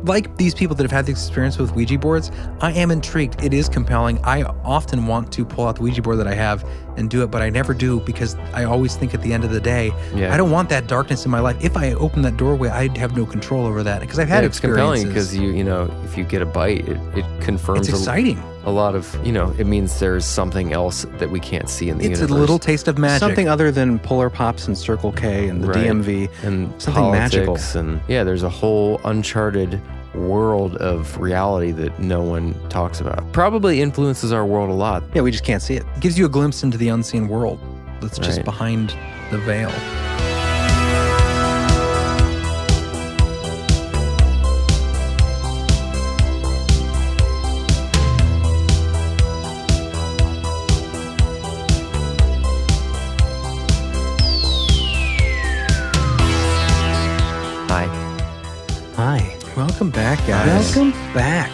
Like these people that have had the experience with Ouija boards, I am intrigued. It is compelling. I often want to pull out the Ouija board that I have and do it, but I never do because I always think at the end of the day, I don't want that darkness in my life. If I open that doorway, I'd have no control over that because I've had it's experiences. compelling because you know, if you get a bite, it confirms It's exciting. a lot of, you know, it means there's something else that we can't see in the universe. It's a little taste of magic. Something other than Polar Pops and Circle K and the DMV. And something magical. And there's a whole uncharted world of reality that no one talks about. Probably influences our world a lot. Yeah, we just can't see it. It gives you a glimpse into the unseen world that's just behind the veil. Hi. Welcome back, guys. Welcome back.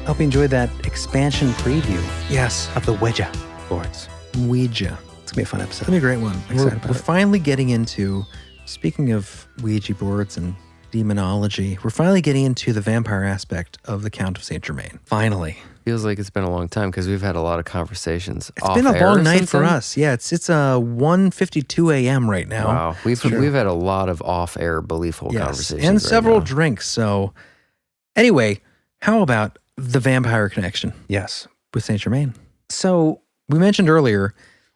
Hope you enjoyed that expansion preview. Yes. Of the Ouija boards. Ouija. It's going to be a fun episode. It's going to be a great one. Excited about We're it. finally getting into, speaking of Ouija boards and demonology, we're finally getting into the vampire aspect of the Count of St. Germain. Finally. Feels like it's been a long time because we've had a lot of conversations. It's been a long night for us. Yeah, it's 1:52 a.m. right now. Wow, we've had a lot of off-air beliefful conversations and right several now. drinks. So, anyway, how about the vampire connection? Yes, with Saint Germain. So we mentioned earlier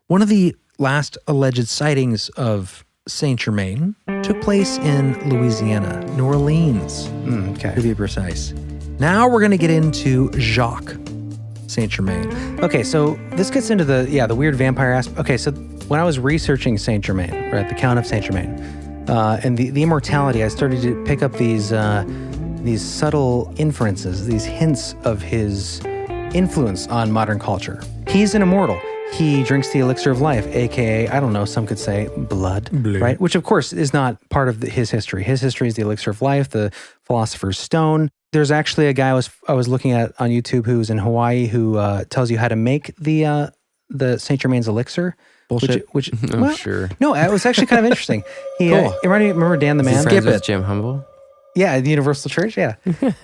one of the last alleged sightings of Saint Germain took place in Louisiana, New Orleans, to be precise. Now we're going to get into Jacques Saint Germain. Okay, so this gets into the weird vampire aspect. Okay, so when I was researching Saint Germain, right, the Count of St. Germain, and the immortality, I started to pick up these subtle inferences, these hints of his influence on modern culture. He's an immortal. He drinks the elixir of life, aka, I don't know, some could say blood, right? Which of course is not part of his history. His history is the elixir of life, the philosopher's stone. There's actually a guy I was looking at on YouTube who's in Hawaii who tells you how to make the St. Germain's elixir. Bullshit. Which I'm sure. No, it was actually kind of interesting. He Cool. remember Dan the Man? Friends with Jim Humble? Yeah, the Universal Church, yeah.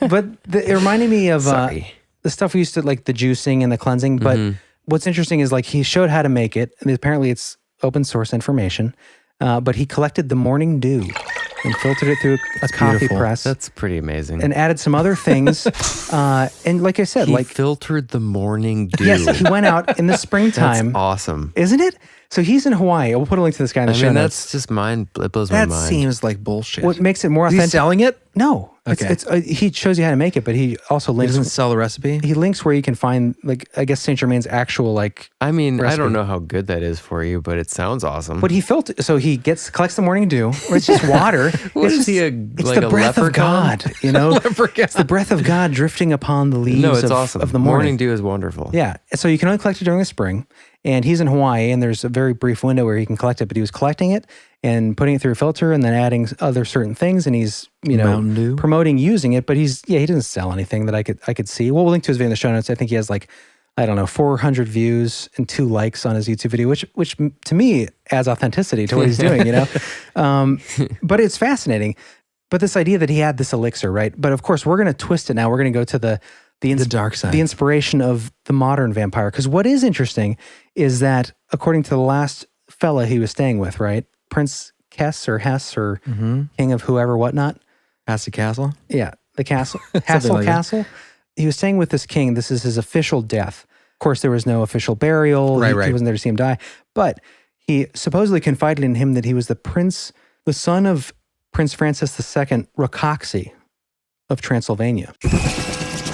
But it reminded me of the stuff we used to, like the juicing and the cleansing. But what's interesting is like he showed how to make it. And apparently it's open source information. But he collected the morning dew and filtered it through a coffee beautiful. press. That's pretty amazing. And added some other things. And like I said, he filtered the morning dew. Yes, he went out in the springtime. That's awesome. Isn't it? So he's in Hawaii. We'll put a link to this guy in the show notes. That's just it blows my mind. That seems like bullshit. What makes it more Is authentic? he selling it? No. Okay. It's he shows you how to make it, but he also He links. doesn't sell the recipe? He links where you can find, like, I guess St. Germain's actual, like, I mean, I recipe. don't know how good that is for you, but it sounds awesome. But he so he collects the morning dew, or it's just water. What it's is he, it's like the a breath of leprechaun? God, you know? It's the breath of God drifting upon the leaves No, it's awesome. of the morning. Dew is wonderful. Yeah. So you can only collect it during the spring. And he's in Hawaii, and there's a very brief window where he can collect it, but he was collecting it and putting it through a filter and then adding other certain things, and he's, Mountain Dew? promoting using it, but he doesn't sell anything that I could see. Well, we'll link to his video in the show notes. I think he has 400 views and 2 likes on his YouTube video, which to me adds authenticity to what he's doing, But it's fascinating. But this idea that he had this elixir, right? But of course, we're going to twist it now. We're going to go to the dark side. The inspiration of the modern vampire. Because what is interesting is that according to the last fella he was staying with, right? Prince Hess or King of whoever, whatnot. Hassy Castle? Yeah, the castle. Hassel like Castle. He was staying with this king. This is his official death. Of course, there was no official burial. Right. He wasn't there to see him die. But he supposedly confided in him that he was the son of Prince Francis II Rákóczi of Transylvania.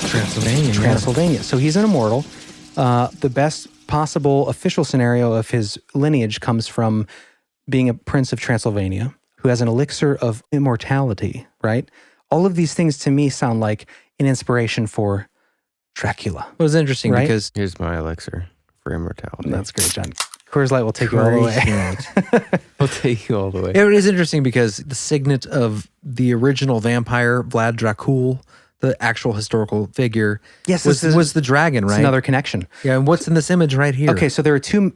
Transylvania. So he's an immortal. The best possible official scenario of his lineage comes from being a prince of Transylvania who has an elixir of immortality, right? All of these things to me sound like an inspiration for Dracula. It was interesting right? because here's my elixir for immortality. That's great, John. Coors Light will take you all the way. We'll take you all the way. It is interesting because the signet of the original vampire, Vlad Dracul, the actual historical figure, Yes, was the dragon, right? It's another connection. Yeah, and what's in this image right here? Okay, so there are two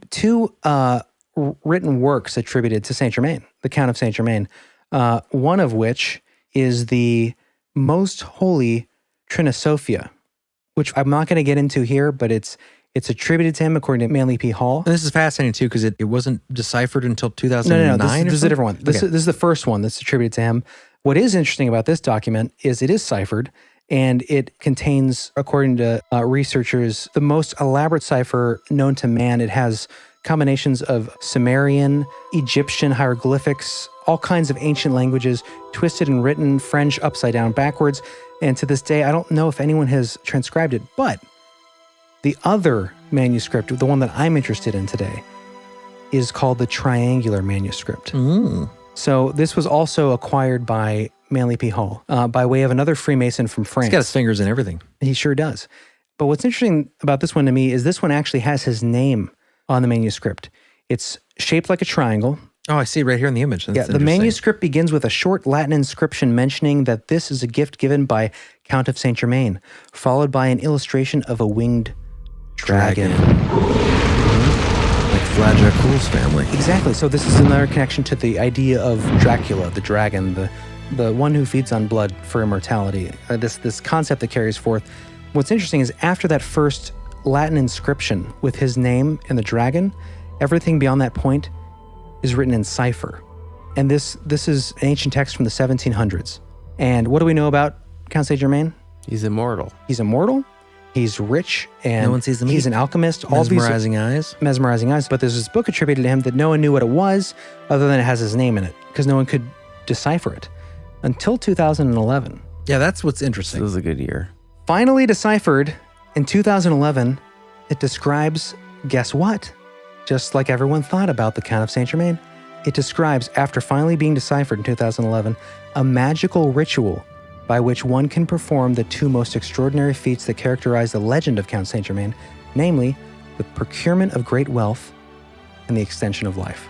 written works attributed to St. Germain, the Count of St. Germain, one of which is the Most Holy Trinosophia, which I'm not going to get into here, but it's attributed to him according to Manly P. Hall. And this is fascinating too because it wasn't deciphered until 2009. No, this is a different one. This Okay. is the first one that's attributed to him. What is interesting about this document is it is ciphered, and it contains, according to researchers, the most elaborate cipher known to man. It has combinations of Sumerian, Egyptian hieroglyphics, all kinds of ancient languages, twisted and written, French upside down backwards. And to this day, I don't know if anyone has transcribed it, but the other manuscript, the one that I'm interested in today, is called the Triangular Manuscript. So this was also acquired by Manly P. Hall by way of another Freemason from France. He's got his fingers in everything. He sure does. But what's interesting about this one to me is this one actually has his name on the manuscript. It's shaped like a triangle. Oh, I see it right here in the image. That's Yeah, the interesting. manuscript begins with a short Latin inscription mentioning that this is a gift given by Count of St. Germain, followed by an illustration of a winged dragon. Like Vlad Dracula's family. Exactly. So this is another connection to the idea of Dracula, the dragon, the one who feeds on blood for immortality. This concept that carries forth. What's interesting is after that first Latin inscription with his name and the dragon, everything beyond that point is written in cipher. And this is an ancient text from the 1700s. And what do we know about Count St. Germain? He's immortal. He's immortal. He's rich, and No one sees him he's eat. an alchemist. Mesmerizing eyes. Mesmerizing eyes. But there's this book attributed to him that no one knew what it was, other than it has his name in it, because no one could decipher it until 2011. Yeah, that's what's This interesting. was a good year. Finally deciphered in 2011, it describes, guess what? Just like everyone thought about the Count of St. Germain, it describes, after finally being deciphered in 2011, a magical ritual by which one can perform the two most extraordinary feats that characterize the legend of Count St. Germain, namely the procurement of great wealth and the extension of life.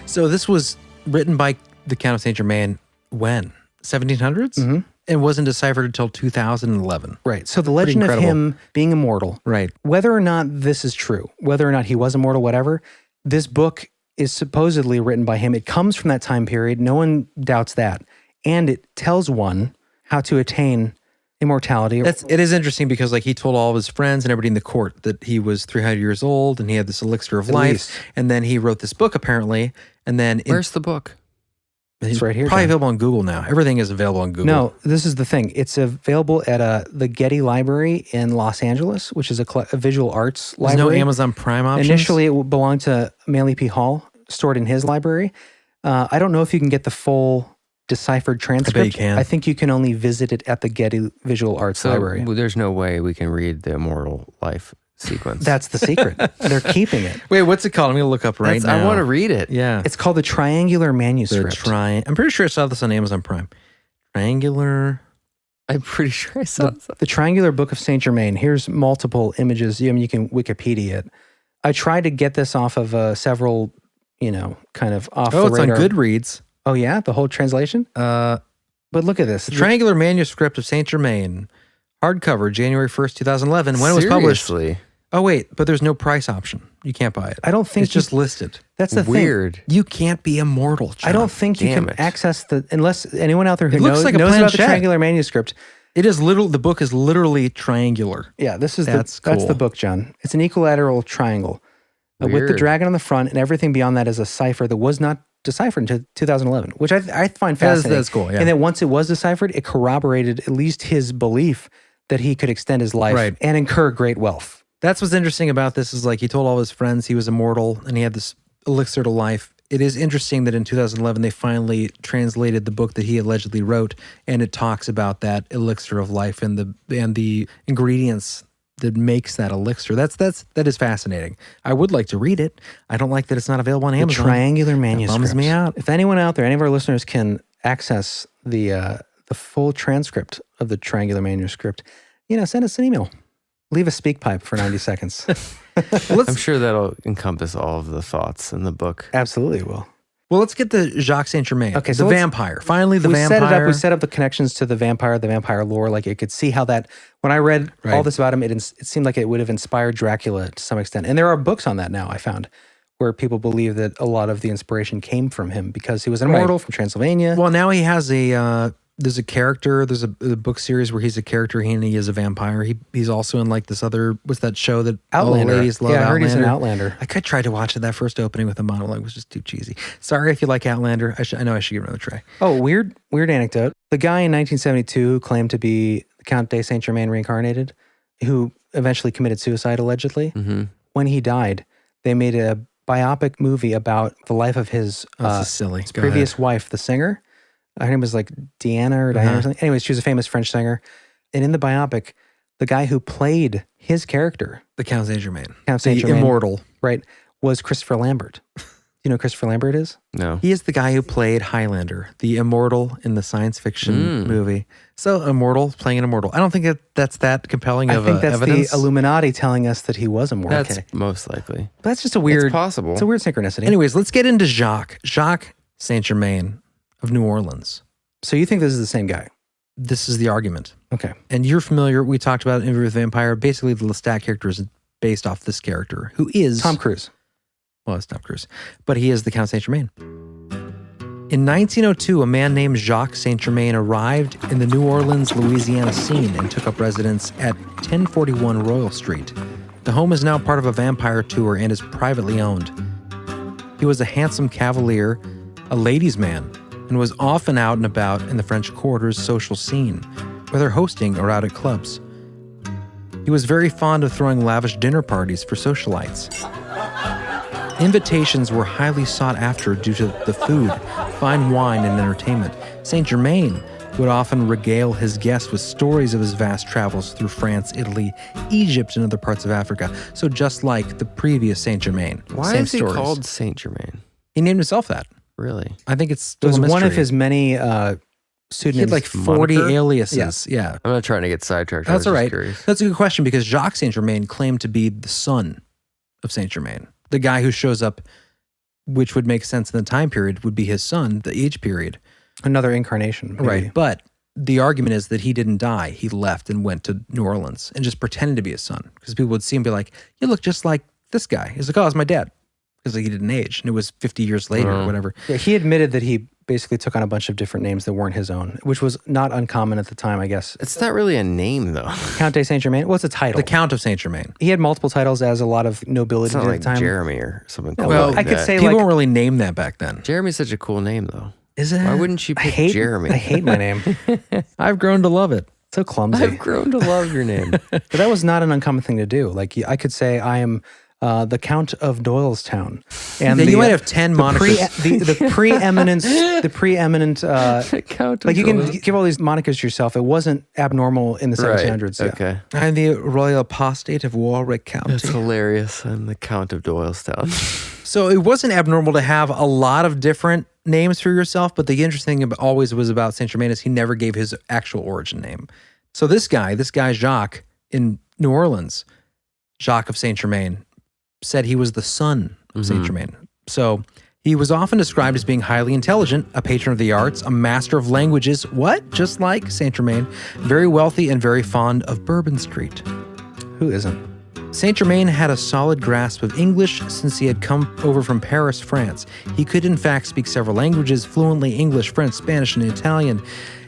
So this was written by the Count of St. Germain when? 1700s? Mm-hmm. And wasn't deciphered until 2011. Right. So the legend of incredible. him being immortal, Right. whether or not this is true, whether or not he was immortal, whatever, this book is supposedly written by him. It comes from that time period. No one doubts that. And it tells one how to attain immortality. It is interesting because like he told all of his friends and everybody in the court that he was 300 years old and he had this elixir of At life. least. And then he wrote this book apparently. And then Where's the book? It's right here, Probably John. available on Google now. Everything is available on Google. No, this is the thing. It's available at the Getty Library in Los Angeles, which is a visual arts There's library. no Amazon Prime options. Initially, it belonged to Manly P. Hall, stored in his library. I don't know if you can get the full deciphered transcript. you can. I think you can only visit it at the Getty Visual Arts So Library. there's no way we can read the immortal life sequence. That's the secret. They're keeping it. Wait, what's it called? I'm going to look up right now. I want to read it. Yeah. It's called the Triangular Manuscript. I'm pretty sure I saw this on Amazon Prime. Triangular. I'm pretty sure I saw this. The Triangular Book of St. Germain. Here's multiple images. I mean, you can Wikipedia it. I tried to get this off of several, kind of off the Oh, it's on radar. Goodreads. Oh, yeah? The whole translation? But look at this. The Triangular Manuscript of St. Germain. Hardcover, January 1st, 2011. When it was published. Seriously? Oh, wait, but there's no price option. You can't buy it. I don't think it's just listed. That's the thing. Weird. You can't be immortal, John. I don't think you Damn can it. access unless anyone out there who It looks knows, like a knows about the planchette. Triangular Manuscript. It is literal. The book is literally triangular. Yeah, that's That's the cool. book, John. It's an equilateral triangle with the Weird. dragon on the front, and everything beyond that is a cipher that was not deciphered until 2011, which I find fascinating. That's cool, yeah. And that once it was deciphered, it corroborated at least his belief that he could extend his life Right. and incur great wealth. That's what's interesting about this is like he told all his friends he was immortal and he had this elixir to life. It is interesting that in 2011 they finally translated the book that he allegedly wrote, and it talks about that elixir of life and the ingredients that makes that elixir. That is fascinating. I would like to read it. I don't like that it's not available on The Amazon. Triangular Manuscript. bums me out. If anyone out there, any of our listeners can access the full transcript of the Triangular Manuscript, send us an email. Leave a speak pipe for 90 seconds. I'm sure that'll encompass all of the thoughts in the book. Absolutely will. Well, let's get to Jacques St Germain. Okay, so the vampire. Finally, the vampire. We set up the connections to the vampire lore. Like you could see how that. When I read all this about him, it seemed like it would have inspired Dracula to some extent. And there are books on that now. I found where people believe that a lot of the inspiration came from him because he was an immortal from Transylvania. Well, now he has there's a character. There's a book series where he's a character and he is a vampire. He's also in like this other, what's that show that Outlander. all the ladies love? Yeah, I heard Outlander. he's an Outlander. I tried to watch it. That first opening with the monologue was just too cheesy. Sorry if you like Outlander. I know I should give it another try. Oh, weird anecdote. The guy in 1972 who claimed to be Count de St Germain reincarnated, who eventually committed suicide allegedly, when he died, they made a biopic movie about the life of his previous wife, the singer. Her name was like Deanna or Diana or something. Anyways, she was a famous French singer. And in the biopic, the guy who played his character, the Count St Germain, the immortal, right, was Christopher Lambert. You know who Christopher Lambert is? No. He is the guy who played Highlander, the immortal in the science fiction movie. So immortal, playing an immortal. I don't think that's that compelling of evidence. I think that's the Illuminati telling us that he was immortal. That's most likely. But that's just a weird... It's possible. It's a weird synchronicity. Anyways, let's get into Jacques St Germain of New Orleans. So you think this is the same guy? This is the argument. Okay. And you're familiar, we talked about in Interview with the Vampire, basically the Lestat character is based off this character, who is... Tom Cruise. Well, it's Tom Cruise. But he is the Count St. Germain. In 1902, a man named Jacques St. Germain arrived in the New Orleans, Louisiana scene and took up residence at 1041 Royal Street. The home is now part of a vampire tour and is privately owned. He was a handsome cavalier, a ladies' man, and was often out and about in the French Quarter's social scene, whether hosting or out at clubs. He was very fond of throwing lavish dinner parties for socialites. Invitations were highly sought after due to the food, fine wine, and entertainment. St. Germain would often regale his guests with stories of his vast travels through France, Italy, Egypt, and other parts of Africa. So just like the previous St. Germain. Why is he called St. Germain? He named himself that. Really? I think it's still it was a mystery. one of his many pseudonyms. He had like 40 aliases. Yeah. I'm not trying to get sidetracked. That's all right. Curious. That's a good question because Jacques St. Germain claimed to be the son of St. Germain. The guy who shows up, which would make sense in the time period, would be his son, the age period. Another incarnation. Maybe. Right. But the argument is that he didn't die. He left and went to New Orleans and just pretended to be his son. Because people would see him and be like, you look just like this guy. He's like, oh, it's my dad. Because he didn't age. And it was 50 years later or whatever. Yeah, he admitted that he basically took on a bunch of different names that weren't his own, which was not uncommon at the time, I guess. It's not really a name, though. Count de St. Germain? Well, it's a title. The Count of St. Germain. He had multiple titles as a lot of nobility It's not at like the time. Jeremy or something. No, cool well, like I could that. say People like... don't really name that back then. Jeremy's such a cool name, though. Is it? Why wouldn't you pick Jeremy? I hate my name. I've grown to love it. So clumsy. I've grown to love your name. But that was not an uncommon thing to do. Like I could say I am the Count of Doylestown. And you might have 10 monikers. The preeminent Count like you can give all these monikers to yourself. It wasn't abnormal in the 1700s. Right. Okay. I'm the royal apostate of Warwick County. That's hilarious. I'm the Count of Doylestown. So it wasn't abnormal to have a lot of different names for yourself, but the interesting thing always was about St. Germain is he never gave his actual origin name. So this guy Jacques in New Orleans, Jacques of St. Germain, said he was the son of St. Germain. So he was often described as being highly intelligent, a patron of the arts, a master of languages, just like St. Germain, very wealthy and very fond of Bourbon Street. Who isn't? St. Germain had a solid grasp of English since he had come over from Paris, France. He could in fact speak several languages fluently: English, French, Spanish, and Italian,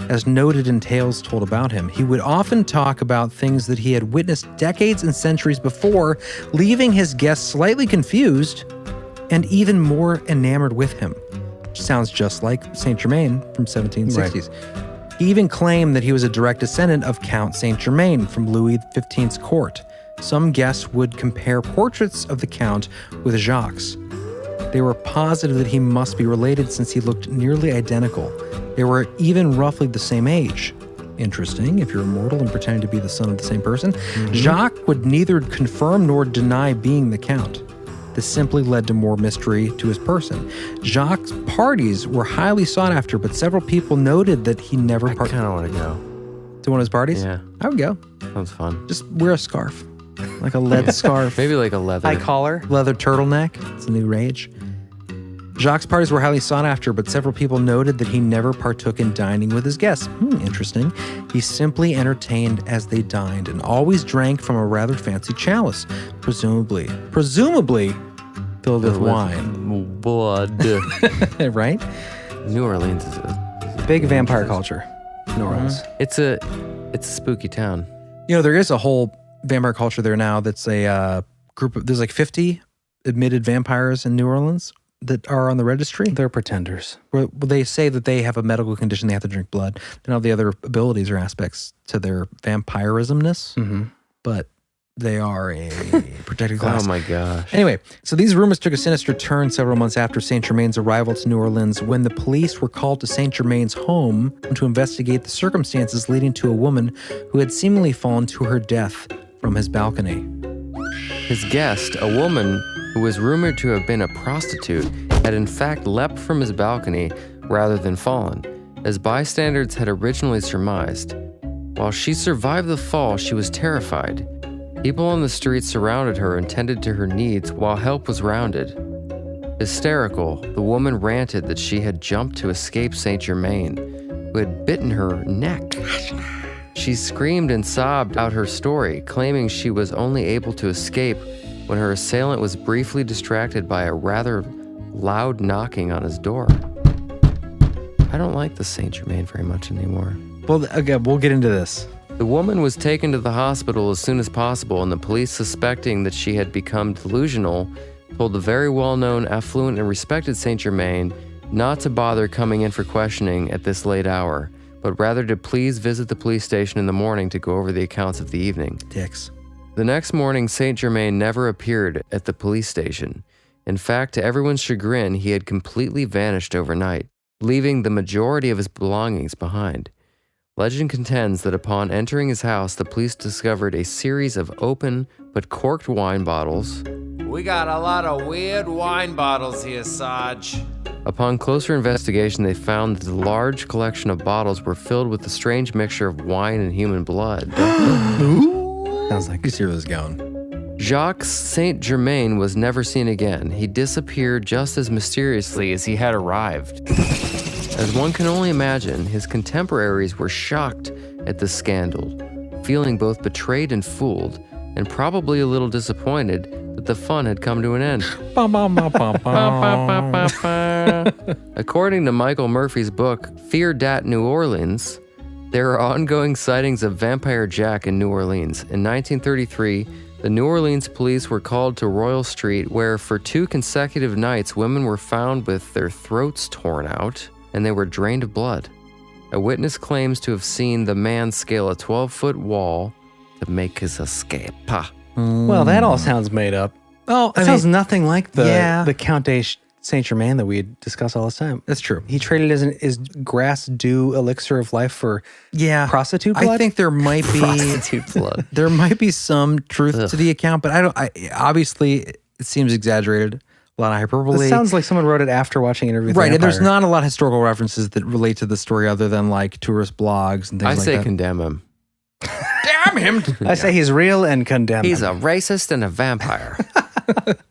as noted in tales told about him. He would often talk about things that he had witnessed decades and centuries before, leaving his guests slightly confused and even more enamored with him. Which sounds just like St. Germain from 1760s. Right. He even claimed that he was a direct descendant of Count St. Germain from Louis XV's court. Some guests would compare portraits of the Count with Jacques. They were positive that he must be related since he looked nearly identical. They were even roughly the same age. Interesting, if you're immortal and pretending to be the son of the same person. Jacques would neither confirm nor deny being the Count. This simply led to more mystery to his person. Jacques' parties were highly sought after, but several people noted that he never... I kind of want to go. To one of his parties? Yeah. I would go. Sounds fun. Just wear a scarf. Like a lead scarf. Maybe like a leather. High collar. Leather turtleneck. It's a new rage. Jacques' parties were highly sought after, but several people noted that he never partook in dining with his guests. Interesting. He simply entertained as they dined and always drank from a rather fancy chalice, presumably filled with wine. Blood. Right? New Orleans is a big vampire culture. New Orleans. It's a spooky town. You know, there is a whole vampire culture there now that's a group of, there's like 50 admitted vampires in New Orleans that are on the registry. They're pretenders. Well, they say that they have a medical condition, they have to drink blood. They don't have the other abilities or aspects to their vampirismness, but they are a protected class. Oh my gosh. Anyway, so these rumors took a sinister turn several months after St. Germain's arrival to New Orleans when the police were called to St. Germain's home to investigate the circumstances leading to a woman who had seemingly fallen to her death from his balcony. His guest, a woman who was rumored to have been a prostitute, had in fact leapt from his balcony rather than fallen, as bystanders had originally surmised. While she survived the fall, she was terrified. People on the street surrounded her and tended to her needs while help was rounded. Hysterical, the woman ranted that she had jumped to escape St. Germain, who had bitten her neck. She screamed and sobbed out her story, claiming she was only able to escape when her assailant was briefly distracted by a rather loud knocking on his door. I don't like the St. Germain very much anymore. Well, again, we'll get into this. The woman was taken to the hospital as soon as possible, and the police, suspecting that she had become delusional, told the very well-known, affluent, and respected St. Germain not to bother coming in for questioning at this late hour, but rather to please visit the police station in the morning to go over the accounts of the evening. Dicks. The next morning, St. Germain never appeared at the police station. In fact, to everyone's chagrin, he had completely vanished overnight, leaving the majority of his belongings behind. Legend contends that upon entering his house, the police discovered a series of open but corked wine bottles. We got a lot of weird wine bottles here, Sarge. Upon closer investigation, they found that the large collection of bottles were filled with a strange mixture of wine and human blood. Sounds like you see where this is going. Jacques St. Germain was never seen again. He disappeared just as mysteriously as he had arrived. As one can only imagine, his contemporaries were shocked at this scandal, feeling both betrayed and fooled, and probably a little disappointed that the fun had come to an end. According to Michael Murphy's book, Fear Dat New Orleans, there are ongoing sightings of Vampire Jack in New Orleans. In 1933, the New Orleans police were called to Royal Street, where for 2 consecutive nights, women were found with their throats torn out, and they were drained of blood. A witness claims to have seen the man scale a 12-foot wall to make his escape. Well, that all sounds made up. Oh, It sounds nothing like the Count de St Germain that we discuss all the time. That's true. He traded his grass dew elixir of life for prostitute blood. I think there might be Prostitute blood. There might be some truth to the account, but obviously it seems exaggerated. A lot of hyperbole. It sounds like someone wrote it after watching an interview with Right, and there's Vampire. not a lot of historical references that relate to the story other than like tourist blogs and things I like say that. condemn him. Damn him! I say he's real and condemn He's him. a racist and a vampire.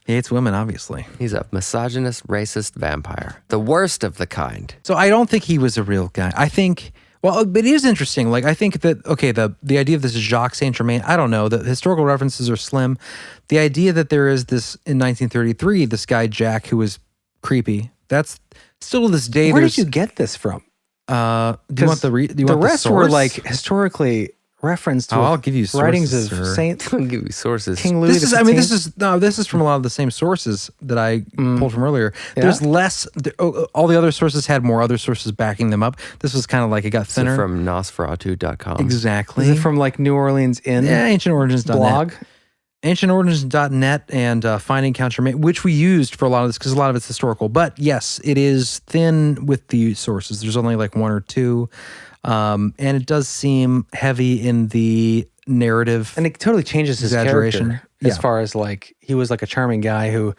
He hates women, obviously. He's a misogynist, racist vampire. The worst of the kind. So I don't think he was a real guy. I think, well, but it is interesting. Like, I think that, okay, the idea of this is Jacques St. Germain, I don't know. The historical references are slim. The idea that there is this, in 1933, this guy, Jack, who was creepy, that's still to this day. Where did you get this from? Do you want the rest were like historically referenced to I'll give you writings sources, of sir. Saint I'll give you sources. King Louis This is, XV. I mean, this is from a lot of the same sources that I pulled from earlier. Yeah? There's less, all the other sources had more other sources backing them up. This was kind of like, it got So thinner. from Nosferatu.com. Exactly. Is it from like New Orleans Inn? Yeah, ancientorigins.net. blog? Ancientorigins.net and Finding Count Germain, which we used for a lot of this because a lot of it's historical. But yes, it is thin with the sources. There's only like 1 or 2. And it does seem heavy in the narrative. And it totally changes his Exaggeration. character as Yeah. far as like he was like a charming guy who,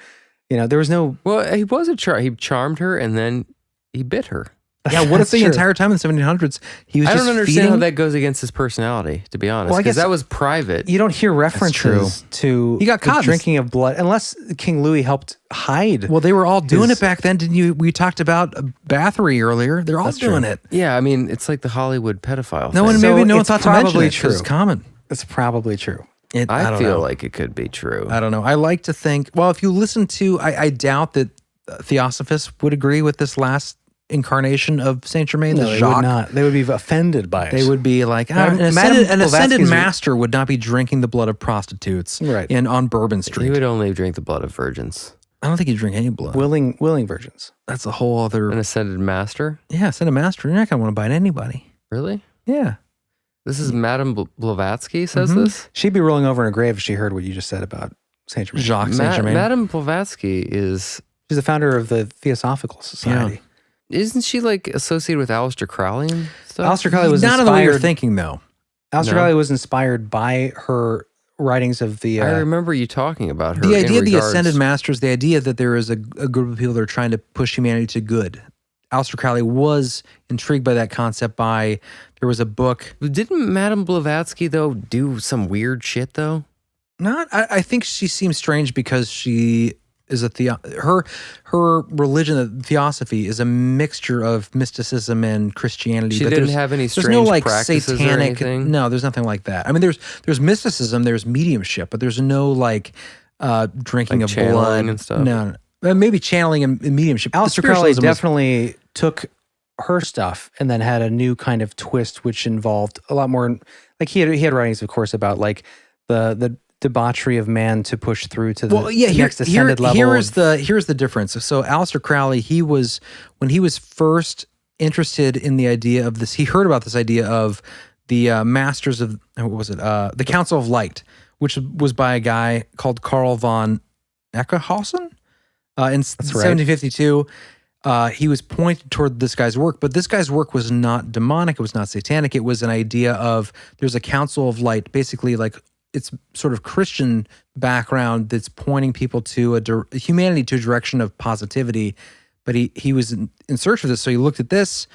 you know, there was no. Well, he was he charmed her and then he bit her. Yeah, what if That's the true. entire time in the 1700s he was I just don't understand how feeding- that goes against his personality, to be honest, Well, I because guess- that was private. You don't hear references to He got the caught. drinking of blood unless King Louis helped hide. Well, they were all doing his- it back then, didn't you? We talked about Bathory earlier. They're all That's doing true. it. Yeah, I mean, it's like the Hollywood pedophile No thing. one, So maybe no one it's thought to mention probably it 'cause it's true. common. It's probably true. I don't feel know. like it could be true. I don't know. I like to think, well, if you listen to, I doubt that Theosophists would agree with this last incarnation of Saint Germain. No, the they Jacques. would not. They would be offended by it. They would be like, Madame an ascended Blavatsky's- master would not be drinking the blood of prostitutes Right. on Bourbon He Street. would only drink the blood of virgins. I don't think he'd drink any blood. willing virgins. That's a whole other. An ascended master? Yeah, ascended master. You're not going to want to bite anybody. Really? Yeah. This is Madame Blavatsky says Mhm. this? She'd be rolling over in her grave if she heard what you just said about Saint Germain. Jacques Saint Germain. Madame Blavatsky is... She's the founder of the Theosophical Society. Isn't she like associated with Aleister Crowley and stuff? Aleister Crowley was Not in the way you're inspired. thinking, though. Aleister No. Crowley was inspired by her writings of the. I remember you talking about her. The in idea of the regards- ascended masters, the idea that there is a group of people that are trying to push humanity to good. Aleister Crowley was intrigued by that concept there was a book. Didn't Madame Blavatsky, though, do some weird shit, though? I think she seems strange because she is her religion, the theosophy, is a mixture of mysticism and Christianity. She but didn't there's- have any there's no strange like practices or satanic. anything? No, there's nothing like that. I mean, there's mysticism, there's mediumship, but there's no like drinking Like of channeling blood and stuff? No. Maybe channeling and mediumship. The Aleister Crowley spiritualism was- definitely took her stuff and then had a new kind of twist, which involved a lot more. Like he had writings, of course, about like the debauchery of man to push through to the next ascended level. Here's the difference. So Aleister Crowley, when he was first interested in the idea of this, he heard about this idea of the masters of what was it? The Council of Light, which was by a guy called Karl von Eckhausen in 1752. He was pointed toward this guy's work, but this guy's work was not demonic. It was not satanic. It was an idea of there's a council of light, basically like it's sort of Christian background that's pointing people to humanity to a direction of positivity. But he was in search of this, so he looked at this.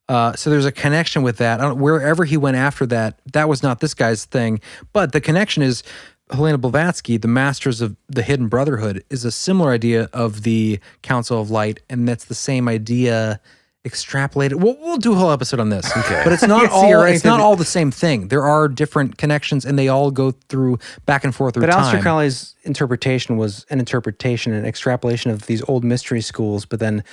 So there's a connection with that. Wherever he went after that, that was not this guy's thing. But the connection is Helena Blavatsky, the Masters of the Hidden Brotherhood, is a similar idea of the Council of Light, and that's the same idea extrapolated. We'll do a whole episode on this, okay? But it's not Yes, all. you're right. It's not all the same thing. There are different connections, and they all go through back and forth through But time. Aleister Crowley's interpretation was an extrapolation of these old mystery schools, but then,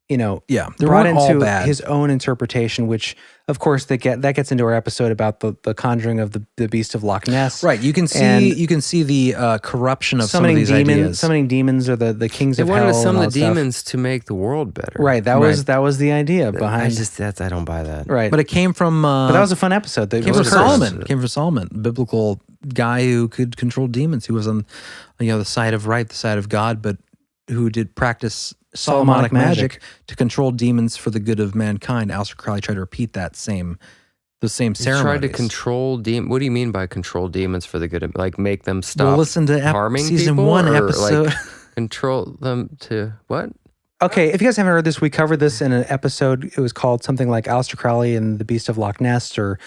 they brought weren't all into bad. his own interpretation, which, of course, that gets into our episode about the conjuring of the beast of Loch Ness. Right. You can see the corruption of some of these ideas. Summoning demons or the kings They of wanted hell. to summon and the all that stuff. demons to make the world better. Right. That was the idea behind. I don't buy that. Right. But it came from. But that was a fun episode. Came from Solomon. Came from Solomon, biblical guy who could control demons. Who was on, the side of right, the side of God, but who did practice Solomonic magic to control demons for the good of mankind. Aleister Crowley tried to repeat the same ceremonies. He tried to control demons. What do you mean by control demons for the good of, like make them stop Well, listen to harming season people? 1 or, episode. like, control them to what? Okay, if you guys haven't heard this, we covered this in an episode. It was called something like Aleister Crowley and the Beast of Loch Ness, or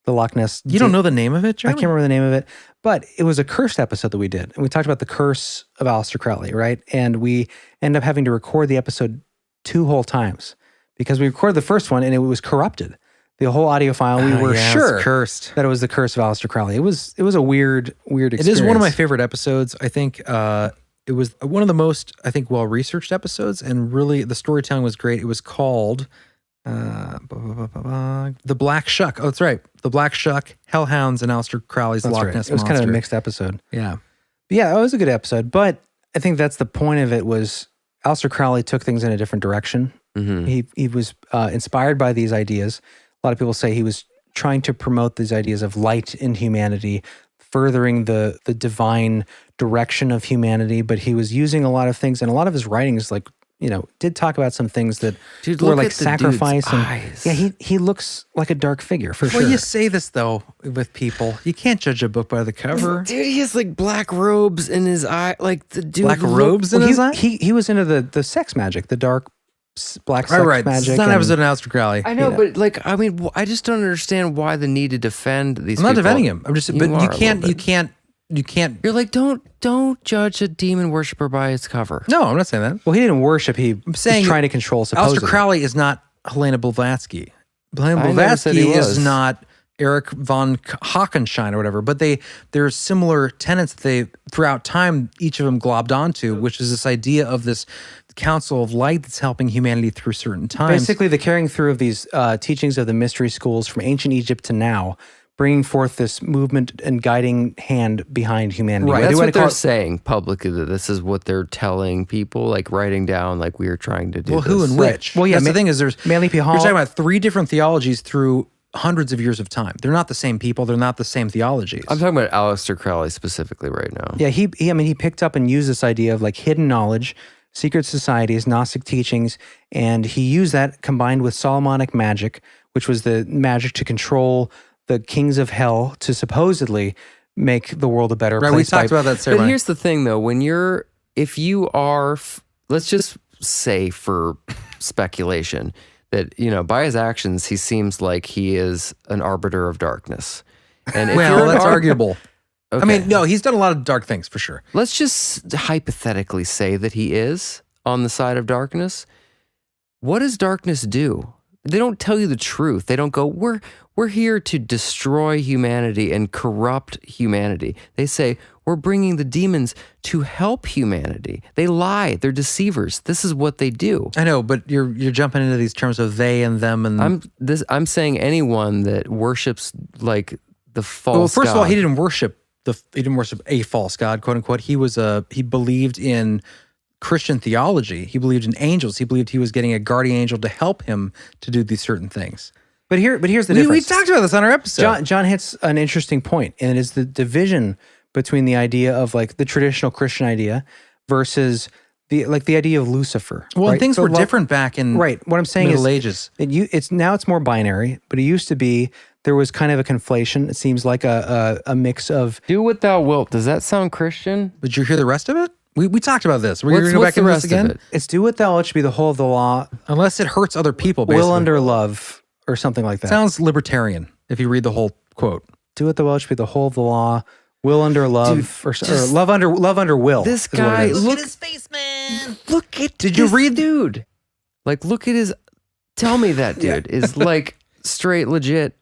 the Loch Ness. You don't know the name of it, Jeremy? I can't remember the name of it, but it was a cursed episode that we did. And we talked about the curse of Aleister Crowley, right? And we ended up having to record the episode 2 whole times because we recorded the first one and it was corrupted. The whole audio file, we were sure cursed that it was the curse of Aleister Crowley. It was a weird experience. It is one of my favorite episodes. I think it was one of the most, well-researched episodes, and really the storytelling was great. It was called The Black Shuck. Oh, that's right. The Black Shuck, Hellhounds, and Aleister Crowley's That's Loch right. Ness It was kind of a Monster. mixed episode. Yeah. But yeah, it was a good episode. But I think that's the point of it was Aleister Crowley took things in a different direction. Mm-hmm. He was inspired by these ideas. A lot of people say he was trying to promote these ideas of light in humanity, furthering the divine direction of humanity. But he was using a lot of things, and a lot of his writings, did talk about some things that Dude, were look like at the sacrifice. dude's And eyes. yeah, he looks like a dark figure for sure. Well, you say this, though, with people. You can't judge a book by the cover. Dude, he has like black robes in his eye. Like the dude. Black robes in Well, his eye? he was into the sex magic, the dark black sex Right. magic. It's not an and- episode of Aleister Crowley. I know, but like, I mean, I just don't understand why the need to defend these I'm not people. defending him. I'm just, but are you a can't. little bit. You're like, don't judge a demon worshiper by its cover. No, I'm not saying that. Well, he didn't worship. I'm was saying trying to control. Supposedly, Aleister Crowley is not Helena Blavatsky. Helena I never said he Blavatsky was. is not Eric von Hockenstein or whatever. But there's similar tenets that they throughout time each of them globbed onto, which is this idea of this council of light that's helping humanity through certain times. basically the carrying through of these teachings of the mystery schools from ancient Egypt to now, bringing forth this movement and guiding hand behind humanity. Right. That's Whether you what wanna they're call it- saying publicly, that this is what they're telling people, like writing down, like we are trying to do. Well, who this. and which? Well, yeah, That's the thing is there's Manly P. Hall- You're talking about three different theologies through hundreds of years of time. They're not the same people. They're not the same theologies. I'm talking about Aleister Crowley specifically right now. Yeah, he picked up and used this idea of like hidden knowledge, secret societies, Gnostic teachings, and he used that combined with Solomonic magic, which was the magic to control the kings of hell to supposedly make the world a better Right, place. we talked about that But ceremony. here's the thing, though: if you are, let's just say for speculation that by his actions he seems like he is an arbiter of darkness. And if Well, you're that's arguable. Okay. I mean, no, he's done a lot of dark things for sure. Let's just hypothetically say that he is on the side of darkness. What does darkness do? They don't tell you the truth. They don't go, we're here to destroy humanity and corrupt humanity. They say, we're bringing the demons to help humanity. They lie. They're deceivers. This is what they do. I know, but you're jumping into these terms of they and them and I'm saying anyone that worships like the false well, first of all, god. he didn't worship a false god, quote unquote. He believed in Christian theology. He believed in angels. He believed he was getting a guardian angel to help him to do these certain things. But here's the We difference. talked about this on our episode. John hits an interesting point, and it is the division between the idea of like the traditional Christian idea versus the idea of Lucifer. Well, right? and things So were lo- different back in Right. What I'm saying Middle is Ages. it's more binary, but it used to be there was kind of a conflation. It seems like a mix of do what thou wilt. Does that sound Christian? Did you hear the rest of it? We talked about this. We're What's- going to go what's back into the this rest of again. it? it's do what thou wilt should be the whole of the law, Unless it hurts other people, basically. will under love, or something like that. Sounds libertarian if you read the whole quote. Do what thou wilt should be the whole of the law, will under love, or love under will. This is what it guy, is. look at his face, man. Look at Did you this read- dude? Like, look at his. Tell me that dude is like straight legit.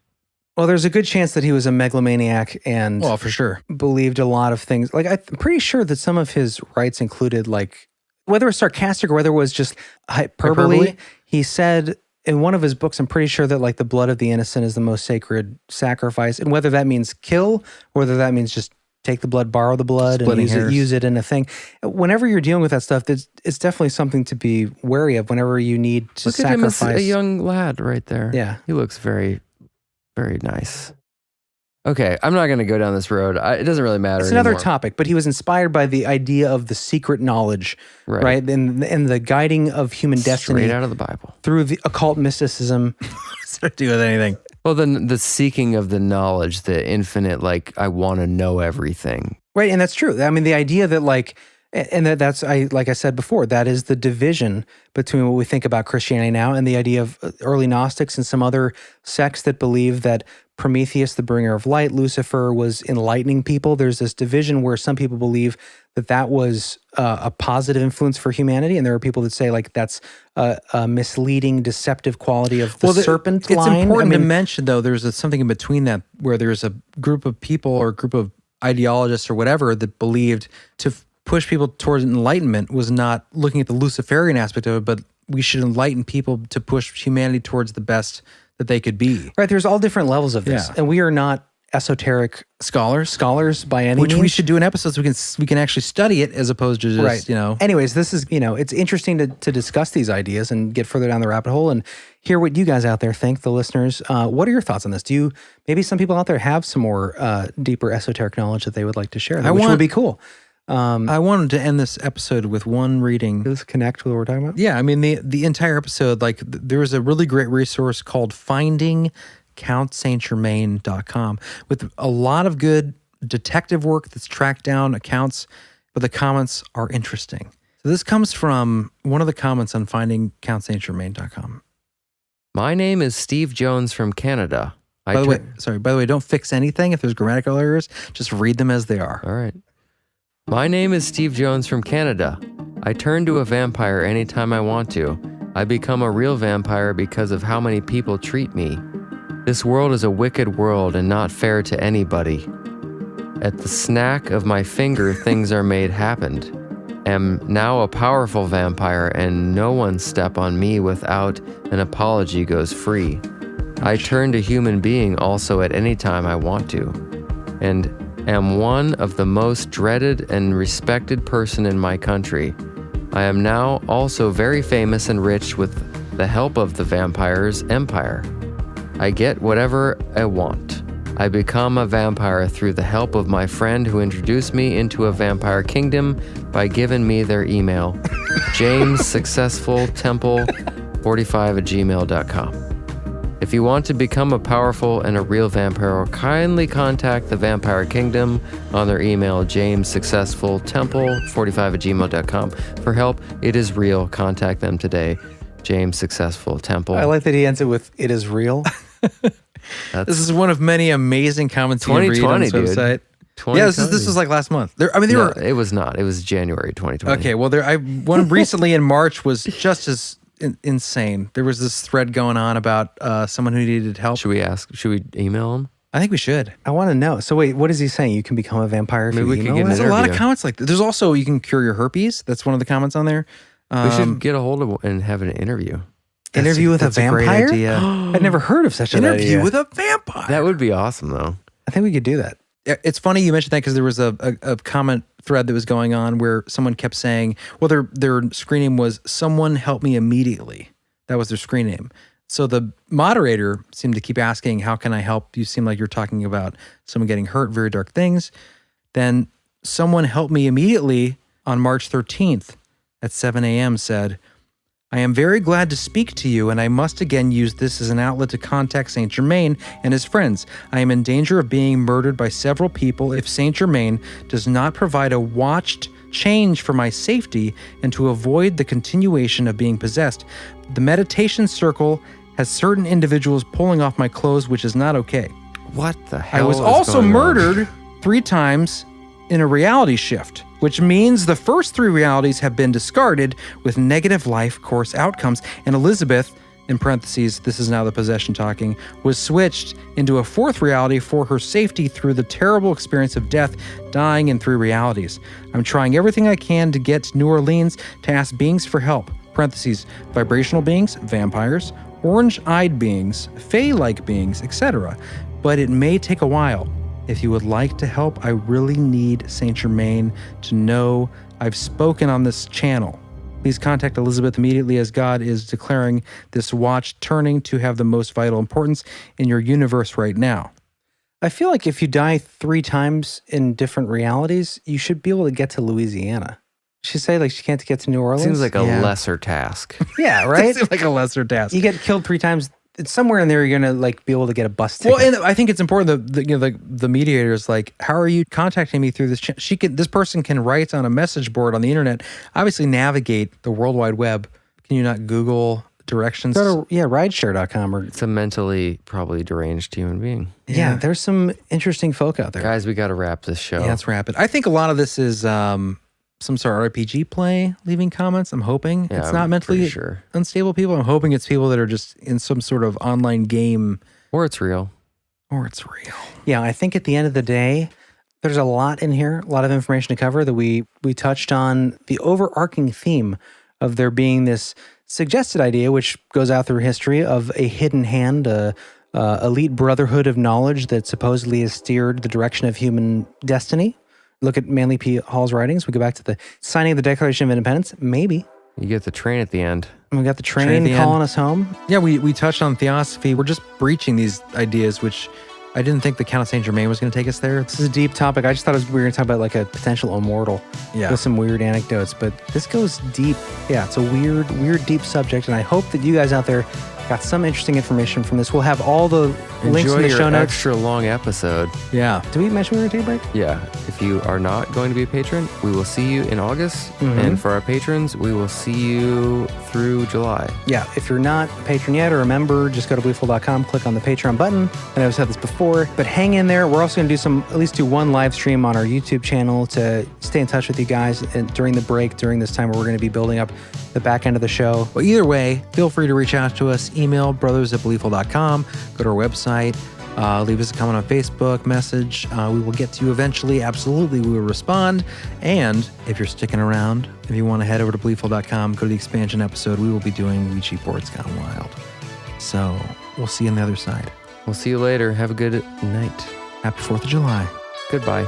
Well, there's a good chance that he was a megalomaniac and Well, for sure. believed a lot of things. Like, I'm pretty sure that some of his rites included, like, whether it was sarcastic or whether it was just hyperbole. He said in one of his books, I'm pretty sure that like the blood of the innocent is the most sacred sacrifice. And whether that means kill, or whether that means just take the blood, borrow the blood, Splitting and hairs. use it in a thing. Whenever you're dealing with that stuff, it's definitely something to be wary of whenever you need to Look at him as sacrifice. a young lad right there. Yeah. He looks very, very nice. Okay, I'm not going to go down this road. It doesn't really matter. It's another anymore. topic, but he was inspired by the idea of the secret knowledge, right? And the guiding of human destiny Straight out of the Bible. through the occult mysticism. What's that to do with anything? Well, then the seeking of the knowledge, the infinite, like, I want to know everything. Right, and that's true. I mean, the idea that like I said before, that is the division between what we think about Christianity now and the idea of early Gnostics and some other sects that believe that Prometheus, the bringer of light, Lucifer, was enlightening people. There's this division where some people believe that was a positive influence for humanity, and there are people that say like that's a misleading, deceptive quality of the serpent line. It's important to mention, though, there's something in between that where there's a group of people or a group of ideologists or whatever that believed to push people towards enlightenment was not looking at the Luciferian aspect of it, but we should enlighten people to push humanity towards the best that they could be. Right, there's all different levels of this, and we are not esoteric scholars by any Which means. we should do in episodes. We can actually study it as opposed to just Anyways, this is it's interesting to discuss these ideas and get further down the rabbit hole and hear what you guys out there think. The listeners, what are your thoughts on this? Do you maybe some people out there have some more deeper esoteric knowledge that they would like to share? Which would be cool. I wanted to end this episode with one reading. Does this connect with what we're talking about? Yeah, I mean the entire episode. Like there was a really great resource called Finding CountSaintGermain.com with a lot of good detective work that's tracked down accounts, but the comments are interesting. So this comes from one of the comments on findingcountstgermain.com. My name is Steve Jones from Canada. By the way, don't fix anything if there's grammatical errors. Just read them as they are. All right. My name is Steve Jones from Canada. I turn to a vampire anytime I want to. I become a real vampire because of how many people treat me. This world is a wicked world and not fair to anybody. At the snack of my finger, things are made happened. Am now a powerful vampire, and no one step on me without an apology goes free. I turn to human being also at any time I want to, and am one of the most dreaded and respected person in my country. I am now also very famous and rich with the help of the vampire's empire. I get whatever I want. I become a vampire through the help of my friend who introduced me into a vampire kingdom by giving me their email, jamessuccessfultemple45@gmail.com. If you want to become a powerful and a real vampire, kindly contact the Vampire Kingdom on their email, jamessuccessfultemple45@gmail.com. For help, it is real. Contact them today. James Successful Temple. I like that he ends it with, it is real. This is one of many amazing comments you can read on this website. Yeah, this was like last month. It was not. It was January 2020. Okay, well, one recently in March was just as insane. There was this thread going on about someone who needed help. Should we email him? I think we should. I want to know. So wait, what is he saying? You can become a vampire if Maybe you we could email get him? an There's a lot of interview. comments like that. There's also, you can cure your herpes. That's one of the comments on there. We should get a hold of and have an interview. Interview with a That's a great vampire? idea. I'd never heard of such an idea. Interview with a vampire. That would be awesome, though. I think we could do that. It's funny you mentioned that because there was a comment thread that was going on where someone kept saying, well, their screen name was "Someone Help Me Immediately." That was their screen name. So the moderator seemed to keep asking, how can I help? You seem like you're talking about someone getting hurt, very dark things. Then Someone Help Me Immediately on March 13th at 7 a.m. said, I am very glad to speak to you, and I must again use this as an outlet to contact St. Germain and his friends. I am in danger of being murdered by several people if St. Germain does not provide a watched change for my safety and to avoid the continuation of being possessed. The meditation circle has certain individuals pulling off my clothes, which is not okay. What the hell? I was also murdered 3 times in a reality shift, which means the first 3 realities have been discarded with negative life course outcomes, and Elizabeth, in parentheses, this is now the possession talking, was switched into a 4th reality for her safety through the terrible experience of death, dying in 3 realities. I'm trying everything I can to get to New Orleans to ask beings for help, parentheses, vibrational beings, vampires, orange-eyed beings, fae-like beings, etc., but it may take a while. If you would like to help, I really need St. Germain to know I've spoken on this channel. Please contact Elizabeth immediately, as God is declaring this watch turning to have the most vital importance in your universe right now. I feel like if you die 3 times in different realities, you should be able to get to Louisiana. She say like she can't get to New Orleans? Seems like a lesser task. Yeah, right? It seems like a lesser task. You get killed 3 times. It's somewhere in there you're gonna like be able to get a bus ticket. Well, and I think it's important that the mediator is like, how are you contacting me through this? This person can write on a message board on the internet. Obviously, navigate the World Wide Web. Can you not Google directions? Go to rideshare.com or It's a mentally probably deranged human being. Yeah, there's some interesting folk out there. Guys, we got to wrap this show. Yeah, let's wrap it. I think a lot of this is some sort of RPG play, leaving comments. I'm hoping Yeah, it's not I'm mentally pretty sure. unstable people. I'm hoping it's people that are just in some sort of online game. Or it's real. Or it's real. Yeah, I think at the end of the day, there's a lot in here, a lot of information to cover that we touched on the overarching theme of there being this suggested idea, which goes out through history, of a hidden hand, elite brotherhood of knowledge that supposedly has steered the direction of human destiny. Look at Manly P. Hall's writings. We go back to the signing of the Declaration of Independence. Maybe. You get the train at the end. And we got the train calling us home. Yeah, we touched on theosophy. We're just breaching these ideas, which I didn't think the Count of St. Germain was going to take us there. This is a deep topic. I just thought we were going to talk about like a potential immortal with some weird anecdotes, but this goes deep. Yeah, it's a weird, deep subject, and I hope that you guys out there got some interesting information from this. We'll have all the links in the show notes. Extra long episode. Yeah. Did we mention we were going to take a break? Yeah. If if you are not going to be a patron, we will see you in August. And for our patrons, we will see you through July. Yeah, if you're not a patron yet or a member, just go to beliefful.com, click on the Patreon button. And I've said this before, but hang in there. We're also going to at least do one live stream on our YouTube channel to stay in touch with you guys during the break, during this time where we're going to be building up the back end of the show. But either way, feel free to reach out to us. Email brothers@beliefful.com. Go to our website. Leave us a comment on Facebook, message. We will get to you eventually. Absolutely, we will respond. And if you're sticking around, if you want to head over to beliefful.com, go to the expansion episode. We will be doing Ouija Boards Gone Wild. So we'll see you on the other side. We'll see you later. Have a good night. Happy 4th of July. Goodbye.